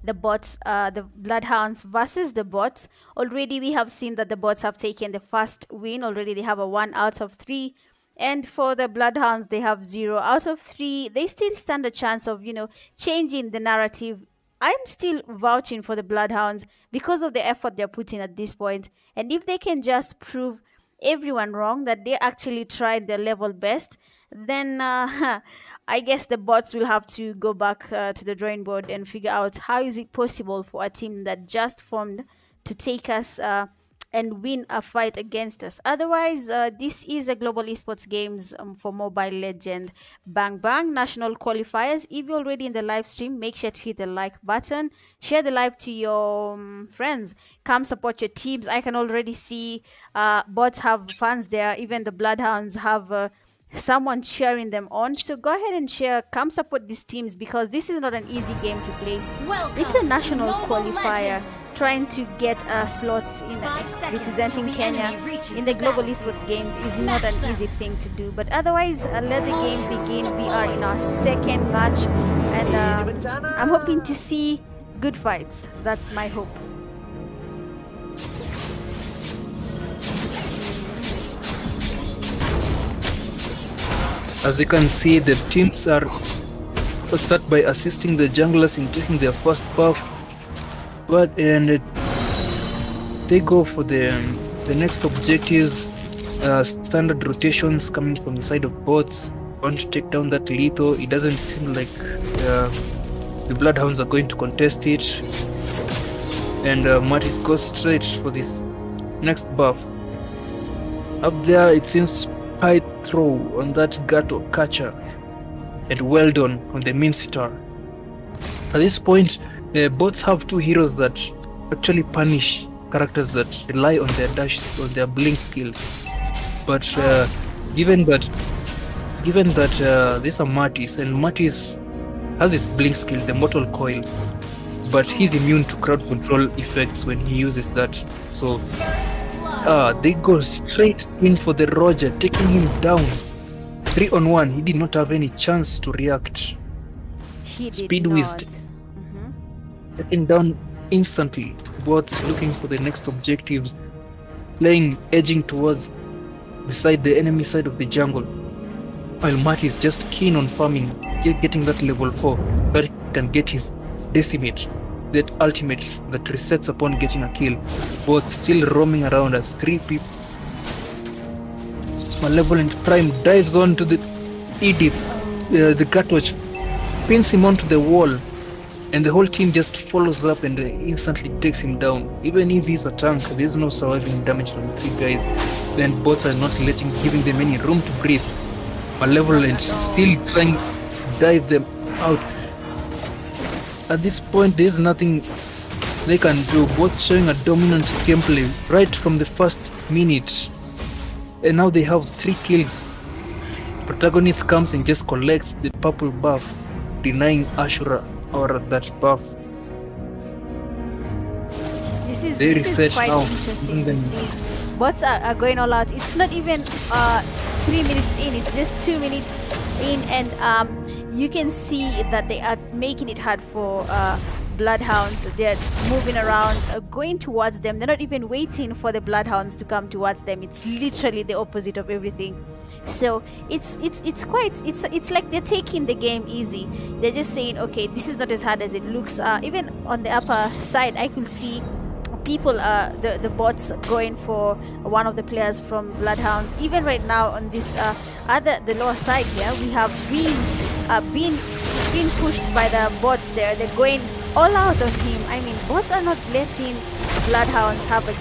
the bots, the Bloodhounds versus the bots. Already we have seen that the bots have taken the first win. Already they have a 1 out of 3. And for the Bloodhounds, they have 0 out of 3. They still stand a chance of, changing the narrative. I'm still vouching for the Bloodhounds because of the effort they're putting at this point. And if they can just prove everyone wrong, that they actually tried their level best, then I guess the bots will have to go back to the drawing board and figure out how is it possible for a team that just formed to take us and win a fight against us. Otherwise, this is a Global Esports Games for Mobile Legend Bang Bang National Qualifiers. If you're already in the live stream, make sure to hit the like button. Share the live to your friends. Come support your teams. I can already see bots have fans there. Even the Bloodhounds have someone cheering them on. So go ahead and share. Come support these teams, because this is not an easy game to play. It's a national qualifier. Trying to get slots in representing Kenya in the Global Esports Games is not an easy thing to do. But otherwise, let the game begin. We are in our second match, and I'm hoping to see good fights. That's my hope. As you can see, the teams are start by assisting the junglers in taking their first buff. But they go for the next objectives. Standard rotations coming from the side of bots. Want to take down that lethal. It doesn't seem like the Bloodhounds are going to contest it. And Mattis goes straight for this next buff. Up there, it seems Spy Throw on that Gato Catcher and Weldon on the Mincetar. At this point, bots have two heroes that actually punish characters that rely on their dash, on their blink skills. But given that these are Mattis, and Mattis has his blink skill, the Mortal Coil, but he's immune to crowd control effects when he uses that. So they go straight in for the Roger, taking him down 3-on-1. He did not have any chance to react. Speed whizzed, taken down instantly. Bots looking for the next objectives, edging towards the enemy side of the jungle, while Matt is just keen on farming, getting that level 4, that he can get his decimate, that ultimate that resets upon getting a kill. Both still roaming around as 3 people. Malevolent Prime dives on to the Edith, the Gatwatch, pins him onto the wall, and the whole team just follows up and instantly takes him down. Even if he's a tank, there's no surviving damage from the 3 guys. Then bots are not giving them any room to breathe. Malevolent still trying to dive them out. At this point, there's nothing they can do. Bots showing a dominant gameplay right from the first minute. And now they have 3 kills. Protagonist comes and just collects the purple buff, denying Ashura or that buff. This is quite interesting to see. Bots are going all out. It's not even 3 minutes in, it's just 2 minutes in, and you can see that they are making it hard for Bloodhounds. They're moving around, going towards them. They're not even waiting for the Bloodhounds to come towards them. It's literally the opposite of everything. So it's like they're taking the game easy. They're just saying, okay, this is not as hard as it looks. Even on the upper side, I could see people, the bots going for one of the players from Bloodhounds. Even right now on this the lower side here, we have been pushed by the bots there. They're going all out of him. I mean, bots are not letting Bloodhounds have a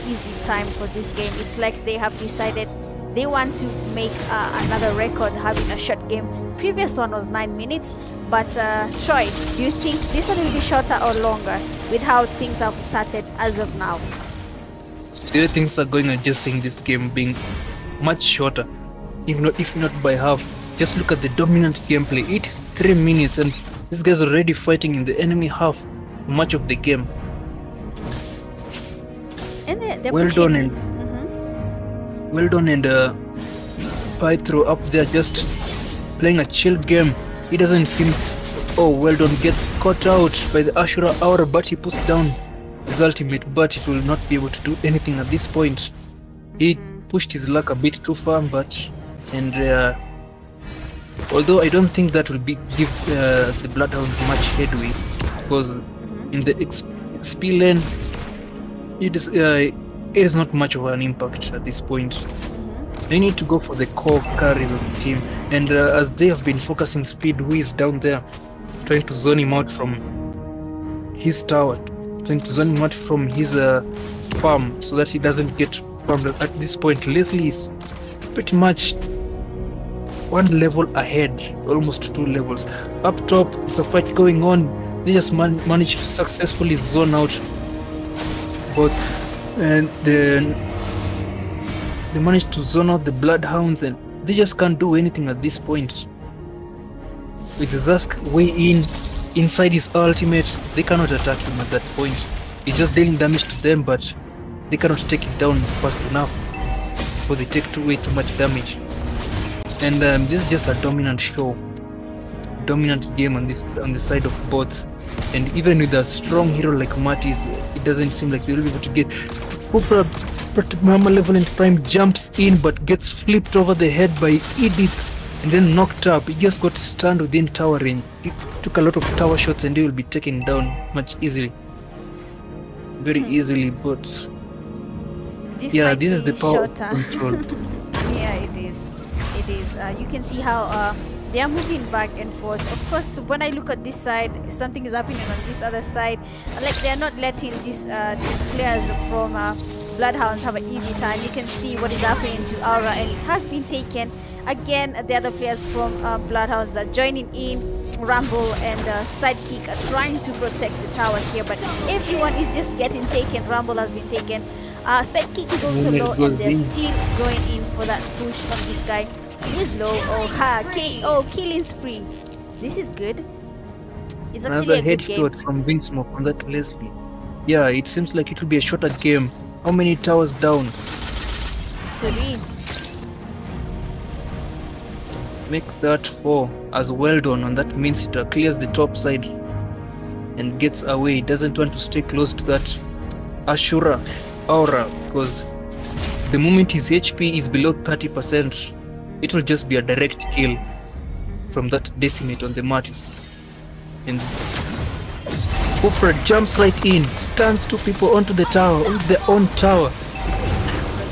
easy time for this game. It's like they have decided they want to make another record, having a short game. Previous one was 9 minutes, but Troy, do you think this one will be shorter or longer with how things have started as of now? The way things are going, I'm just seeing this game being much shorter, if not by half. Just look at the dominant gameplay. It is 3 minutes and these guys are already fighting in the enemy half much of the game. And they're well pushing. done and Pythro up there just playing a chill game. He doesn't seem... Oh, Weldon gets caught out by the Ashura Aura, but he puts down his ultimate, but it will not be able to do anything at this point. He pushed his luck a bit too far, although I don't think that will give the Bloodhounds much headway, because in the XP lane, it is not much of an impact at this point. They need to go for the core carries of the team, and as they have been focusing Speed Whiz down there, trying to zone him out from his tower, trying to zone him out from his farm so that he doesn't get farmed. At this point, Leslie is pretty much 1 level ahead, almost 2 levels. Up top, there's a fight going on. They just managed to successfully zone out both, and then they managed to zone out the Bloodhounds, and they just can't do anything at this point. With Zask way inside his ultimate, they cannot attack him at that point. He's just dealing damage to them, but they cannot take it down fast enough, or they take way too much damage. And this is just a dominant game on the side of bots. And even with a strong hero like Mattis, it doesn't seem like they'll be able to get. Malevolent Prime jumps in but gets flipped over the head by Edith and then knocked up. He just got stunned within tower range. It took a lot of tower shots and he will be taken down much easily. very easily, but This yeah, might this is be the power of shorter. control. Yeah, it is. It is. You can see how they are moving back and forth. Of course, when I look at this side, something is happening on this other side. Like they are not letting these players from Bloodhounds have an easy time. You can see what is happening to Aura, and it has been taken. Again, the other players from Bloodhounds are joining in. Rumble and Sidekick are trying to protect the tower here, but everyone is just getting taken. Rumble has been taken. Sidekick is also low, and they're still going in for that push from this guy. He's low. Killing spree. This is good. It's actually Another a good game. headshot from Winsmoke on that Leslie. Yeah, it seems like it will be a shorter game. How many towers down? 3. Make that 4 as well done on that means it clears the top side and gets away. It doesn't want to stay close to that Ashura Aura, because the moment his HP is below 30%, it will just be a direct kill from that decimate on the Martis. And Kufra jumps right in, stuns 2 people onto the tower, with their own tower.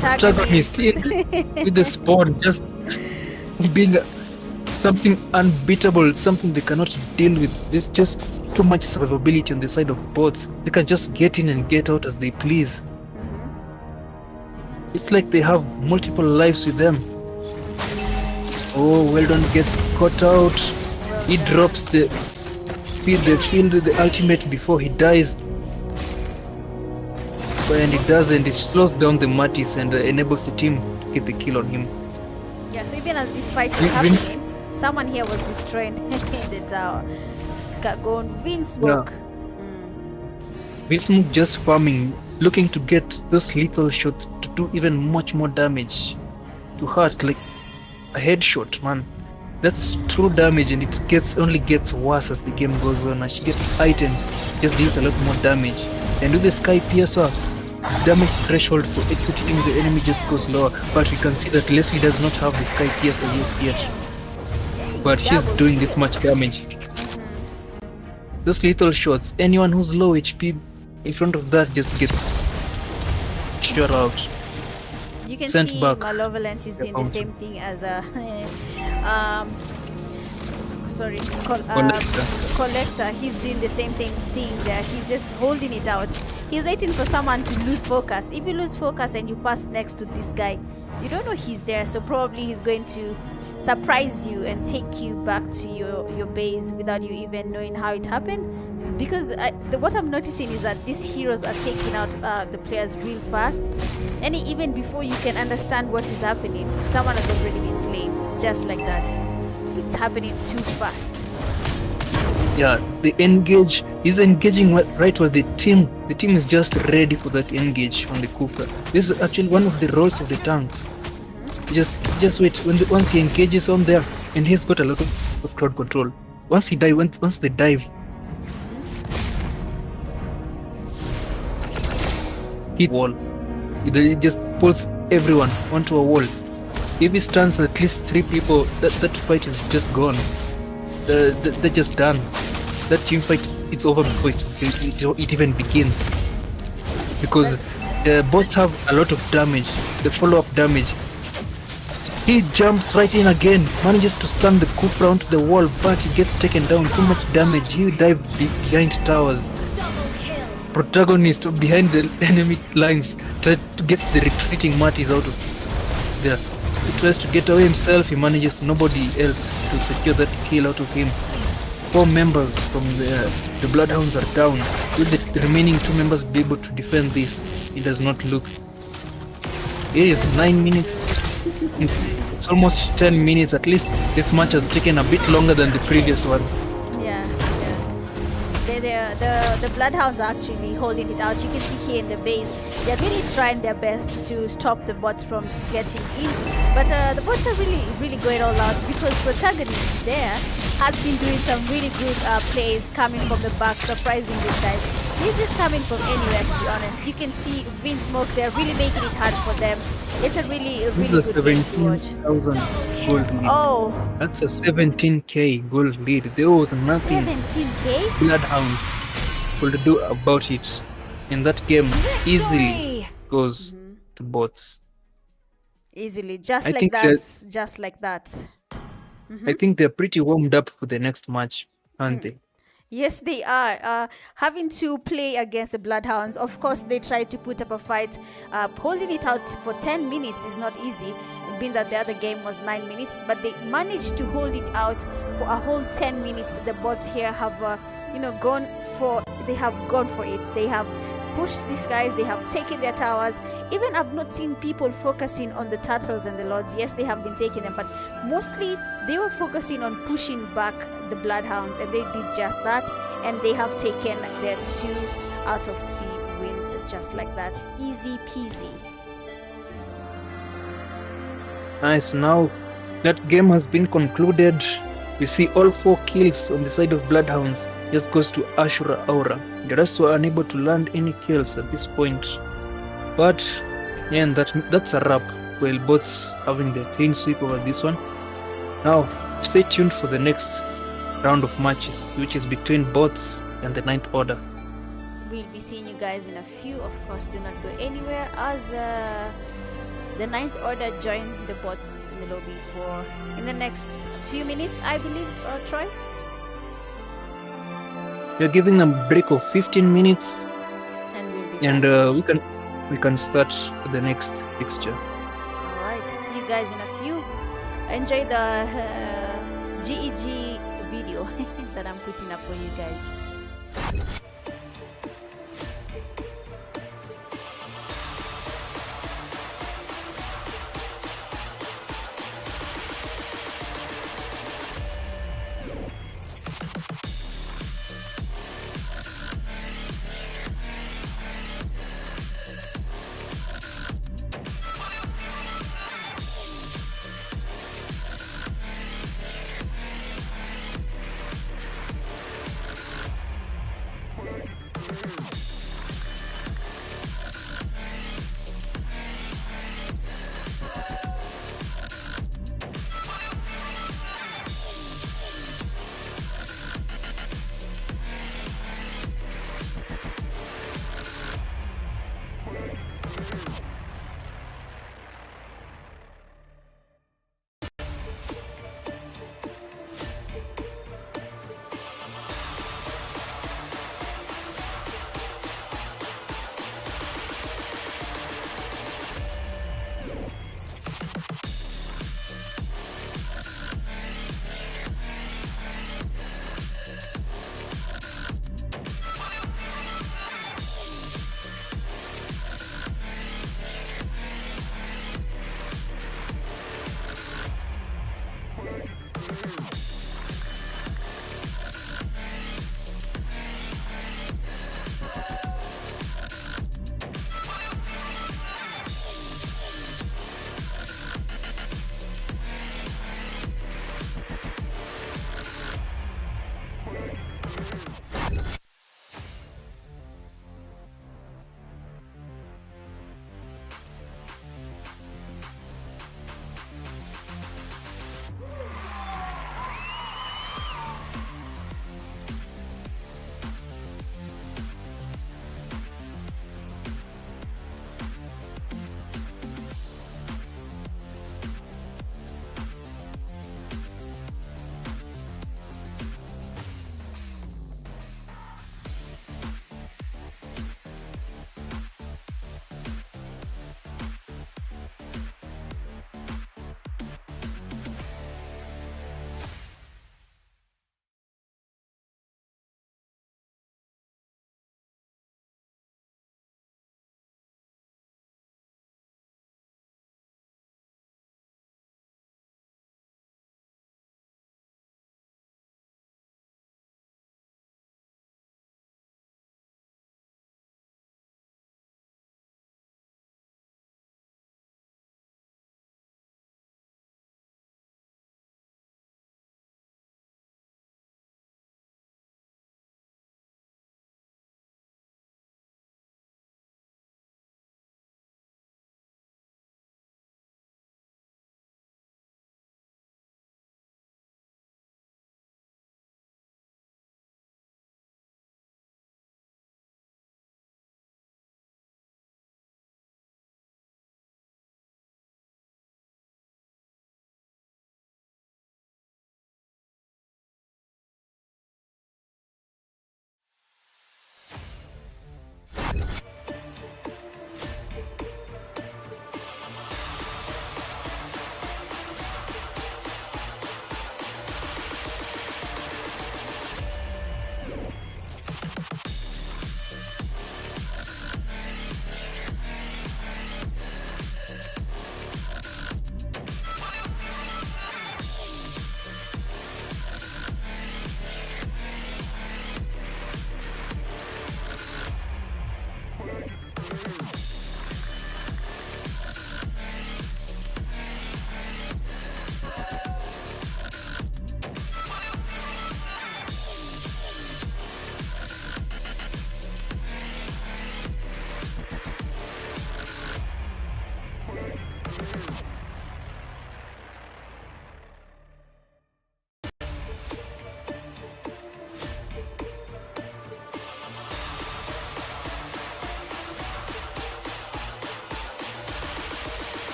Protagonist with the spawn just being something unbeatable, something they cannot deal with. There's just too much survivability on the side of bots. They can just get in and get out as they please. It's like they have multiple lives with them. Oh, Weldon gets caught out. He drops the field with the ultimate before he dies. And it doesn't. It slows down the Martis and enables the team to get the kill on him. Yeah, so even as this fight is happening, someone here was destroyed in the tower. Got gone. Winsmoke. Winsmoke just farming, looking to get those lethal shots to do even much more damage. To hurt like a headshot, man. That's true damage, and it only gets worse as the game goes on. As she gets items, just deals a lot more damage. And with the Sky Piercer, damage threshold for executing the enemy just goes lower. But we can see that Leslie does not have the Sky Piercer yet. But she's doing this much damage. Those lethal shots, anyone who's low HP in front of that just gets shot out. You can Sent see back. Malevolent is doing the same thing as Collector. He's doing the same thing there. He's just holding it out. He's waiting for someone to lose focus. If you lose focus and you pass next to this guy, you don't know he's there, so probably he's going to surprise you and take you back to your base without you even knowing how it happened. Because what I'm noticing is that these heroes are taking out the players real fast, and even before you can understand what is happening, someone has already been slain, just like that. It's happening too fast. Yeah, the engage is engaging right where the team is just ready for that engage on the Kufa. This is actually one of the roles of the tanks. Just wait. Once he engages on there, and he's got a lot of crowd control. Once they dive, hit wall. It just pulls everyone onto a wall. If he stuns at least 3 people, that fight is just gone. They're just done. That team fight, it's over before it even begins. Because the bots have a lot of damage, the follow-up damage. He jumps right in again, manages to stun the Kufra onto the wall, but he gets taken down. Too much damage. He dives behind towers. Protagonist behind the enemy lines gets the retreating Martis out of there. He tries to get away himself. He manages nobody else to secure that kill out of him. 4 members from the Bloodhounds are down. Will the remaining 2 members be able to defend this? It does not look. It is 9 minutes. It's almost 10 minutes. At least this match has taken a bit longer than the previous one. Yeah. The Bloodhounds are actually holding it out. You can see here in the base, they're really trying their best to stop the bots from getting in. But the bots are really going all out, because Protagonist there has been doing some really good plays coming from the back, surprising these guys. He's just coming from anywhere, to be honest. You can see Winsmoke, they're really making it hard for them. It's a really good game to watch. 17,000 gold lead. Oh, that's a 17k gold lead. There was nothing 17k? Bloodhounds could do about it. And that game easily Victory! goes to bots. Easily, just I like think that. Just like that. I think they're pretty warmed up for the next match, aren't they? Yes, they are. Having to play against the Bloodhounds, of course, they tried to put up a fight. Holding it out for 10 minutes is not easy, being that the other game was 9 minutes, but they managed to hold it out for a whole 10 minutes. The bots here have, gone for it. They have pushed these guys, they have taken their towers. Even I've not seen people focusing on the turtles and the lords. Yes, they have been taking them, but mostly they were focusing on pushing back the Bloodhounds, and they did just that, and they have taken their 2 out of 3 wins just like that. Easy peasy. Nice. Now that game has been concluded. We see all 4 kills on the side of Bloodhounds just goes to Ashura Aura. The rest were unable to land any kills at this point. But yeah, and that's a wrap. Well, bots having the clean sweep over this one. Now stay tuned for the next round of matches, which is between bots and the Ninth Order. We'll be seeing you guys in a few. Of course, do not go anywhere as the Ninth Order join the bots in the lobby for in the next few minutes, I believe, Troy. We're giving them a break of 15 minutes, and we'll be and we can start the next fixture. All right, see you guys in a few. Enjoy the GEG video that I'm putting up for you guys.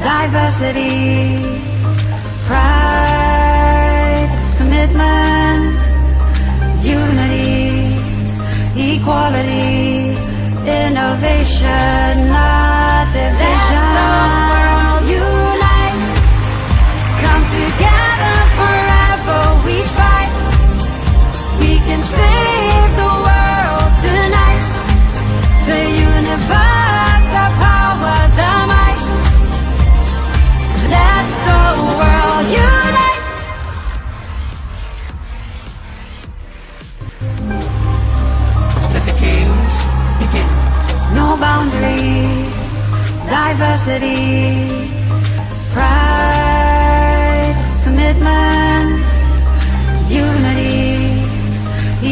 diversity, pride, commitment, unity, equality, innovation, not division. Let the world unite, come together forever we fight. We can save the world tonight. The universe, the power, the might. Let the world unite. Let the games begin. No boundaries, diversity, pride, commitment, unity,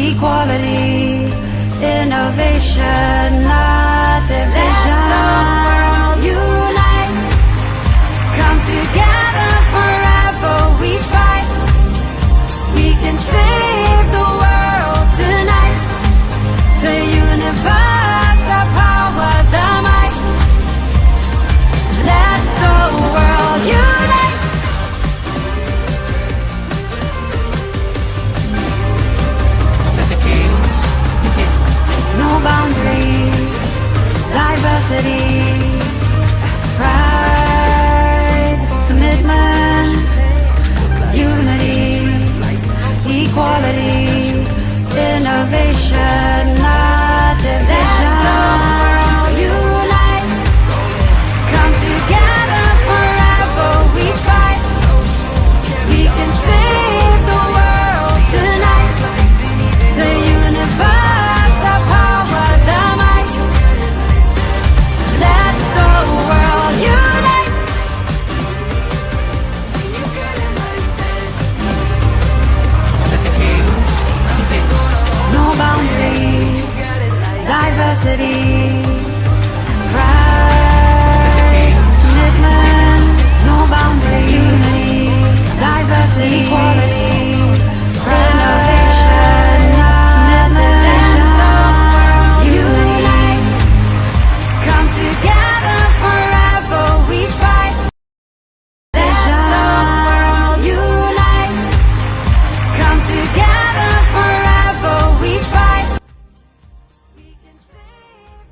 equality, innovation, not division. Let the world unite, come together forever we fight. We can save the world tonight. The universe, the power, the might. Let the world unite. Let the games begin. No boundaries, diversity, pride, commitment, unity, equality, innovation, not division. Let the world unite, come together forever we fight. We can save the world tonight. The universe, the power, the might. Let the world unite. Let the games begin. No boundaries, diversity, pride, commitment. No boundaries, unity, diversity, equality, innovation, commitment, unity. Come together forever we fight. Let the world unite. Come together forever we fight. We can save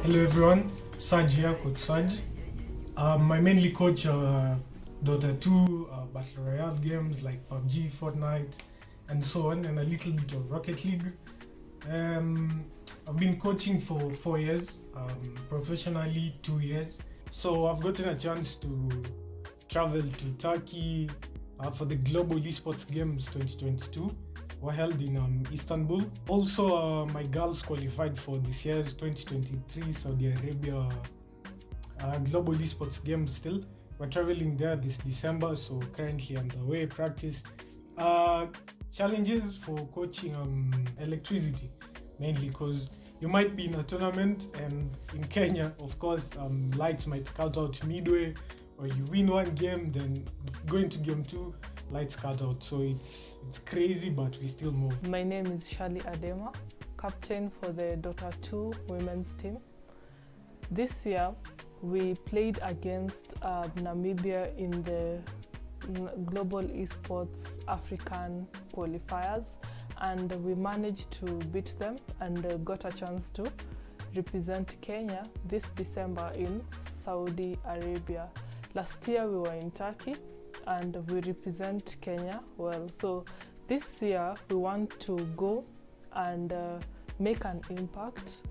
Hello everyone, Saj here, Coach Saj. I mainly coach Dota 2, Battle Royale games like PUBG, Fortnite, and so on, and a little bit of Rocket League. I've been coaching for 4 years, professionally 2 years. So I've gotten a chance to travel to Turkey for the Global Esports Games 2022. Were held in Istanbul. Also, my girls qualified for this year's 2023 Saudi Arabia Global Esports Games still. We're traveling there this December, so currently underway practice. Challenges for coaching electricity, mainly because you might be in a tournament and in Kenya, of course, lights might cut out midway, or you win one game, then going to game 2, lights cut out. So it's crazy, but we still move. My name is Shali Adema, captain for the Dota 2 women's team. This year, we played against Namibia in the Global Esports African Qualifiers, and we managed to beat them and got a chance to represent Kenya this December in Saudi Arabia. Last year we were in Turkey and we represent Kenya well. So this year we want to go and make an impact,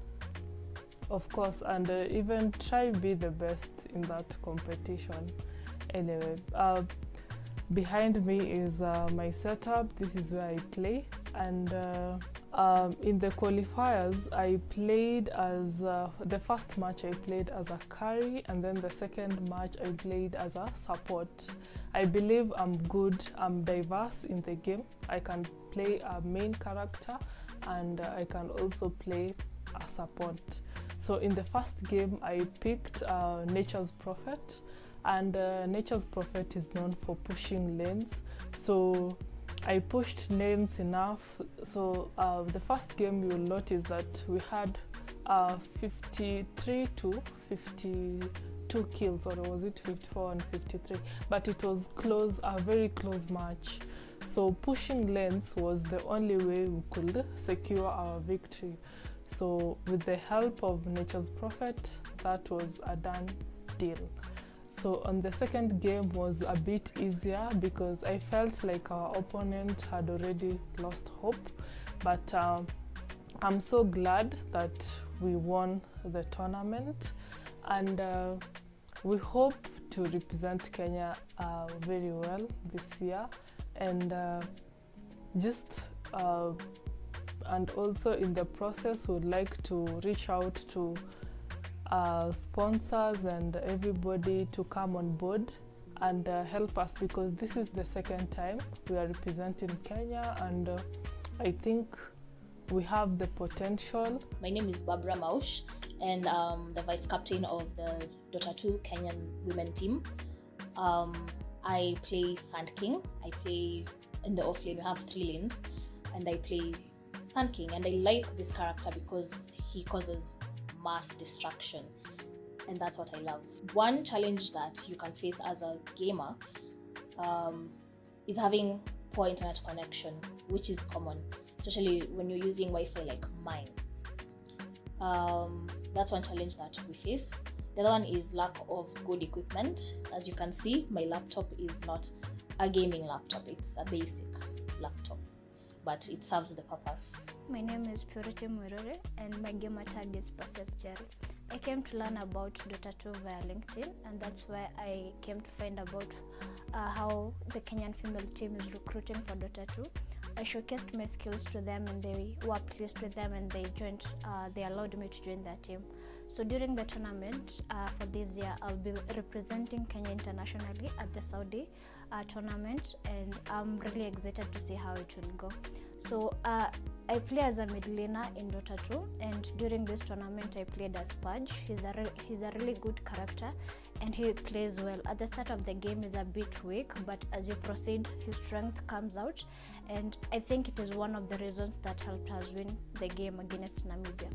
of course, and even try to be the best in that competition. Anyway, behind me is my setup. This is where I play, and in the qualifiers I played as the first match I played as a carry, and then the second match I played as a support. I believe I'm good, I'm diverse in the game. I can play a main character and I can also play a support. So in the first game I picked Nature's Prophet, and Nature's Prophet is known for pushing lanes. So I pushed lanes enough. So the first game you'll notice that we had 53 to 52 kills, or was it 54 and 53? But it was close, a very close match. So pushing lanes was the only way we could secure our victory. So with the help of Nature's Prophet, that was a done deal. So on the second game was a bit easier because I felt like our opponent had already lost hope, but I'm so glad that we won the tournament, and we hope to represent Kenya very well this year, and and also in the process would like to reach out to sponsors and everybody to come on board and help us, because this is the second time we are representing Kenya, and I think we have the potential. My name is Barbara Maush, and I'm the vice captain of the Dota 2 Kenyan women team. I play Sand King. I play in the off lane. We have 3 lanes, and I play Sand King, and I like this character because he causes mass destruction, and that's what I love. One challenge that you can face as a gamer is having poor internet connection, which is common, especially when you're using Wi-Fi like mine. That's one challenge that we face. The other one is lack of good equipment. As you can see, my laptop is not a gaming laptop, it's a basic laptop, but it serves the purpose. My name is Purity Murure, and my gamer tag is Process Jerry. I came to learn about Dota 2 via LinkedIn, and that's where I came to find about how the Kenyan female team is recruiting for Dota 2. I showcased my skills to them, and they were pleased with them, and they allowed me to join their team. So during the tournament for this year, I'll be representing Kenya internationally at the Saudi tournament, and I'm really excited to see how it will go. So I play as a mid laner in Dota 2, and during this tournament I played as Pudge. He's a really good character, and he plays well. At the start of the game he's a bit weak, but as you proceed his strength comes out, and I think it is one of the reasons that helped us win the game against Namibia.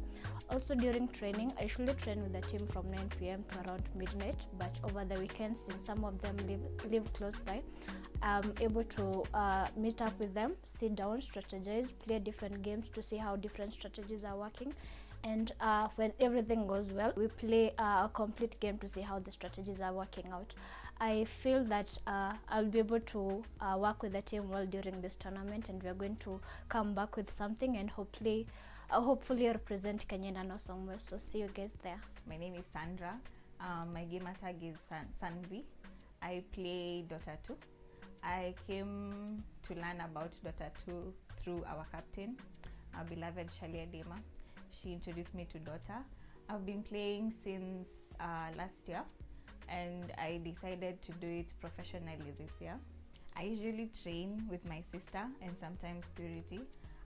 Also during training, I usually train with the team from 9 p.m. to around midnight, but over the weekends, since some of them live close by, I'm able to meet up with them, sit down, strategize, play different games to see how different strategies are working, And when everything goes well, we play a complete game to see how the strategies are working out. I feel that I'll be able to work with the team well during this tournament, and we're going to come back with something and hopefully represent Kenya in an awesome way. So see you guys there. My name is Sandra. My gamer tag is Sanvi. I play Dota 2. I came to learn about Dota 2 through our captain, our beloved Shalia Dema. She introduced me to Dota. I've been playing since last year, and I decided to do it professionally this year. I usually train with my sister and sometimes Purity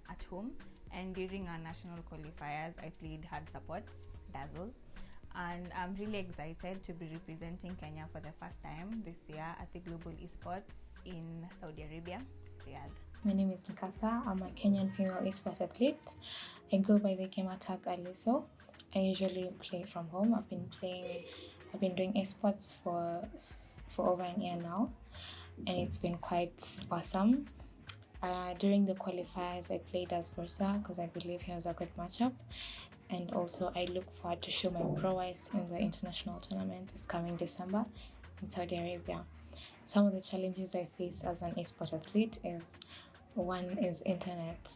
at home, and during our national qualifiers I played hard supports, Dazzle, and I'm really excited to be representing Kenya for the first time this year at the Global Esports in Saudi Arabia, Riyadh. My name is Nkasa. I'm a Kenyan female esports athlete. I go by the gamer tag Aliso. I usually play from home. I've been doing esports for over a year now, and it's been quite awesome. During the qualifiers, I played as Bursa because I believe he was a good matchup, and also I look forward to show my prowess in the international tournament this coming December in Saudi Arabia. Some of the challenges I face as an esports athlete is, one is internet.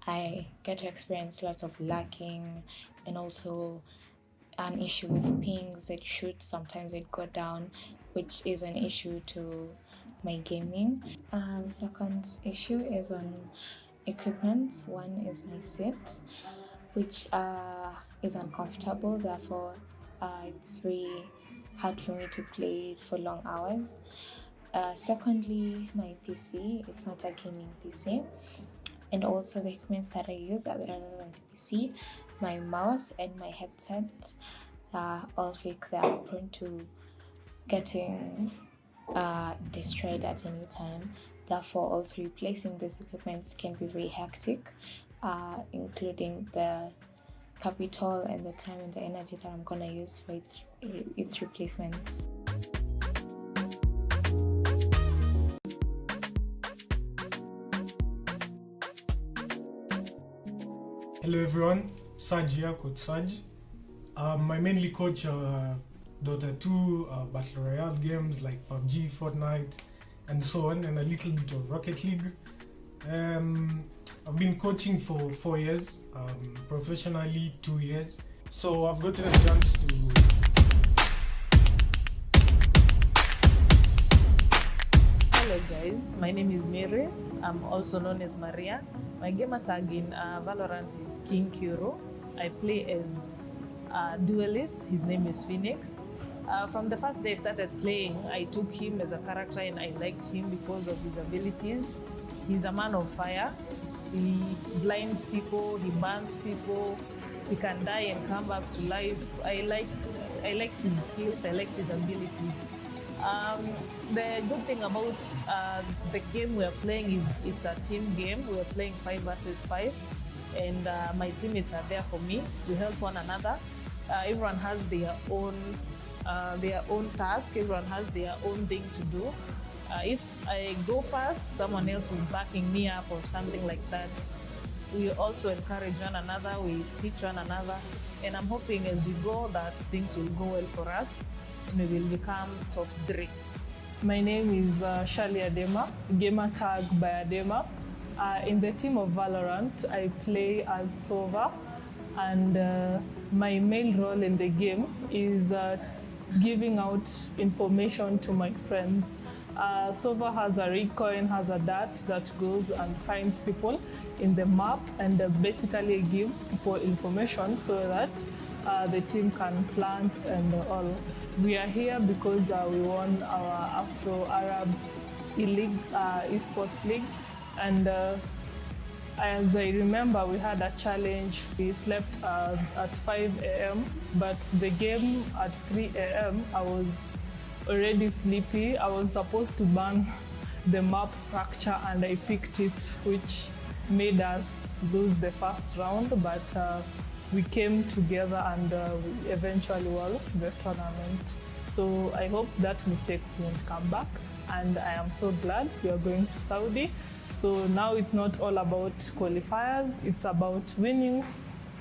I get to experience lots of lagging, and also an issue with pings. It should sometimes it go down, which is an issue to my gaming. The second issue is on equipment. One is my seat, which is uncomfortable, therefore it's very hard for me to play for long hours. Secondly, my PC, it's not a gaming PC, and also the equipment that I use other than the PC, my mouse and my headset are all fake. They are prone to getting destroyed at any time. Therefore, also replacing these equipments can be very hectic, including the capital and the time and the energy that I'm gonna use for its replacements. Hello everyone, Saj here, Coach Saj. I mainly coach Dota 2, Battle Royale games like PUBG, Fortnite, and so on, and a little bit of Rocket League. I've been coaching for 4 years, professionally 2 years. So I've gotten a chance to Hello guys, my name is Mary. I'm also known as Maria. My gamer tag in Valorant is King Kuro. I play as a duelist. His name is Phoenix. From the first day I started playing, I took him as a character and I liked him because of his abilities. He's a man of fire. He blinds people, he burns people, he can die and come back to life. I like his skills, I like his abilities. The good thing about the game we're playing is it's a team game. We're playing 5 versus 5, and my teammates are there for me. We help one another. Everyone has their own task. Everyone has their own thing to do. If I go first, someone else is backing me up or something like that. We also encourage one another. We teach one another, and I'm hoping as we go that things will go well for us. We will become top 3. My name is Shalia Dema, gamer tag by Adema. In the team of Valorant, I play as Sova, and my main role in the game is giving out information to my friends. Sova has a recoil, has a dart that goes and finds people in the map and basically give people information so that the team can plant and all. We are here because we won our Afro-Arab League, Esports League, and as I remember, we had a challenge. We slept at 5 a.m., but the game at 3 a.m., I was already sleepy. I was supposed to burn the map Fracture, and I picked it, which made us lose the first round, but we came together and we eventually won the tournament. So I hope that mistake won't come back, and I am so glad we are going to Saudi. So now it's not all about qualifiers, it's about winning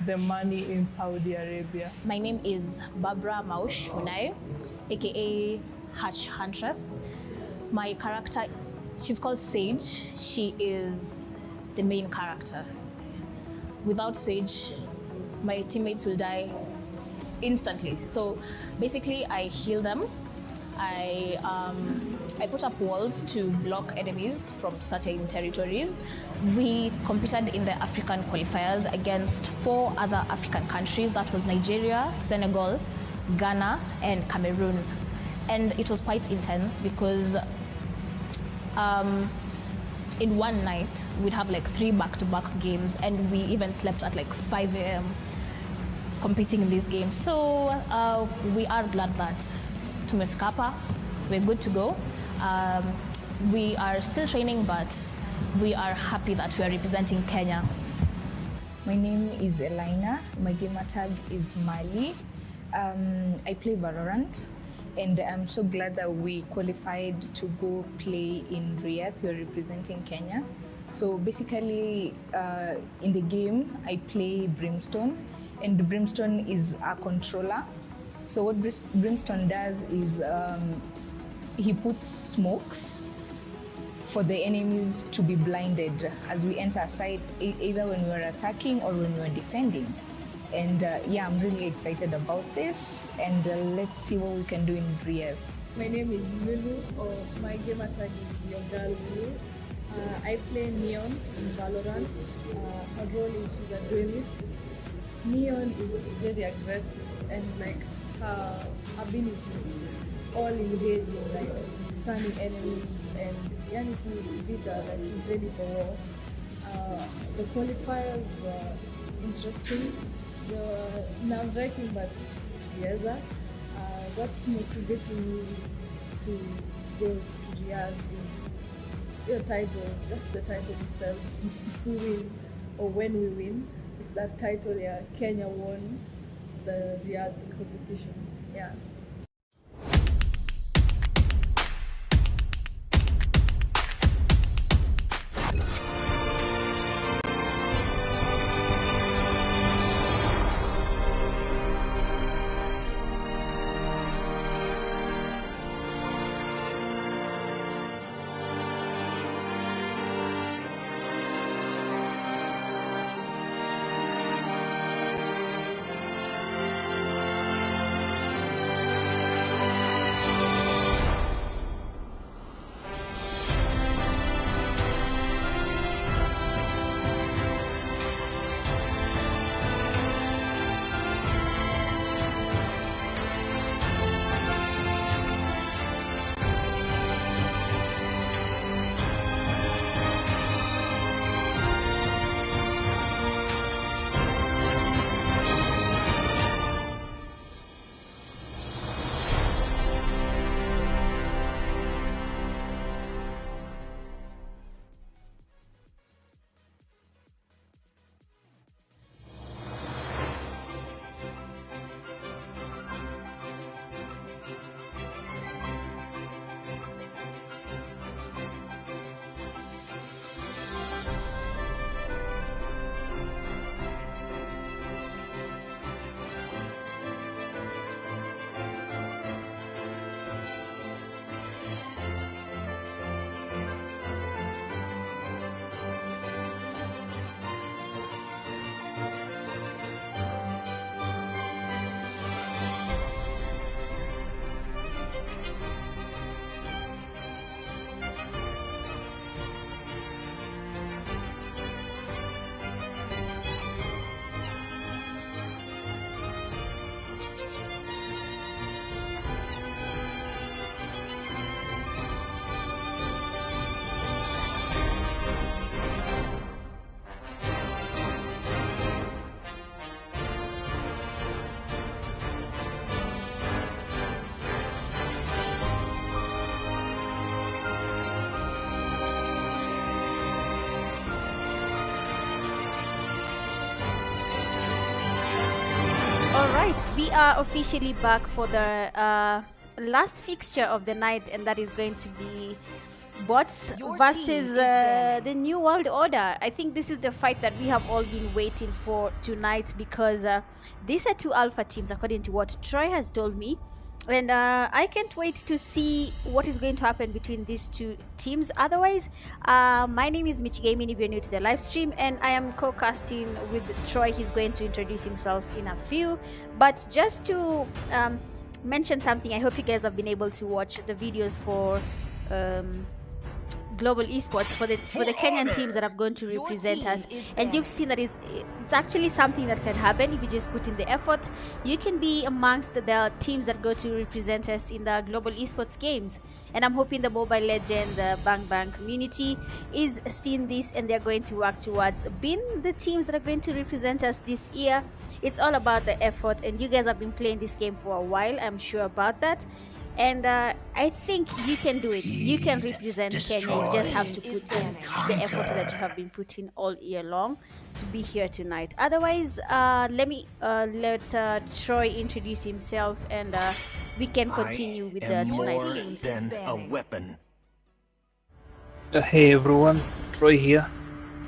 the money in Saudi Arabia. My name is Barbara Maush Munai, aka Hatch Huntress. My character, she's called Sage. She is the main character. Without Sage, my teammates will die instantly. So basically, I heal them. I put up walls to block enemies from certain territories. We competed in the African qualifiers against 4 other African countries. That was Nigeria, Senegal, Ghana, and Cameroon. And it was quite intense because in one night, we'd have like 3 back-to-back games, and we even slept at like 5 a.m. competing in these games. So we are glad that tumefika hapa, we're good to go. We are still training, but we are happy that we are representing Kenya. My name is Elina. My gamer tag is Mali. I play Valorant, and I'm so glad that we qualified to go play in Riyadh. We're representing Kenya. So basically, in the game, I play Brimstone, and Brimstone is a controller. So what Brimstone does is he puts smokes for the enemies to be blinded as we enter a site, either when we're attacking or when we're defending. And yeah, I'm really excited about this, and let's see what we can do in Riyadh. My name is Lulu, or my gamer tag is your girl Lulu. I play Neon in Valorant. Her role is she's a duelist. Neon is very aggressive, and like her abilities all engaging, like stunning enemies, and yani vita, like she's ready for war. The qualifiers were interesting. They were nerve-wracking, but yes. What's motivating me to go to Riyadh is your title, just the title itself. If we win or when we win, it's that title, yeah, Kenya won the Riyadh competition, yeah. Alright, we are officially back for the last fixture of the night, and that is going to be bots versus the New World Order. I think this is the fight that we have all been waiting for tonight, because these are two alpha teams according to what Troy has told me, and I can't wait to see what is going to happen between these two teams. Otherwise, my name is Michgaming if you're new to the live stream, and I am co-casting with Troy. He's going to introduce himself in a few, but just to mention something, I hope you guys have been able to watch the videos for Global Esports for the Kenyan teams that are going to represent us, and you've seen that it's actually something that can happen if you just put in the effort. You can be amongst the teams that go to represent us in the Global Esports Games, and I'm hoping the Mobile Legend, the Bang Bang community is seeing this, and they're going to work towards being the teams that are going to represent us this year. It's all about the effort, and you guys have been playing this game for a while, I'm sure about that. And I think you can do it. You can represent Kenya. You just have to put in the effort that you have been putting all year long to be here tonight. Otherwise, let Troy introduce himself, and we can continue with tonight's games. A weapon. Hey everyone, Troy here.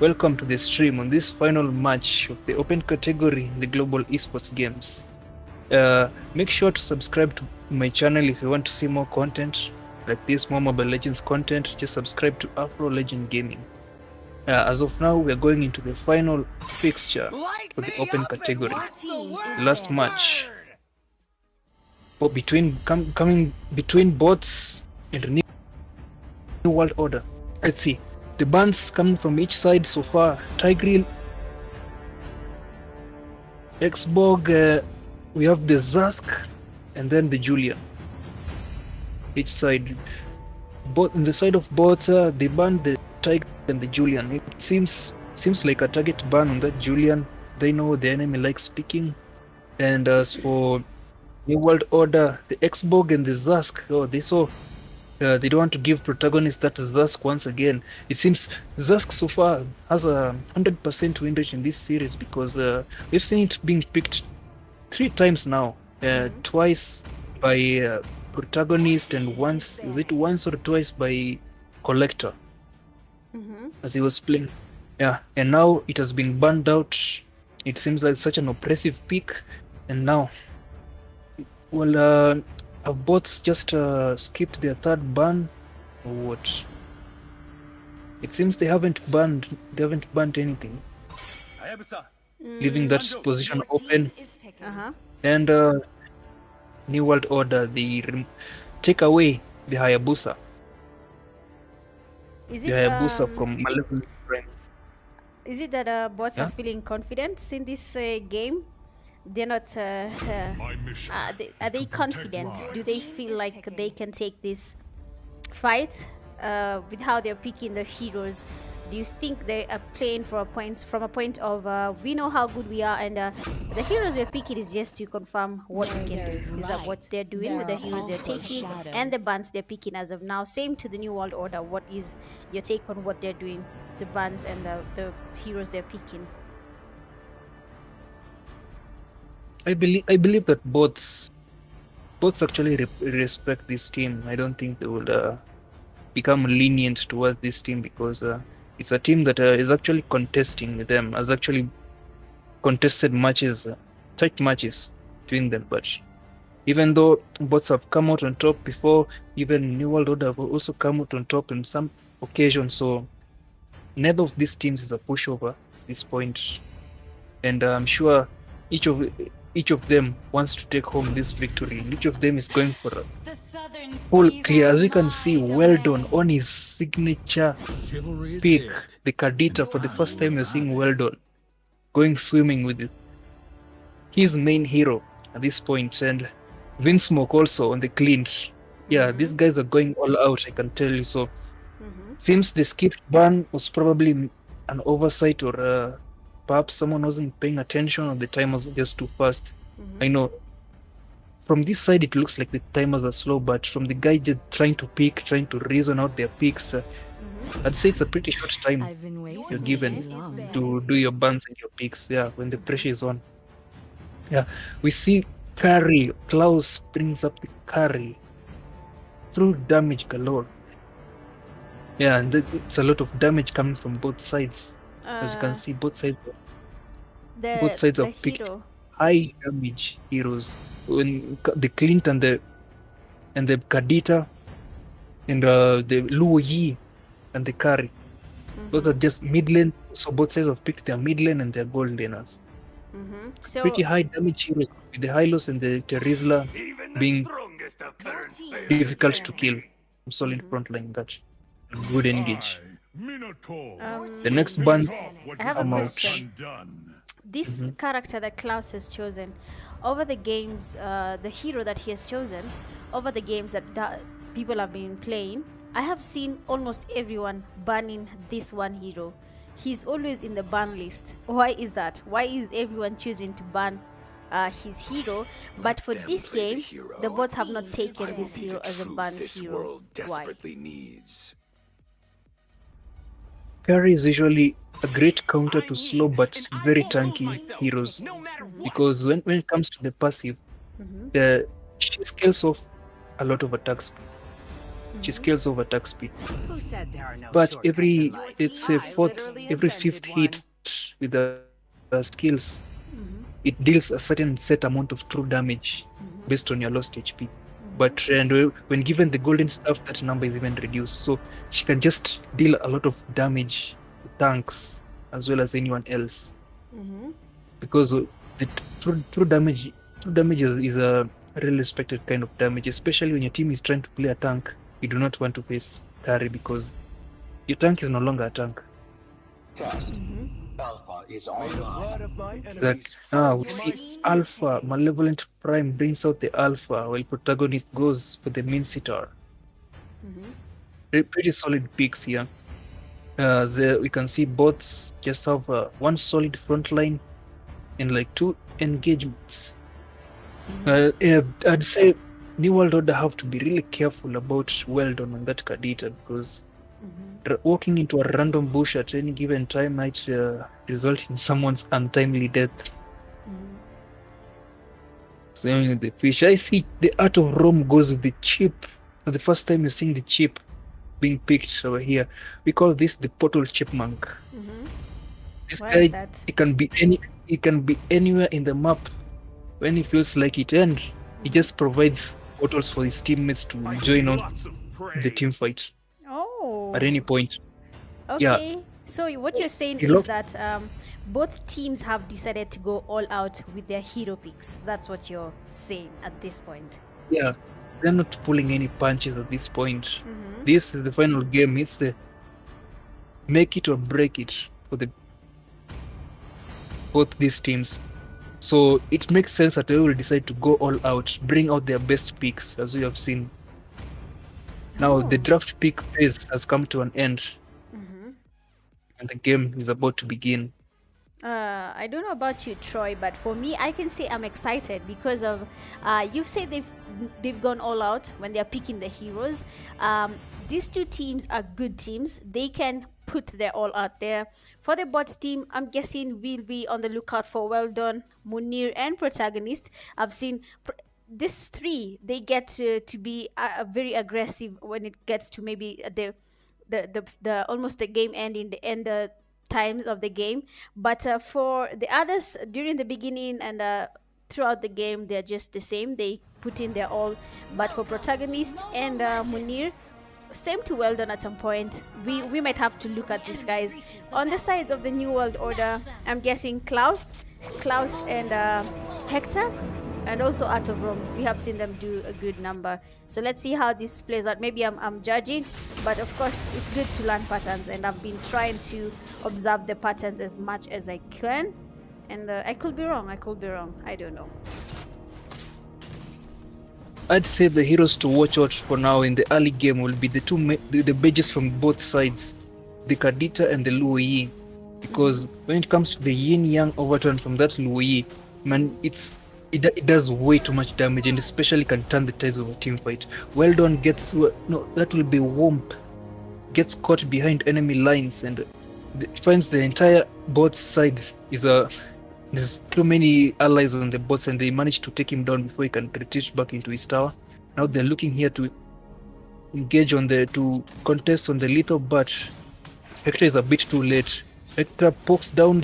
Welcome to the stream on this final match of the open category in the Global Esports Games. Make sure to subscribe to my channel if you want to see more content like this, more Mobile Legends content. Just subscribe to Afro Legend Gaming. As of now, we are going into the final fixture for the open category. Last match coming between bots and the New World Order. Let's see the bans coming from each side so far. Tigreal, Xborg, we have the Zask, and then the Julian. Each side, both in the side of bots, they banned the Tiger and the Julian. It seems like a target ban on that Julian. They know the enemy likes picking. And as for New World Order, the Xborg and the Zask, they saw they don't want to give protagonist that Zask once again. It seems Zask so far has a 100% win rate in this series, because we've seen it being picked 3 times now. Twice by protagonist, and once or twice by collector as he was playing. And now it has been banned out. It seems like such an oppressive pick. And now, well, have bots just skipped their 3rd ban, or what? It seems they haven't banned anything, leaving that position open. And New World Order, they take away the Hayabusa. Is the it Hayabusa from Malevolent Friend. Is it that bots are feeling confident in this game? They're not. Are they confident? Do they feel like they can take this fight with how they're picking the heroes? Do you think they are playing from a point of we know how good we are, and the heroes we're picking is just to confirm what we can do? Is that what they're doing with the heroes they're taking and the bans they're picking as of now? Same to the New World Order. What is your take on what they're doing, the bans and the heroes they're picking? I believe that bots actually respect this team. I don't think they will become lenient towards this team, because it's a team that is actually contesting with them, has actually contested matches, tight matches between them. But even though bots have come out on top before, even New World Order have also come out on top in some occasions. So neither of these teams is a pushover at this point, and I'm sure each of them wants to take home this victory. Each of them is going for a full clear. As you can see, Weldon on his signature pick, the Kadita. For the first time you're seeing Weldon going swimming with it, his main hero at this point. And Vinsmoke also on the clinch. Yeah, these guys are going all out, I can tell you. So seems the skipped ban was probably an oversight, or perhaps someone wasn't paying attention, or the time was just too fast. I know from this side it looks like the timers are slow, but from the guy just trying to reason out their picks, I'd say it's a pretty short time you're given to do your bans and your picks. Yeah, when the pressure is on. Yeah, we see carry. Klaus brings up the carry through damage galore. Yeah, and it's a lot of damage coming from both sides. As you can see, both sides the have picked hero. high damage heroes. When the Clint and the Kadita and the Luo Yi and the Kari. Those are just mid lane. So both sides have picked their mid lane and their gold laners. So Pretty high damage heroes, with the Hylos and the Terizla being difficult to kill. Solid front line, that good engage. The next band I have a come out. question. This character that Klaus has chosen, over the games, the hero that he has chosen, over the games that people have been playing, I have seen almost everyone banning this one hero. He's always in the ban list. Why is that? Why is everyone choosing to ban his hero? But for this game, the bots have not taken this hero as a banned hero. Why? Carry is usually a great counter to slow but very tanky heroes, because when it comes to the passive, she scales off a lot of attack speed. She scales off attack speed. But every, let's say, every fifth hit with the skills, it deals a certain set amount of true damage based on your lost HP. But when given the golden stuff, that number is even reduced. So she can just deal a lot of damage to tanks as well as anyone else. Because the true damage is a really respected kind of damage, especially when your team is trying to play a tank. You do not want to face carry because your tank is no longer a tank. Alpha is online. We see Alpha, Malevolent Prime brings out the Alpha while protagonist goes for the main sitar. Pretty solid picks here. We can see bots just have one solid front line and like 2 engagements. I'd say New World Order have to be really careful about Weldon on that Kadita, because walking into a random bush at any given time might result in someone's untimely death. So the fish, I see the Art of Rome goes with the chip. For the first time you're seeing the chip being picked over here. We call this the portal chipmunk. This guy, it can be anywhere in the map when he feels like it, and he just provides portals for his teammates to join on the team fight. At any point. Okay. Yeah. So what you're saying is that both teams have decided to go all out with their hero picks. That's what you're saying at this point. Yeah, they're not pulling any punches at this point. This is the final game. It's the make it or break it for both these teams. So it makes sense that they will decide to go all out, bring out their best picks, as we have seen. Now the draft pick phase has come to an end, and the game is about to begin. I don't know about you, Troy, but for me, I can say I'm excited because of you've said they've gone all out when they're picking the heroes. These two teams are good teams. They can put their all out there. For the bots team, I'm guessing we'll be on the lookout for Weldon, Munir, and Protagonist. I've seen these three. They get to be very aggressive when it gets to maybe the almost the game ending, the end times of the game. But for the others, during the beginning and throughout the game, they're just the same. They put in their all. But for Protagonist and Munir, same to Weldon at some point. We might have to look at these guys. On the sides of the New World Order, I'm guessing Klaus and Hector, and also Art of Rome. We have seen them do a good number. So let's see how this plays out. Maybe I'm judging, but of course it's good to learn patterns, and I've been trying to observe the patterns as much as I can. And I could be wrong. I don't know. I'd say the heroes to watch out for now in the early game will be the badges from both sides, the Kadita and the Luo Yi, because when it comes to the Yin Yang overturn from that Luo Yi, man, it does way too much damage, and especially can turn the tides of a team fight. Weldon that will be Womp, gets caught behind enemy lines and finds the entire bot side there's too many allies on the boss, and they manage to take him down before he can retreat back into his tower. Now they're looking here to engage on to contest on the lethal, but Hector is a bit too late. Hector pokes down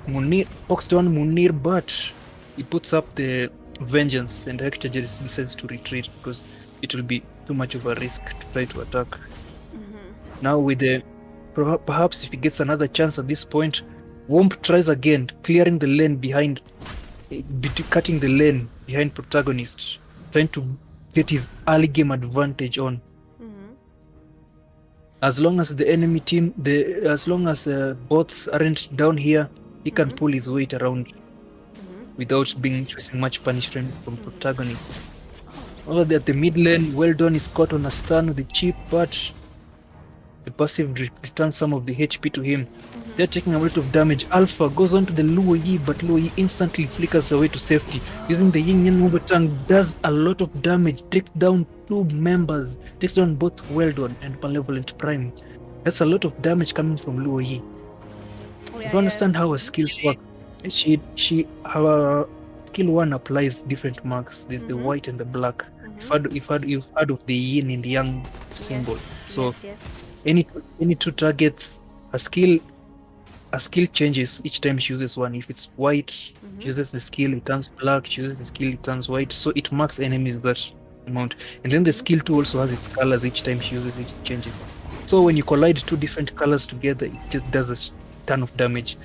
Munir, but he puts up the vengeance, and Hector just decides to retreat because it will be too much of a risk to try to attack. Now with perhaps if he gets another chance at this point, Womp tries again, clearing the lane behind, cutting the lane behind protagonist, trying to get his early game advantage on. As long as the enemy team, as long as bots aren't down here, he can pull his weight around without facing much punishment from protagonist. Over there at the mid lane, Well Done is caught on a stun with the chip, but the passive returns some of the HP to him. They're taking a lot of damage. Alpha goes on to the Luo Yi, but Luo Yi instantly flickers away to safety. Using the Yin Yang Overturn, does a lot of damage, takes down 2 members, takes down both Well Done and Malevolent Prime. That's a lot of damage coming from Luo Yi. If you understand how her skills work, her skill 1 applies different marks. There's the white and the black. You've heard of the Yin and Yang symbol. So any 2 targets, a skill changes each time she uses one. If it's white, she uses the skill, it turns black. She uses the skill, it turns white. So it marks enemies that amount. And then the skill 2 also has its colors. Each time she uses it, it changes. So when you collide 2 different colors together, it just does a ton of damage.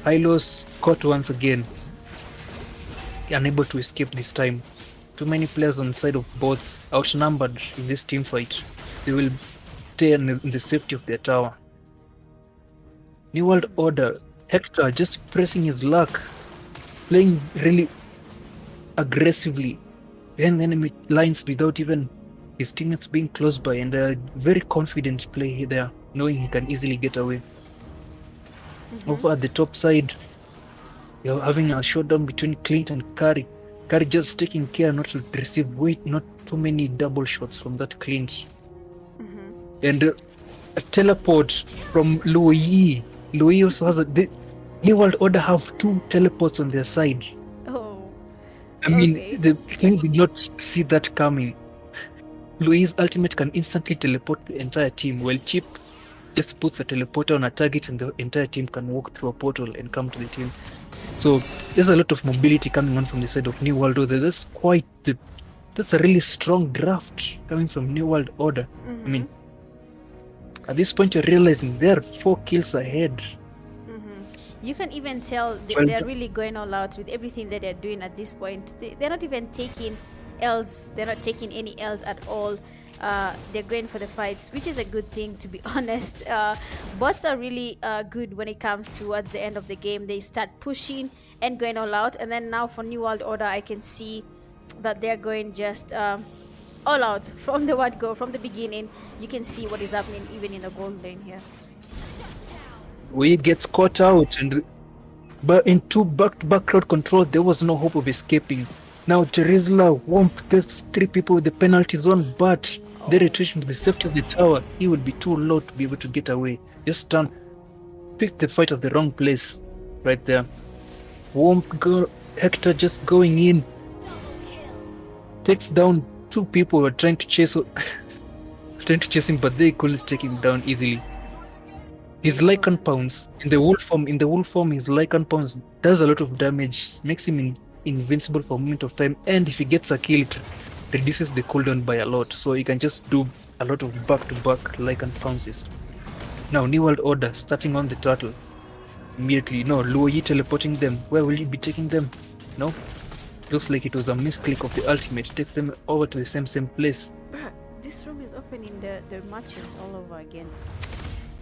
Hylos caught once again, unable to escape this time. Too many players on the side of bots, outnumbered in this team fight. They will stay in the safety of their tower. New World Order, Hector just pressing his luck, playing really aggressively behind the enemy lines without even his teammates being close by, and a very confident play there, knowing he can easily get away. Over at the top side, you're having a showdown between Clint and Curry. Curry just taking care not to receive not too many double shots from that Clint. And a teleport from Luo Yi. Luo Yi also has the New World Order have 2 teleports on their side. I mean, the King did not see that coming. Luo Yi's ultimate can instantly teleport the entire team, while Chip just puts a teleporter on a target and the entire team can walk through a portal and come to the team. So there's a lot of mobility coming on from the side of New World Order. That's a really strong draft coming from New World Order. I mean, at this point you're realizing they're 4 kills ahead. You can even tell they're really going all out with everything that they're doing at this point. They're not even taking L's. They're not taking any L's at all. They're going for the fights, which is a good thing, to be honest. Bots are really good when it comes towards the end of the game. They start pushing and going all out, and then now for New World Order, I can see that they're going just all out from the word go. From the beginning, you can see what is happening even in the gold lane here. We gets caught out, but in 2 back-to-back crowd control, there was no hope of escaping. Now Terizla Womp gets 3 people with the penalty zone, but they retreat into the safety of the tower. He would be too low to be able to get away. Just picked the fight at the wrong place right there. Hector just going in, takes down 2 people who were trying to chase him, but they couldn't take him down easily. His Lycan Pounce in the wolf form, his Lycan Pounce does a lot of damage, makes him invincible for a moment of time, and if he gets a kill, it reduces the cooldown by a lot, so he can just do a lot of back-to-back Lycan Pounces. Now New World Order starting on the turtle immediately. No, Luo Yi teleporting them. Where will you be taking them? No, looks like it was a misclick of the ultimate. Takes them over to the same place. Bruh, this room is opening the matches all over again.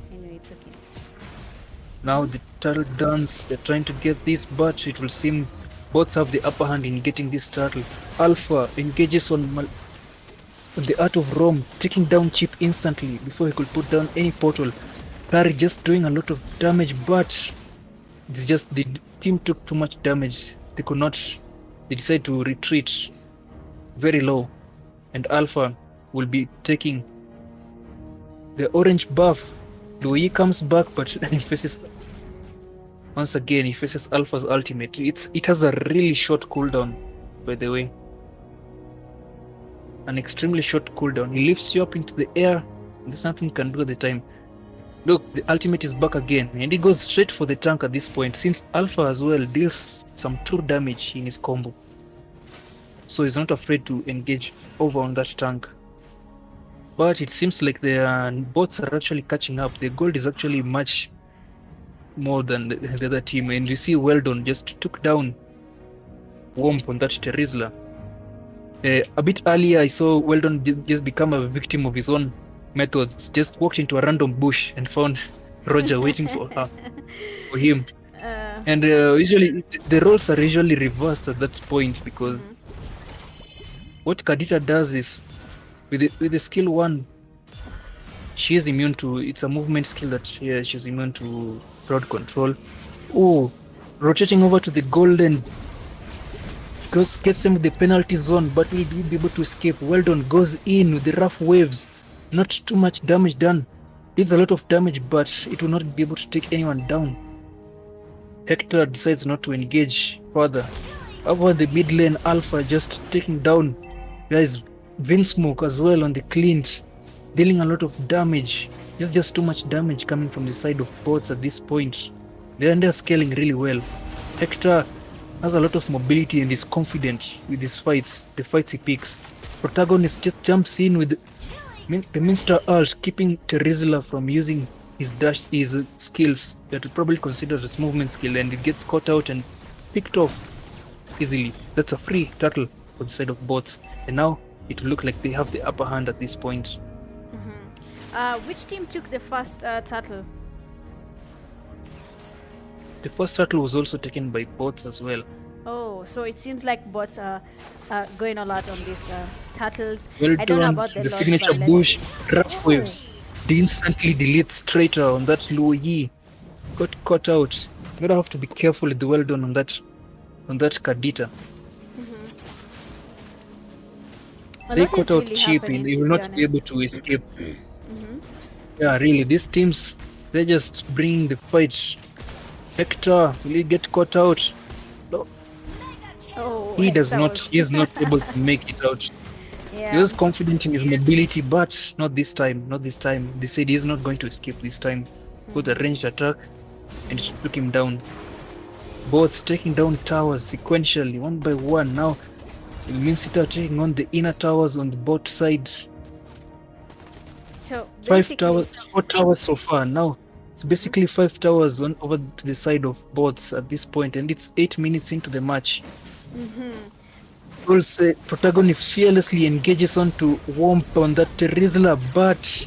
Anyway, it's okay. Now the turtle dance, they're trying to get this, but it will seem bots have the upper hand in getting this turtle. Alpha engages on the Art of Rome, taking down Chip instantly before he could put down any portal. Parry just doing a lot of damage, but it's just the team took too much damage. They could not. They decide to retreat very low, and Alpha will be taking the orange buff. Luo Yi comes back, but he faces Alpha's ultimate. It has a really short cooldown, by the way. an extremely short cooldown. He lifts you up into the air, and there's nothing you can do at the time. Look, the ultimate is back again, and he goes straight for the tank at this point, since Alpha as well deals some true damage in his combo. So he's not afraid to engage over on that tank. But it seems like the bots are actually catching up. The gold is actually much more than the other team, and you see Weldon just took down Womp on that Terizla. A bit earlier, I saw Weldon just become a victim of his own methods. Just walked into a random bush and found Roger waiting for him. And usually the roles are usually reversed at that point, because what Kadita does is with the skill 1, she is immune to, it's a movement skill that she's immune to crowd control. Oh, rotating over to the golden gets him with the penalty zone, but will be able to escape. Weldon goes in with the rough waves. Not too much damage done. It's a lot of damage, but it will not be able to take anyone down. Hector decides not to engage further. Over the mid lane, Alpha just taking down guys. Vinsmoke as well on the cleanse, dealing a lot of damage. Just too much damage coming from the side of bots at this point. They're scaling really well. Hector has a lot of mobility and is confident with his fights, the fights he picks. Protagonist just jumps in with the Minster ult, keeping Terizla from using his skills that we probably consider as movement skill, and it gets caught out and picked off easily. That's a free turtle for the side of bots, and now it will look like they have the upper hand at this point. Which team took the first turtle? The first turtle was also taken by bots as well. Oh, so it seems like bots are going a lot on these turtles. Well I don't know done. about the Signature bush, rough waves. They instantly delete straight on that low E. Got caught out. You're gonna have to be careful with the well done on that Kadita. They caught out cheap and they will not be able to escape. Yeah, really, these teams, they're just bringing the fight. Hector, will he get caught out? No. Oh, he is not able to make it out. Yeah. He was confident in his mobility, but not this time. They said he's not going to escape this time. Got a ranged attack and it took him down. Both taking down towers sequentially, one by one. Now Minsita taking on the inner towers on the bot side. So 4 towers so far. Now it's basically 5 towers on over to the side of bots at this point, and it's 8 minutes into the match. Also, protagonist fearlessly engages onto Womp on that Terizla, but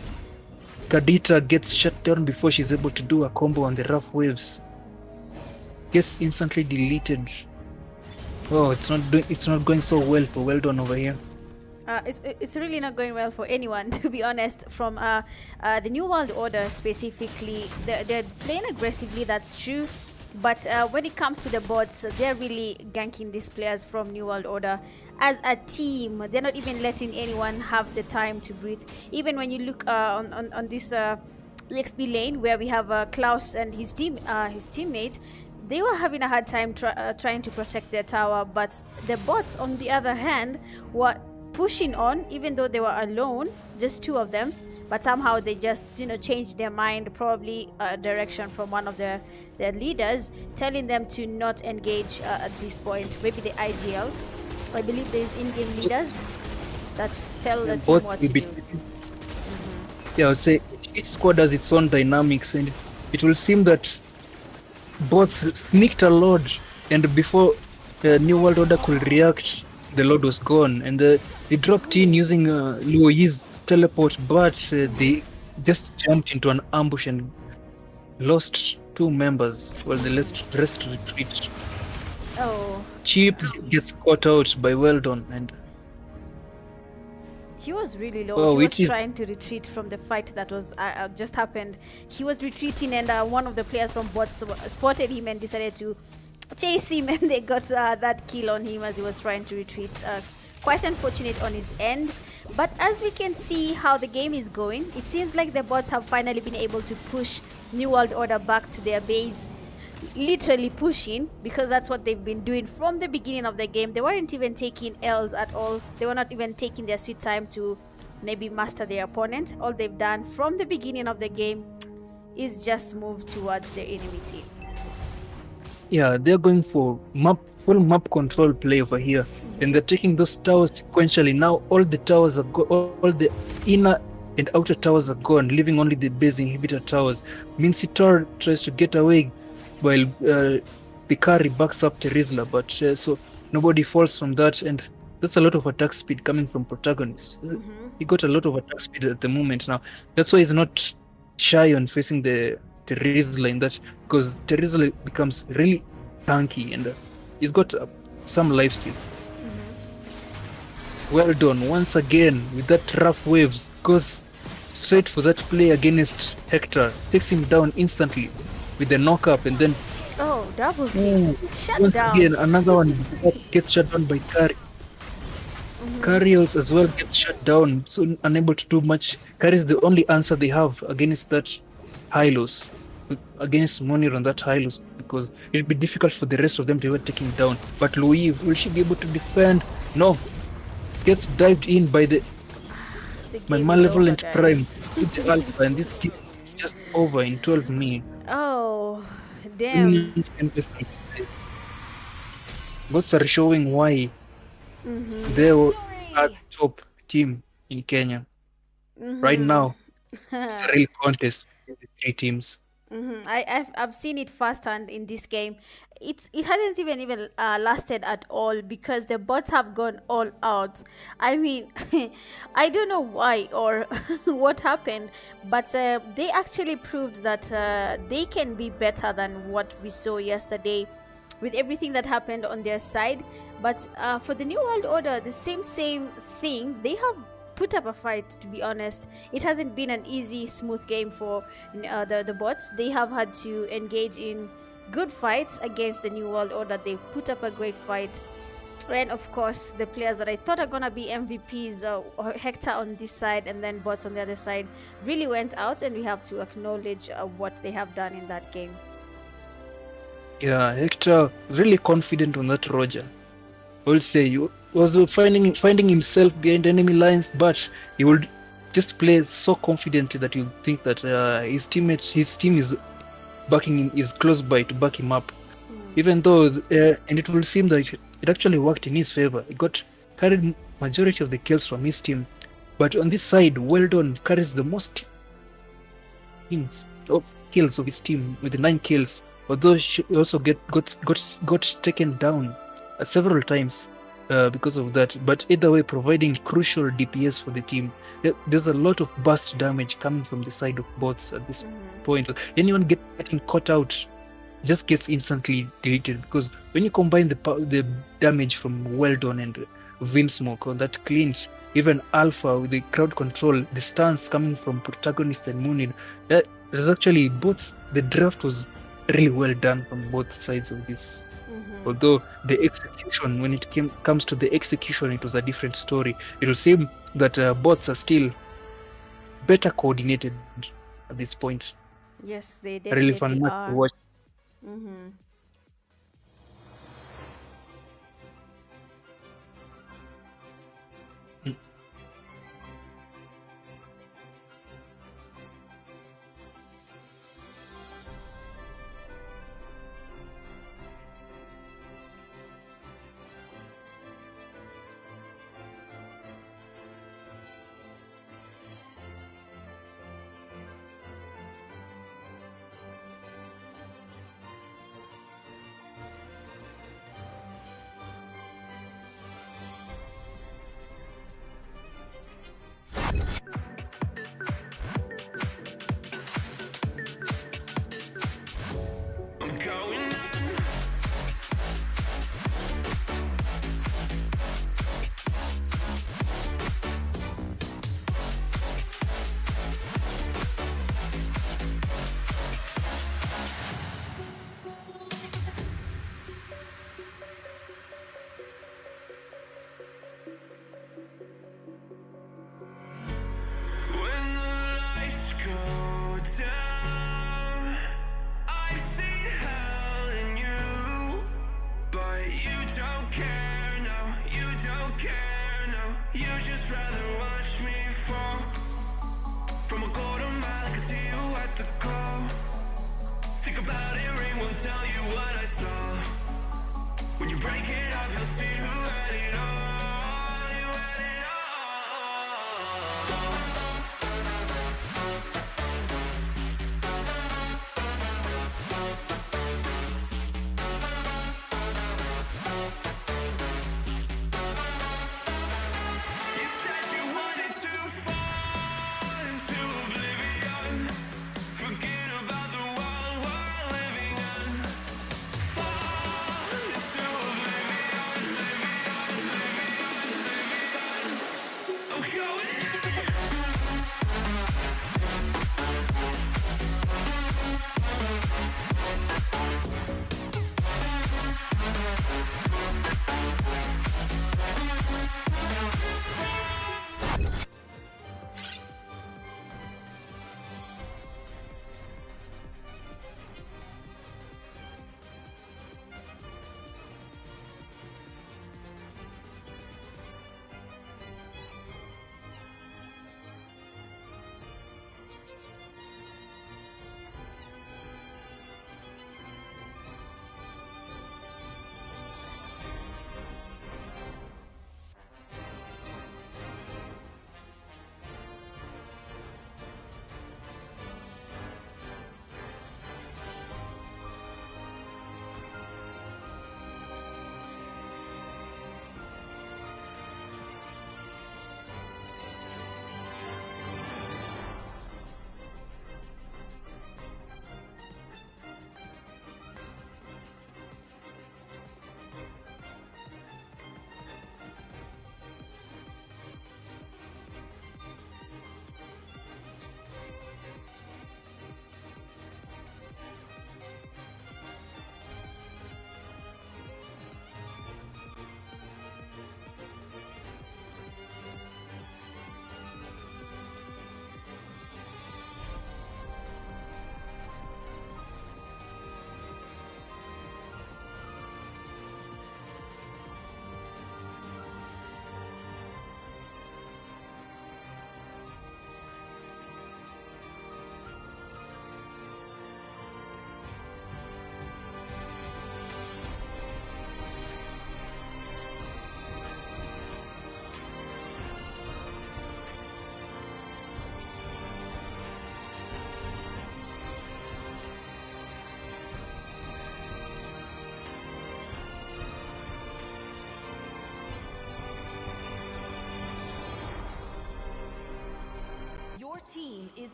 Kadita gets shut down before she's able to do a combo on the rough waves. Gets instantly deleted. Oh, it's not going so well for Weldon over here. It's really not going well for anyone, to be honest. From the New World Order specifically, they're playing aggressively, that's true. But when it comes to the bots, they're really ganking these players from New World Order. As a team, they're not even letting anyone have the time to breathe. Even when you look on this XP lane, where we have Klaus and his teammate, they were having a hard time trying to protect their tower. But the bots, on the other hand, were pushing on, even though they were alone, just 2 of them. But somehow they just, changed their mind, probably a direction from one of their leaders, telling them to not engage at this point. Maybe the IGL. I believe there's in-game leaders that tell the team what to do. Yeah, I would say each squad has its own dynamics, and it will seem that bots sneaked a lot, and before the New World Order could react, the load was gone, and they dropped in using Luoyi's teleport, but they just jumped into an ambush and lost 2 members while the rest retreated. Oh. Cheap gets caught out by Weldon, and he was really low. He was trying to retreat from the fight that was just happened. He was retreating, and one of the players from bots spotted him and decided to chase him, and they got that kill on him as he was trying to retreat. Quite unfortunate on his end. But as we can see how the game is going, it seems like the bots have finally been able to push New World Order back to their base. literally pushing, because that's what they've been doing from the beginning of the game. They weren't even taking L's at all. They were not even taking their sweet time to maybe master their opponent. All they've done from the beginning of the game is just move towards their enemy team. Yeah, they're going for full map control play over here, and they're taking those towers sequentially. Now all the towers are all the inner and outer towers are gone, leaving only the base inhibitor towers. Mincetor tries to get away while the carry backs up Terizla, but so nobody falls from that, and that's a lot of attack speed coming from protagonist. He got a lot of attack speed at the moment now. That's why he's not shy on facing the Terizla in that, because Terizla becomes really tanky, and he's got some lifesteal. Well done once again with that rough waves, goes straight for that play against Hector, takes him down instantly with the knock up, and then double kill. Shut once down. again another one gets shut down by Carry. Carriers as well get shut down, so unable to do much. Carry is the only answer they have against that Hylos, against Monir on that Hylos, because it'd be difficult for the rest of them to even take him down. But Louis, will she be able to defend? No. Gets dived in by my malevolent prime with the alpha, and this game is just over in 12 minutes. Oh, damn. Bots are showing why they were at top team in Kenya. Right now, it's a real contest with the three teams. I've seen it firsthand in this game. It hasn't even lasted at all, because the bots have gone all out. I mean, I don't know why or what happened, but they actually proved that they can be better than what we saw yesterday with everything that happened on their side. But for the New World Order, the same thing. They have put up a fight, to be honest. It hasn't been an easy, smooth game for the bots. They have had to engage in good fights against the New World Order. They've put up a great fight. And of course, the players that I thought are gonna be MVPs, Hector on this side and then bots on the other side, really went out, and we have to acknowledge what they have done in that game. Yeah, Hector really confident on that Roger. I will say you was finding himself behind enemy lines, but he would just play so confidently that you think that his team is backing him, is close by to back him up. Even though, and it will seem that it actually worked in his favor. He carried majority of the kills from his team, but on this side, Weldon carries the most kills of his team with 9 kills. Although she also got taken down several times because of that, but either way providing crucial DPS for the team. There's a lot of burst damage coming from the side of bots at this point. Anyone getting caught out just gets instantly deleted, because when you combine the damage from Weldon and Vinsmoke on that clinch, even Alpha with the crowd control, the stance coming from protagonist and Moonin, there's actually both. The draft was really well done from both sides of this. Although the execution, when it comes to the execution, it was a different story. It will seem that bots are still better coordinated at this point. Yes, they really definitely fun match are. to watch. the glow. Think about it, ring won't tell you what I saw. When you break it off, you'll see who had it all. You had it all. You said you wanted to fall into oblivion. Forget about the world we're living in. Fall into oblivion, oblivion. Oh, go in.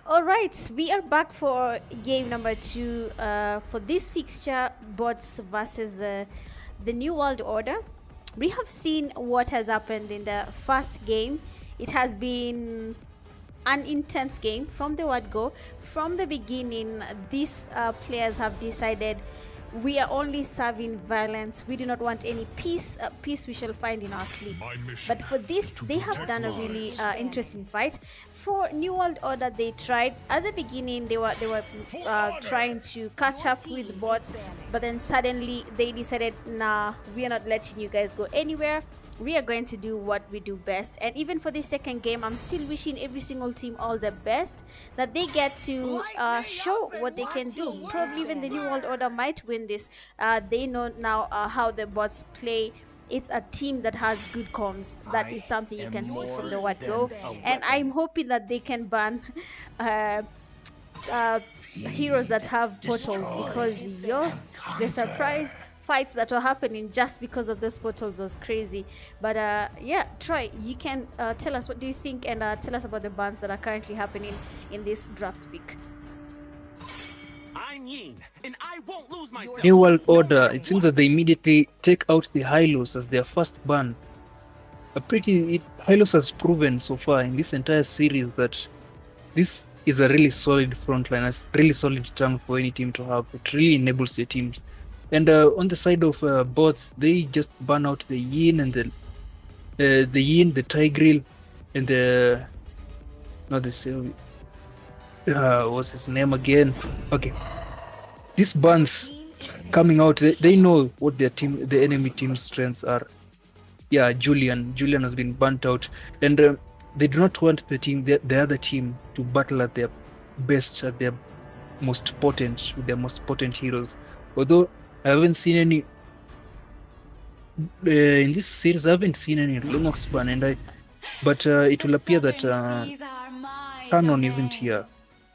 All right, we are back for game number 2 for this fixture, bots versus the New World Order. We have seen what has happened in the first game. It has been an intense game from the word go. From the beginning, these players have decided we are only serving violence. We do not want any peace. Peace we shall find in our sleep. But for this, they have done a really interesting fight. For New World Order, they tried at the beginning. They were trying to catch up with bots, but then suddenly they decided, nah, we are not letting you guys go anywhere. We are going to do what we do best. And even for this second game, I'm still wishing every single team all the best, that they get to show what they can do. Probably even the New World Order might win this. They know now how the bots play. It's a team that has good comms. That is something you can see from the word go. And I'm hoping that they can ban heroes that have portals, because the surprise fights that were happening just because of those portals was crazy. But yeah, Troy, you can tell us what do you think, and tell us about the bans that are currently happening in this draft pick. I'm Yin, and I won't lose myself. New World Order, it seems that they immediately take out the Hylos as their first ban. Hylos has proven so far in this entire series that this is a really solid front line, a really solid tank for any team to have. It really enables the teams. And on the side of bots, they just ban out the Yin and the Tigreal, and what's his name again? Okay, these bans coming out, they know what the enemy team's strengths are. Yeah, Julian has been burnt out, and they do not want the other team to battle at their best at their most potent, with their most potent heroes. Although I haven't seen any in this series, I haven't seen any Lunox ban, but it will appear that Canon isn't here.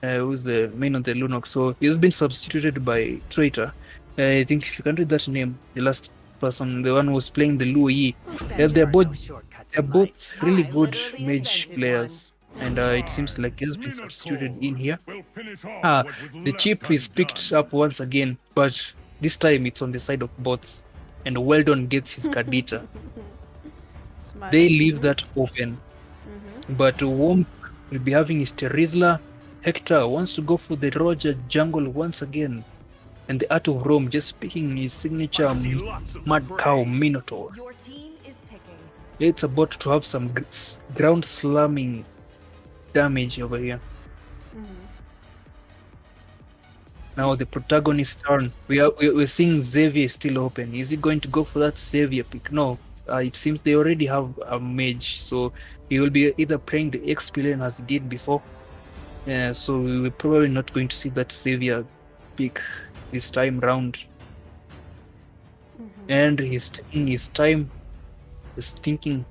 Who's the main of the Lunox? So he's been substituted by Traitor. I think if you can read that name, the last person, the one who was playing the Luo. They're both really good mage players, and it seems like he's been substituted in here. The chip is picked up once again, but this time it's on the side of bots, and Weldon gets his Kadita. They leave that open, but Womp will be having his Terizla. Hector wants to go for the Roger jungle once again, and the Art of Rome just picking his signature Mad Cow Minotaur. It's about to have some ground slamming damage over here. Now the protagonist turn. We're seeing Xavier still open. Is he going to go for that Xavier pick? No. It seems they already have a mage, so he will be either playing the XP lane as he did before. So we're probably not going to see that Xavier pick this time round. And he's taking his time. He's thinking,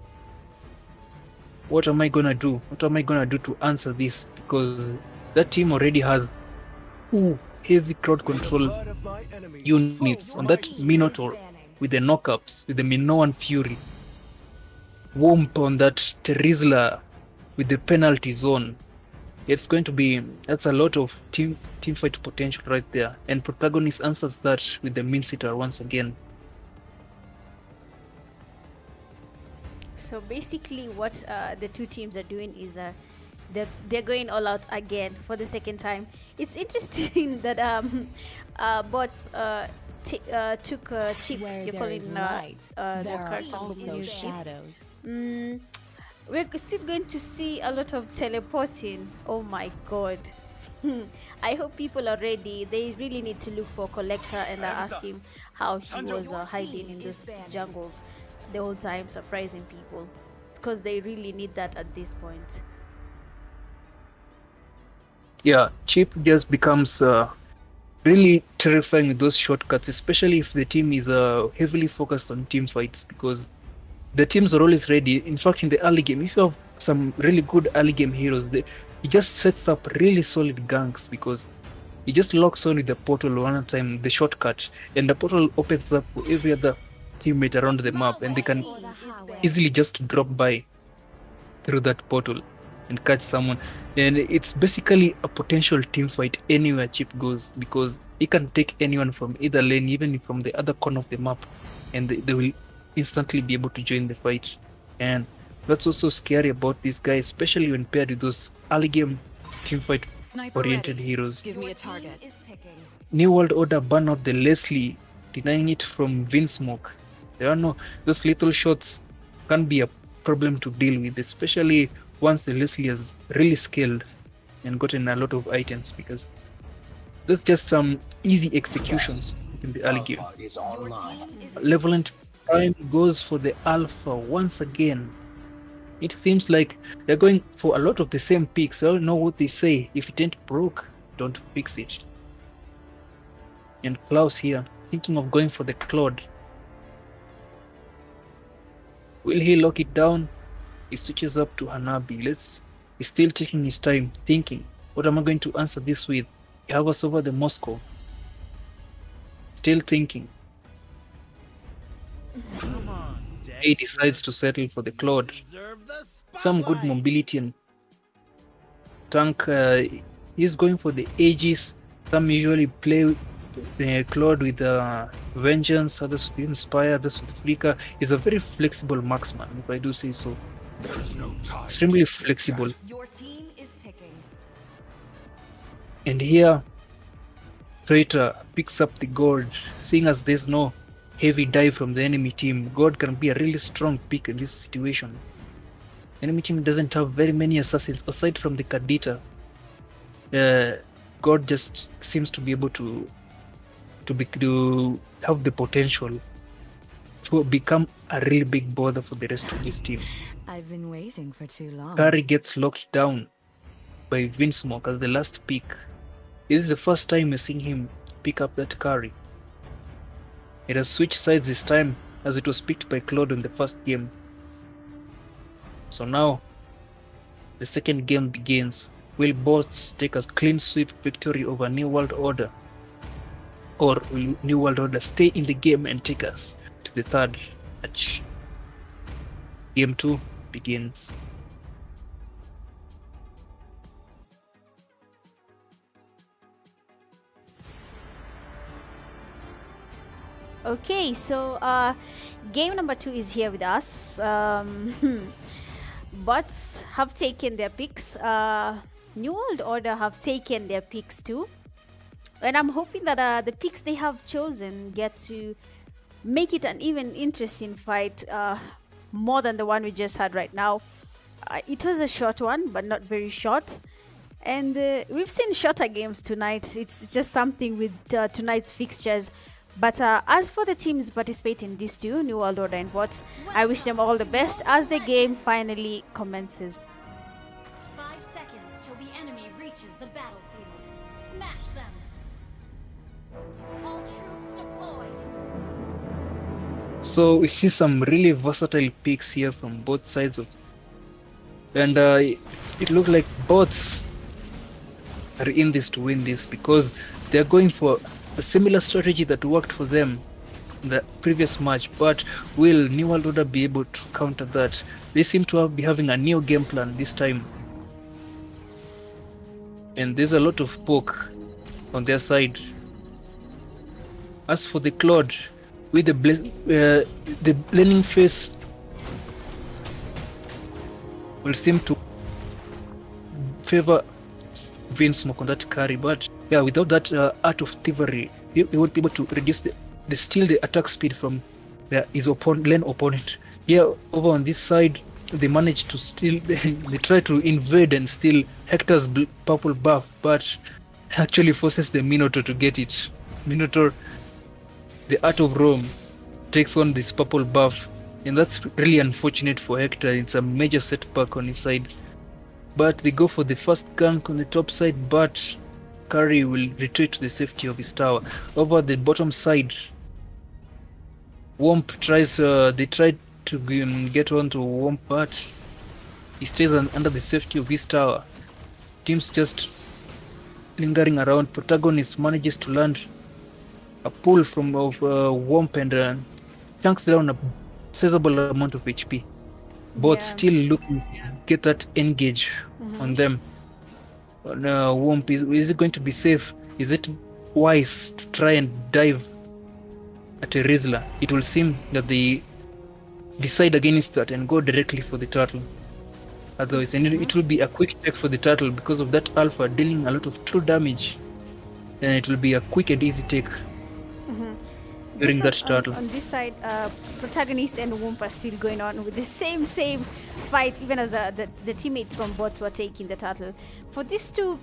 what am I gonna do? What am I gonna do to answer this? Because that team already has heavy crowd control units on that Minotaur with the knockups, with the Minoan Fury. Womp on that Terizla with the penalty zone. It's going to be, that's a lot of team fight potential right there. And protagonist answers that with the Minsitter once again. So basically what the two teams are doing is they're going all out again for the second time. It's interesting that bots took Chip. You're calling the character also shadows. We're still going to see a lot of teleporting. Oh my god. I hope people are ready. They really need to look for Collector and ask him how he was hiding in those jungles the whole time, surprising people, because they really need that at this point. Yeah, Chip just becomes really terrifying with those shortcuts, especially if the team is heavily focused on team fights, because the teams are always ready. In fact, in the early game, if you have some really good early game heroes, he just sets up really solid ganks, because he just locks on with the portal one time, the shortcut, and the portal opens up for every other teammate around the map, and they can easily just drop by through that portal and catch someone. And it's basically a potential team fight anywhere Chip goes, because he can take anyone from either lane, even from the other corner of the map, and they will instantly be able to join the fight. And that's also scary about this guy, especially when paired with those early game team fight oriented heroes. Give me a target. New World Order ban out the Leslie, denying it from Vinsmoke. There are no, those little shots can be a problem to deal with, especially once the Leslie has really scaled and gotten a lot of items, because that's just some easy executions in the early game. Levelant Prime goes for the Alpha once again. It seems like they're going for a lot of the same picks. I don't know what they say. If it ain't broke, don't fix it. And Klaus here, thinking of going for the Claude. Will he lock it down? He switches up to Hanabi. He's still taking his time, thinking, what am I going to answer this with? He hovers over the Moscow. Still thinking. He decides to settle for the Claude. Some good mobility and tank. He's going for the Aegis. Some usually play the Claude with Vengeance, others with Inspire, others with Flicker. He's a very flexible marksman, if I do say so. Extremely flexible. Your team is picking. And here, Traitor picks up the gold, seeing as there's no heavy dive from the enemy team. God can be a really strong pick in this situation. Enemy team doesn't have very many assassins aside from the Kadita. God just seems to be able to have the potential to become a really big bother for the rest of this team. I've been waiting for too long. Curry gets locked down. by Vinsmoke as the last pick. This is the first time you're seeing him pick up that carry. It has switched sides this time as it was picked by Claude in the first game. So now the second game begins. Will bots take a clean sweep victory over New World Order? Or will New World Order stay in the game and take us to the third match? Game 2 begins. Okay, so game number 2 is here with us. Bots have taken their picks. New World Order have taken their picks too. And I'm hoping that the picks they have chosen get to make it an even interesting fight, more than the one we just had right now. It was a short one, but not very short. And we've seen shorter games tonight. It's just something with tonight's fixtures. But as for the teams participating in these two, New World Order and Bots, I wish them all the best as the game finally commences. 5 seconds till the enemy reaches the battlefield. Smash them. All troops deployed. So we see some really versatile picks here from both sides and it looks like bots are in this to win this because they're going for a similar strategy that worked for them in the previous match, but will New World Order be able to counter that? They seem to be having a new game plan this time, and there's a lot of poke on their side. As for the Claude, with the blending face will seem to favor Vinsmoke on that carry, but yeah, without that art of thievery, he won't be able to reduce the attack speed from his lane opponent. Here over on this side, they manage to steal. They try to invade and steal Hector's purple buff, but actually forces the Minotaur to get it. Minotaur, the art of Rome, takes on this purple buff, and that's really unfortunate for Hector. It's a major setback on his side. But they go for the first gank on the top side, but Curry will retreat to the safety of his tower. Over the bottom side, Womp tries. They try to get onto Womp, but he stays under the safety of his tower. Teams just lingering around. Protagonist manages to land a pull from Womp and chunks down a sizable amount of HP. Both still looking to get that engage on them. Womp, is it going to be safe? Is it wise to try and dive at a Rizzler? It will seem that they decide against that and go directly for the turtle. Otherwise, and it will be a quick check for the turtle because of that alpha dealing a lot of true damage, and it will be a quick and easy take. During that turtle. On this side, Protagonist and Womp are still going on with the same fight, even as the teammates from Bots were taking the turtle. For these two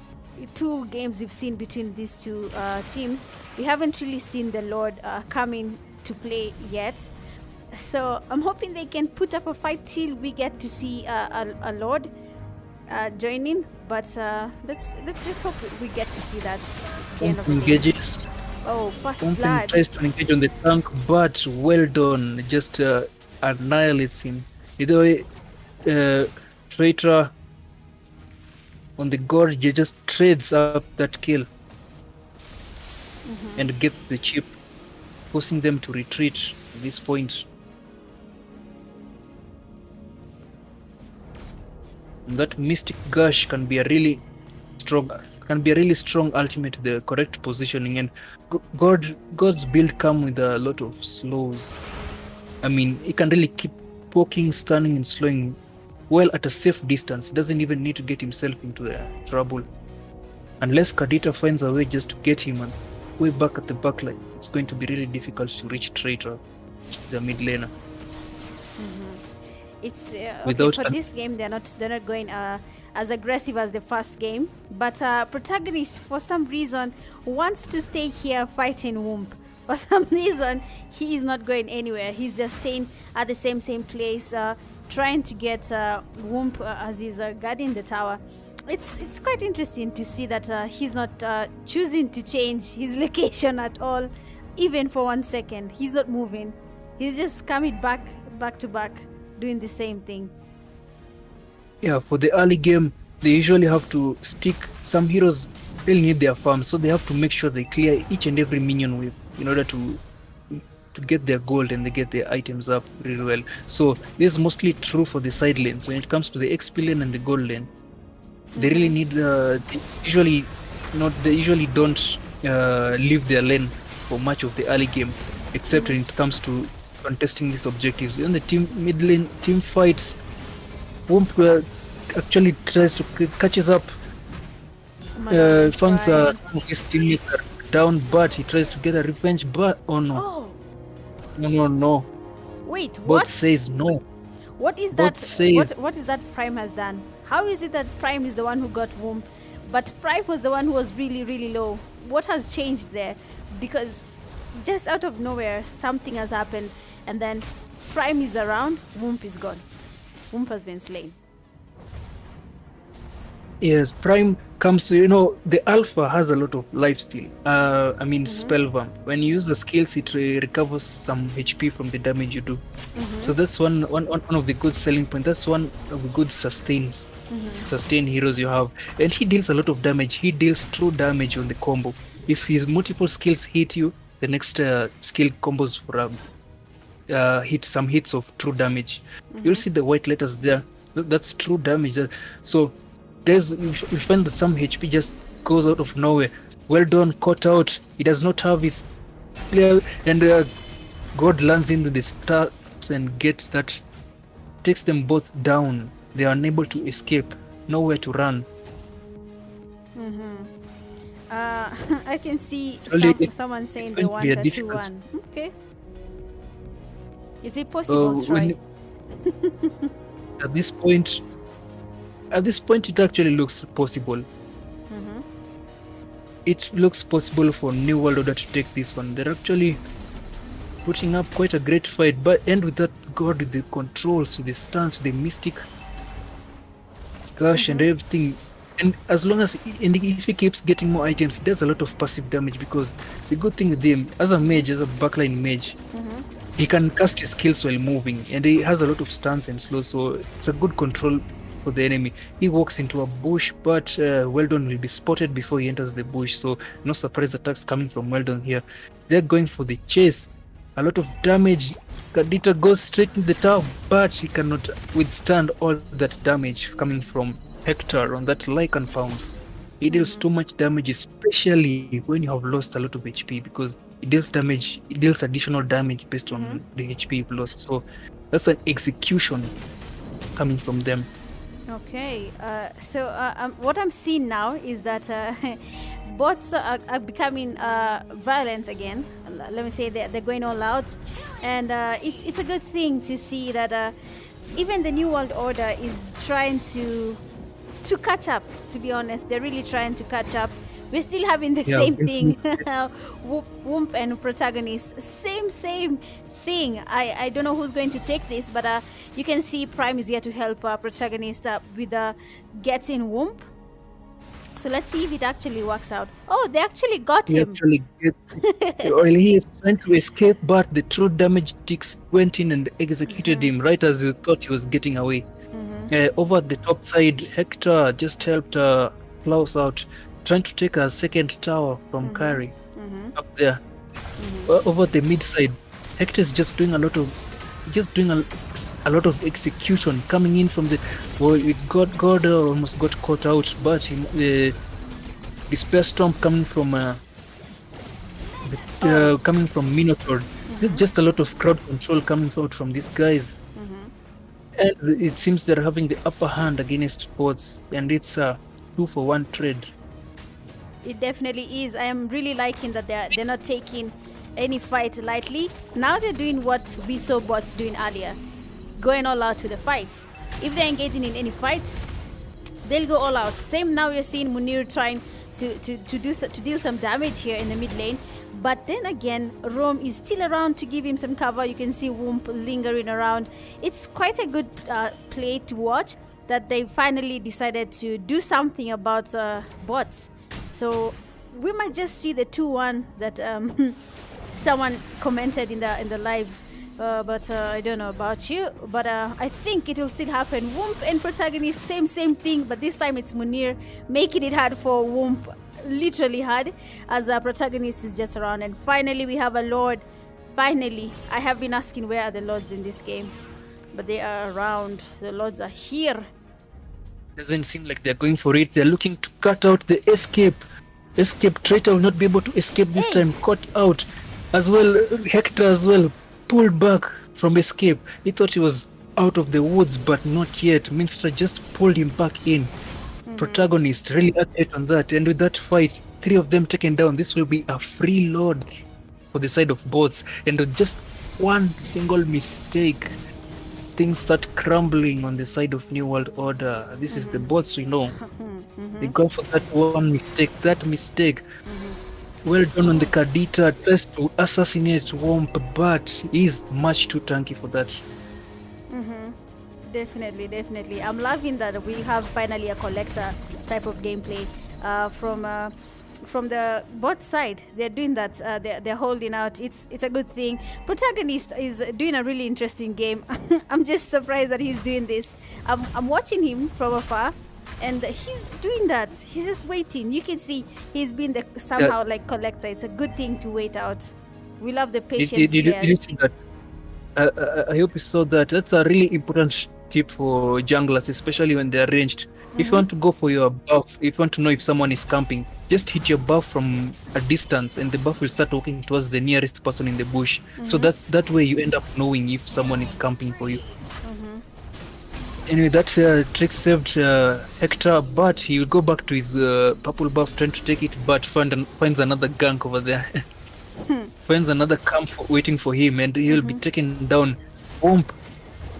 games we've seen between these two teams, we haven't really seen the Lord coming to play yet. So I'm hoping they can put up a fight till we get to see a Lord join in. But let's just hope we get to see that. At the end of the engages. Oh, first Something blood. tries to engage on the tank, but well done. Just annihilates him. Either way, Traitor on the gorge just trades up that kill and gets the chip, forcing them to retreat at this point. And that Mystic Gush can be a really strong ultimate, the correct positioning, and God's build come with a lot of slows. I mean, he can really keep poking, stunning, and slowing well at a safe distance. He doesn't even need to get himself into trouble. Unless Kadita finds a way just to get him and way back at the backline, it's going to be really difficult to reach Traitor, the mid laner. It's Without for this game they're not going as aggressive as the first game, but Protagonist for some reason wants to stay here fighting Womp. For some reason he is not going anywhere. He's just staying at the same place, trying to get Womp as he's guarding the tower. it's quite interesting to see that he's not choosing to change his location at all, even for 1 second. He's not moving. He's just coming back to back, doing the same thing. Yeah, for the early game, they usually have to stick. Some heroes really need their farms, so they have to make sure they clear each and every minion with in order to get their gold and they get their items up really well. So this is mostly true for the side lanes. When it comes to the XP lane and the gold lane, they really need. They usually don't leave their lane for much of the early game, except when it comes to contesting these objectives. In the mid lane team fights, Wump actually tries to catches up. Finds his teammate down, but he tries to get a revenge. But no. Wait, Bot what? says no. What is Bot that? says, What is that Prime has done? How is it that Prime is the one who got Womp, but Prime was the one who was really, really low? What has changed there? Because just out of nowhere, something has happened, and then Prime is around, Womp is gone. Womp has been slain. yes, Prime comes to, the Alpha has a lot of lifesteal. Spell Vamp. When you use the skills, it recovers some HP from the damage you do. So that's one of the good selling points. That's one of the good sustain heroes you have. And he deals a lot of damage. He deals true damage on the combo. If his multiple skills hit you, the next skill combos for hit some hits of true damage. You'll see the white letters there. That's true damage. So you find that some HP just goes out of nowhere. Well done, caught out. He does not have his player, and God lands into the stars and gets that, takes them both down. They are unable to escape, nowhere to run. I can see someone saying they want a 2-1. Okay. Is it possible, right? At this point, it actually looks possible. It looks possible for New World Order to take this one. They're actually putting up quite a great fight, but end with that God with the controls, with the stance, with the mystic gush and everything. And as long as if he keeps getting more items, he does a lot of passive damage, because the good thing with him, as a mage, as a backline mage, he can cast his skills while moving, and he has a lot of stance and slow, so it's a good control for the enemy. He walks into a bush, but Weldon will be spotted before he enters the bush, so no surprise attacks coming from Weldon here. They're going for the chase. A lot of damage. Kadita goes straight to the tower, but he cannot withstand all that damage coming from Hector on that Lycan pounce. He deals too much damage, especially when you have lost a lot of HP, because it deals additional damage based on the HP you've lost. So that's an execution coming from them. Okay, so what I'm seeing now is that bots are becoming violent again. Let me say they're going all out, and it's a good thing to see that even the New World Order is trying to catch up. To be honest, they're really trying to catch up. We're still having the same thing. Wump and Protagonist, same thing. I don't know who's going to take this, but you can see Prime is here to help Protagonist with getting Wump. So let's see if it actually works out. Oh, they actually got him. Well, he is trying to escape, but the true damage ticks went in and executed him right as you thought he was getting away. Over the top side, Hector just helped Klaus out, trying to take a second tower from Kari up there. Over the mid side, Hector is just doing a lot of execution coming in from the. Well, it's God almost got caught out, but the Despair Storm coming from Minotaur. There's just a lot of crowd control coming out from these guys. And it seems they're having the upper hand against bots, and it's a 2-for-1 trade. It definitely is. I am really liking that they're not taking any fight lightly. Now they're doing what we saw bots doing earlier, going all out to the fights. If they're engaging in any fight, they'll go all out. Same now we're seeing Munir trying to deal some damage here in the mid lane. But then again, Rome is still around to give him some cover. You can see Wump lingering around. It's quite a good play to watch. that they finally decided to do something about bots. So we might just see the 2-1 that someone commented in the live. But I don't know about you, but I think it will still happen. Womp and Protagonist, same thing, but this time it's Munir making it hard for Womp, literally hard, as a Protagonist is just around. And finally we have a Lord. Finally, I have been asking where are the Lords in this game, but they are around. The Lords are here. Doesn't seem like they're going for it. They're looking to cut out the escape. Traitor will not be able to escape this time. Caught out as well. Hector as well. Pulled back from escape. He thought he was out of the woods, but not yet. Minster just pulled him back in. Protagonist really accurate on that, and with that fight, 3 of them taken down. This will be a free Lord for the side of bots, and with just one single mistake, things start crumbling on the side of New World Order. This is the bots we know. They go for that one mistake. Well done on the Kadita, tries to assassinate Womp, but he's much too tanky for that. Definitely. I'm loving that we have finally a collector type of gameplay from the bot side. They're doing that. They're holding out. It's a good thing. Protagonist is doing a really interesting game. I'm just surprised that he's doing this. I'm watching him from afar. And he's doing that. He's just waiting. You can see he's been somehow like collector. It's a good thing to wait out. We love the patience. Did you see that? I hope you saw that. That's a really important tip for junglers, especially when they're ranged. If you want to go for your buff, if you want to know if someone is camping, just hit your buff from a distance, and the buff will start walking towards the nearest person in the bush. So that way you end up knowing if someone is camping for you. Anyway, that trick saved Hector, but he will go back to his purple buff trying to take it, but finds another gank over there. Finds another camp waiting for him, and he will be taken down. Womp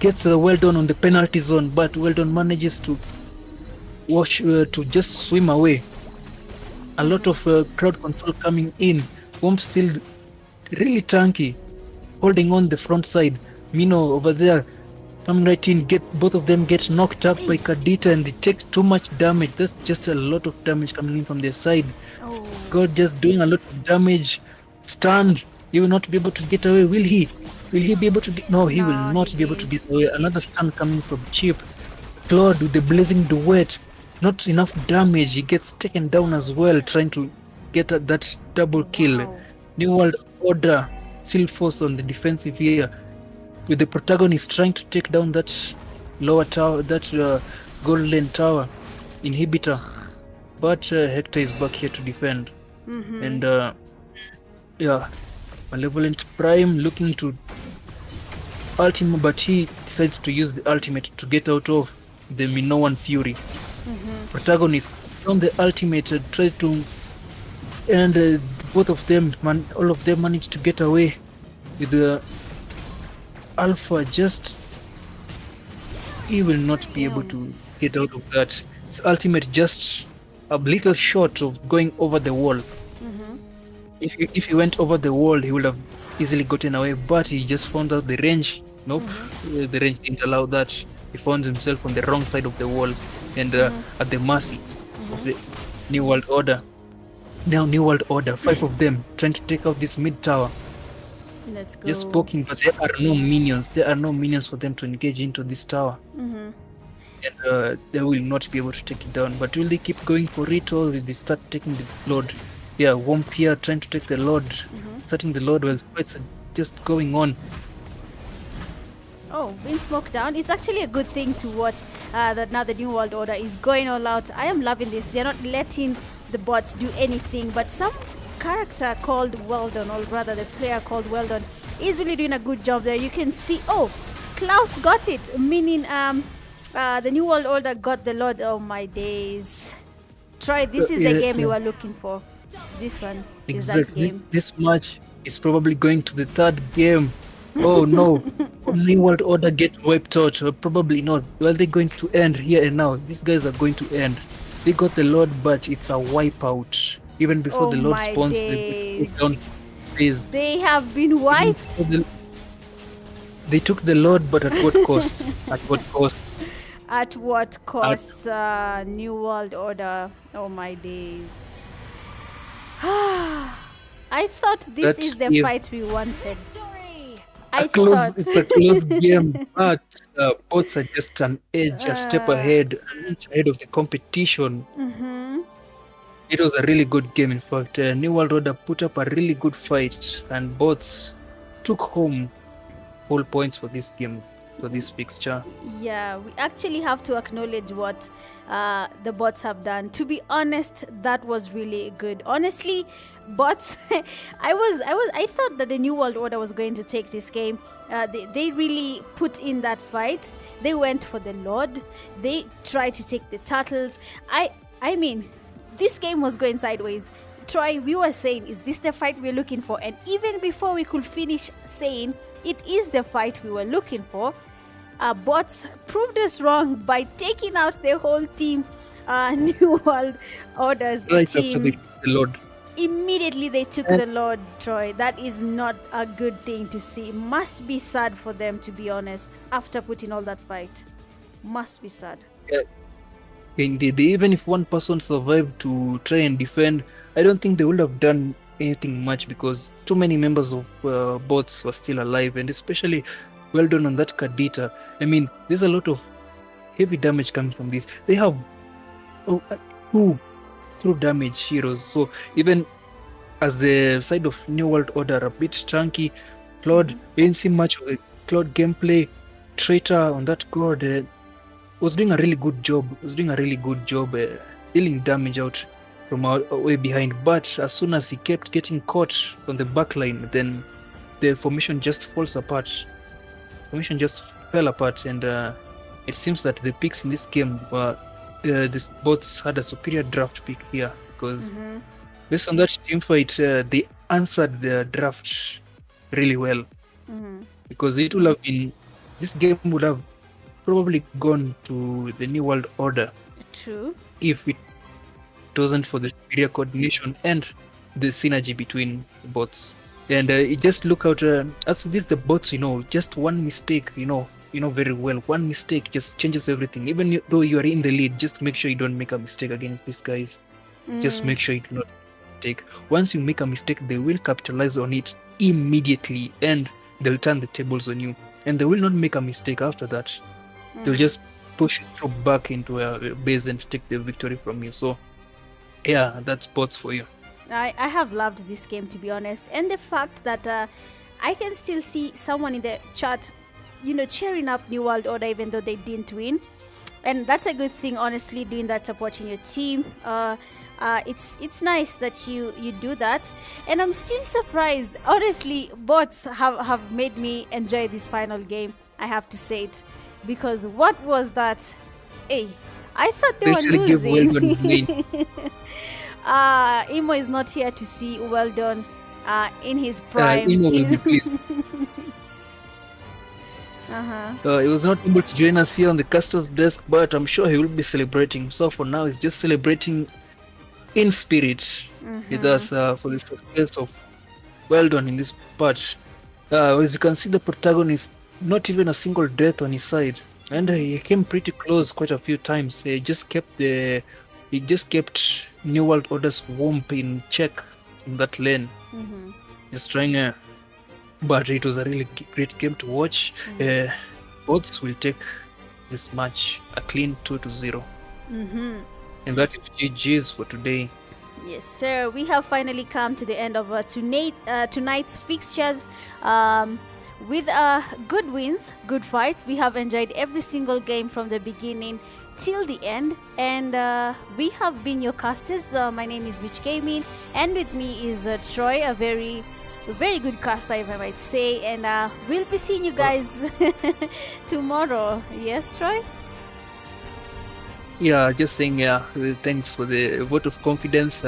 gets well done on the penalty zone, but well done manages to just swim away. A lot of crowd control coming in. Womp still really tanky, holding on the front side. Mino over there. Coming right in, both of them get knocked up by Kadita, and they take too much damage. That's just a lot of damage coming in from their side. God just doing a lot of damage. Stunned. He will not be able to get away, will he? Will he be able to get... No, he will not be able to get away. Another stun coming from Chip. Claude with the blazing duet. Not enough damage. He gets taken down as well, trying to get that double kill. New World Order still forced on the defensive here, with the Protagonist trying to take down that lower tower, that golden tower inhibitor. But Hector is back here to defend. And Malevolent Prime looking to ultimate, but he decides to use the ultimate to get out of the Minoan Fury. Protagonist on the ultimate tries to, and both of them, all of them managed to get away with the Alpha. Just he will not be able to get out of that. His ultimate just a little short of going over the wall. If he went over the wall, he would have easily gotten away, but he just found out the range. Nope, the range didn't allow that. He found himself on the wrong side of the wall, and at the mercy of the New World Order. Now New World Order, 5 of them trying to take out this mid tower. Let's go. Just poking, but there are no minions. There are no minions for them to engage into this tower. And they will not be able to take it down. But will they keep going for it, or will they start taking the Lord? Yeah, Womp here trying to take the Lord, starting the Lord while fights are just going on. Oh, being smoked down. It's actually a good thing to watch that now the New World Order is going all out. I am loving this. They're not letting the bots do anything, but some character called Weldon, or rather the player called Weldon, is really doing a good job there. You can see, oh, Klaus got it, meaning the New World Order got the Lord. Oh my days. Troy, this is the game you were looking for. This one is that game. This match is probably going to the 3rd game. Oh no. New World Order get wiped out. Probably not. Well, they're going to end here and now. These guys are going to end. They got the Lord, but it's a wipeout. Even before the Lord spawns, they put down phase. They have been wiped. They took the Lord, but at what cost? At what cost? At what cost? New World Order. Oh my days. I thought this is the fight we wanted. It's a close game, but both are just an edge, a step ahead, an inch ahead of the competition. It was a really good game, in fact. New World Order put up a really good fight, and both took home full points for this game, for this fixture. Yeah, we actually have to acknowledge what the bots have done. To be honest, that was really good. Honestly, bots, I thought that the New World Order was going to take this game. They really put in that fight. They went for the Lord. They tried to take the turtles. I mean, this game was going sideways. Troy, we were saying, is this the fight we're looking for? And even before we could finish saying it is the fight we were looking for, bots proved us wrong by taking out the whole team, New World Order's right team. After the Lord. Immediately they took the Lord, Troy. That is not a good thing to see. Must be sad for them, to be honest, after putting all that fight. Must be sad. Yes. Indeed, even if one person survived to try and defend, I don't think they would have done anything much because too many members of bots were still alive, and especially well done on that Kadita. I mean, there's a lot of heavy damage coming from this. They have two true damage heroes, so even as the side of New World Order a bit chunky, Claude, we didn't see much of the Claude gameplay. Traitor on that god was doing a really good job. Dealing damage out from way behind. But as soon as he kept getting caught on the back line, then the formation just falls apart. Formation just fell apart, and it seems that the picks in this game were these bots had a superior draft pick here because based on that team fight, they answered the draft really well. Because it would have been, this game would have probably gone to the New World Order. True. If it wasn't for the superior coordination and the synergy between the bots. And you just look out, as this the bots, just one mistake, very well. One mistake just changes everything. Even though you are in the lead, just make sure you don't make a mistake against these guys. Just make sure you do not take. Once you make a mistake, they will capitalize on it immediately and they'll turn the tables on you. And they will not make a mistake after that. They'll just push you through back into a base and take the victory from you. So, yeah, that's bots for you. I have loved this game, to be honest. And the fact that I can still see someone in the chat, cheering up New World Order even though they didn't win. And that's a good thing, honestly, doing that, supporting your team. It's nice that you do that. And I'm still surprised. Honestly, bots have made me enjoy this final game. I have to say it. Because what was that? Hey, I thought they were losing. Imo is not here to see well done in his prime. Imo will be pleased. He was not able to join us here on the Castor's desk, but I'm sure he will be celebrating. So for now, he's just celebrating in spirit with us for the success of well done in this part. As you can see, the protagonist, not even a single death on his side, and he came pretty close quite a few times. He just kept New World Order's womp in check in that lane. Just trying but it was a really great game to watch. Bots will take this match a clean 2-0. And that is GG's for today. Yes, sir. We have finally come to the end of tonight's fixtures. With good wins, good fights. We have enjoyed every single game from the beginning till the end. And we have been your casters. My name is Michgaming. And with me is Troy, a very good caster, if I might say. And we'll be seeing you guys tomorrow. Yes, Troy? Yeah, just saying, thanks for the vote of confidence.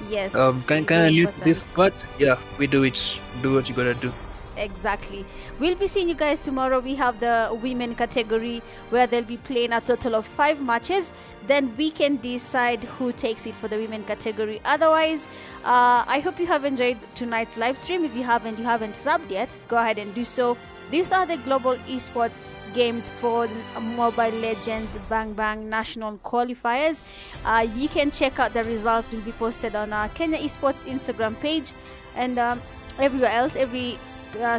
Yes. Can I leave this part? Yeah, we do it. Do what you gotta do. Exactly. We'll be seeing you guys tomorrow. We have the women category where they'll be playing a total of 5 matches. Then we can decide who takes it for the women category. Otherwise, I hope you have enjoyed tonight's live stream. If you haven't subbed yet, go ahead and do so. These are the Global Esports games for Mobile Legends Bang Bang National Qualifiers. You can check out the results. Will be posted on our Kenya Esports Instagram page and everywhere else, every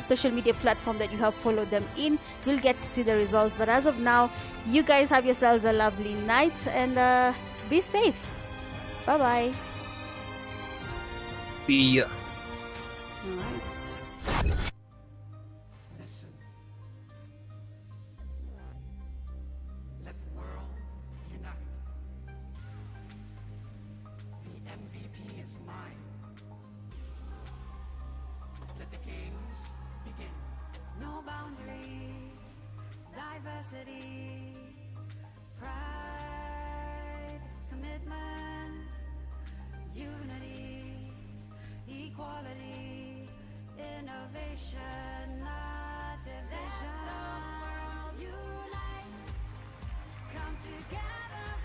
social media platform that you have followed them in. You'll get to see the results. But as of now, you guys have yourselves a lovely night and be safe. Bye bye. See ya. All right. Listen. Let the world unite. The MVP is mine. Let the games begin. No boundaries, diversity, pride, commitment, unity, equality, innovation, not division. Let the world unite. Come together.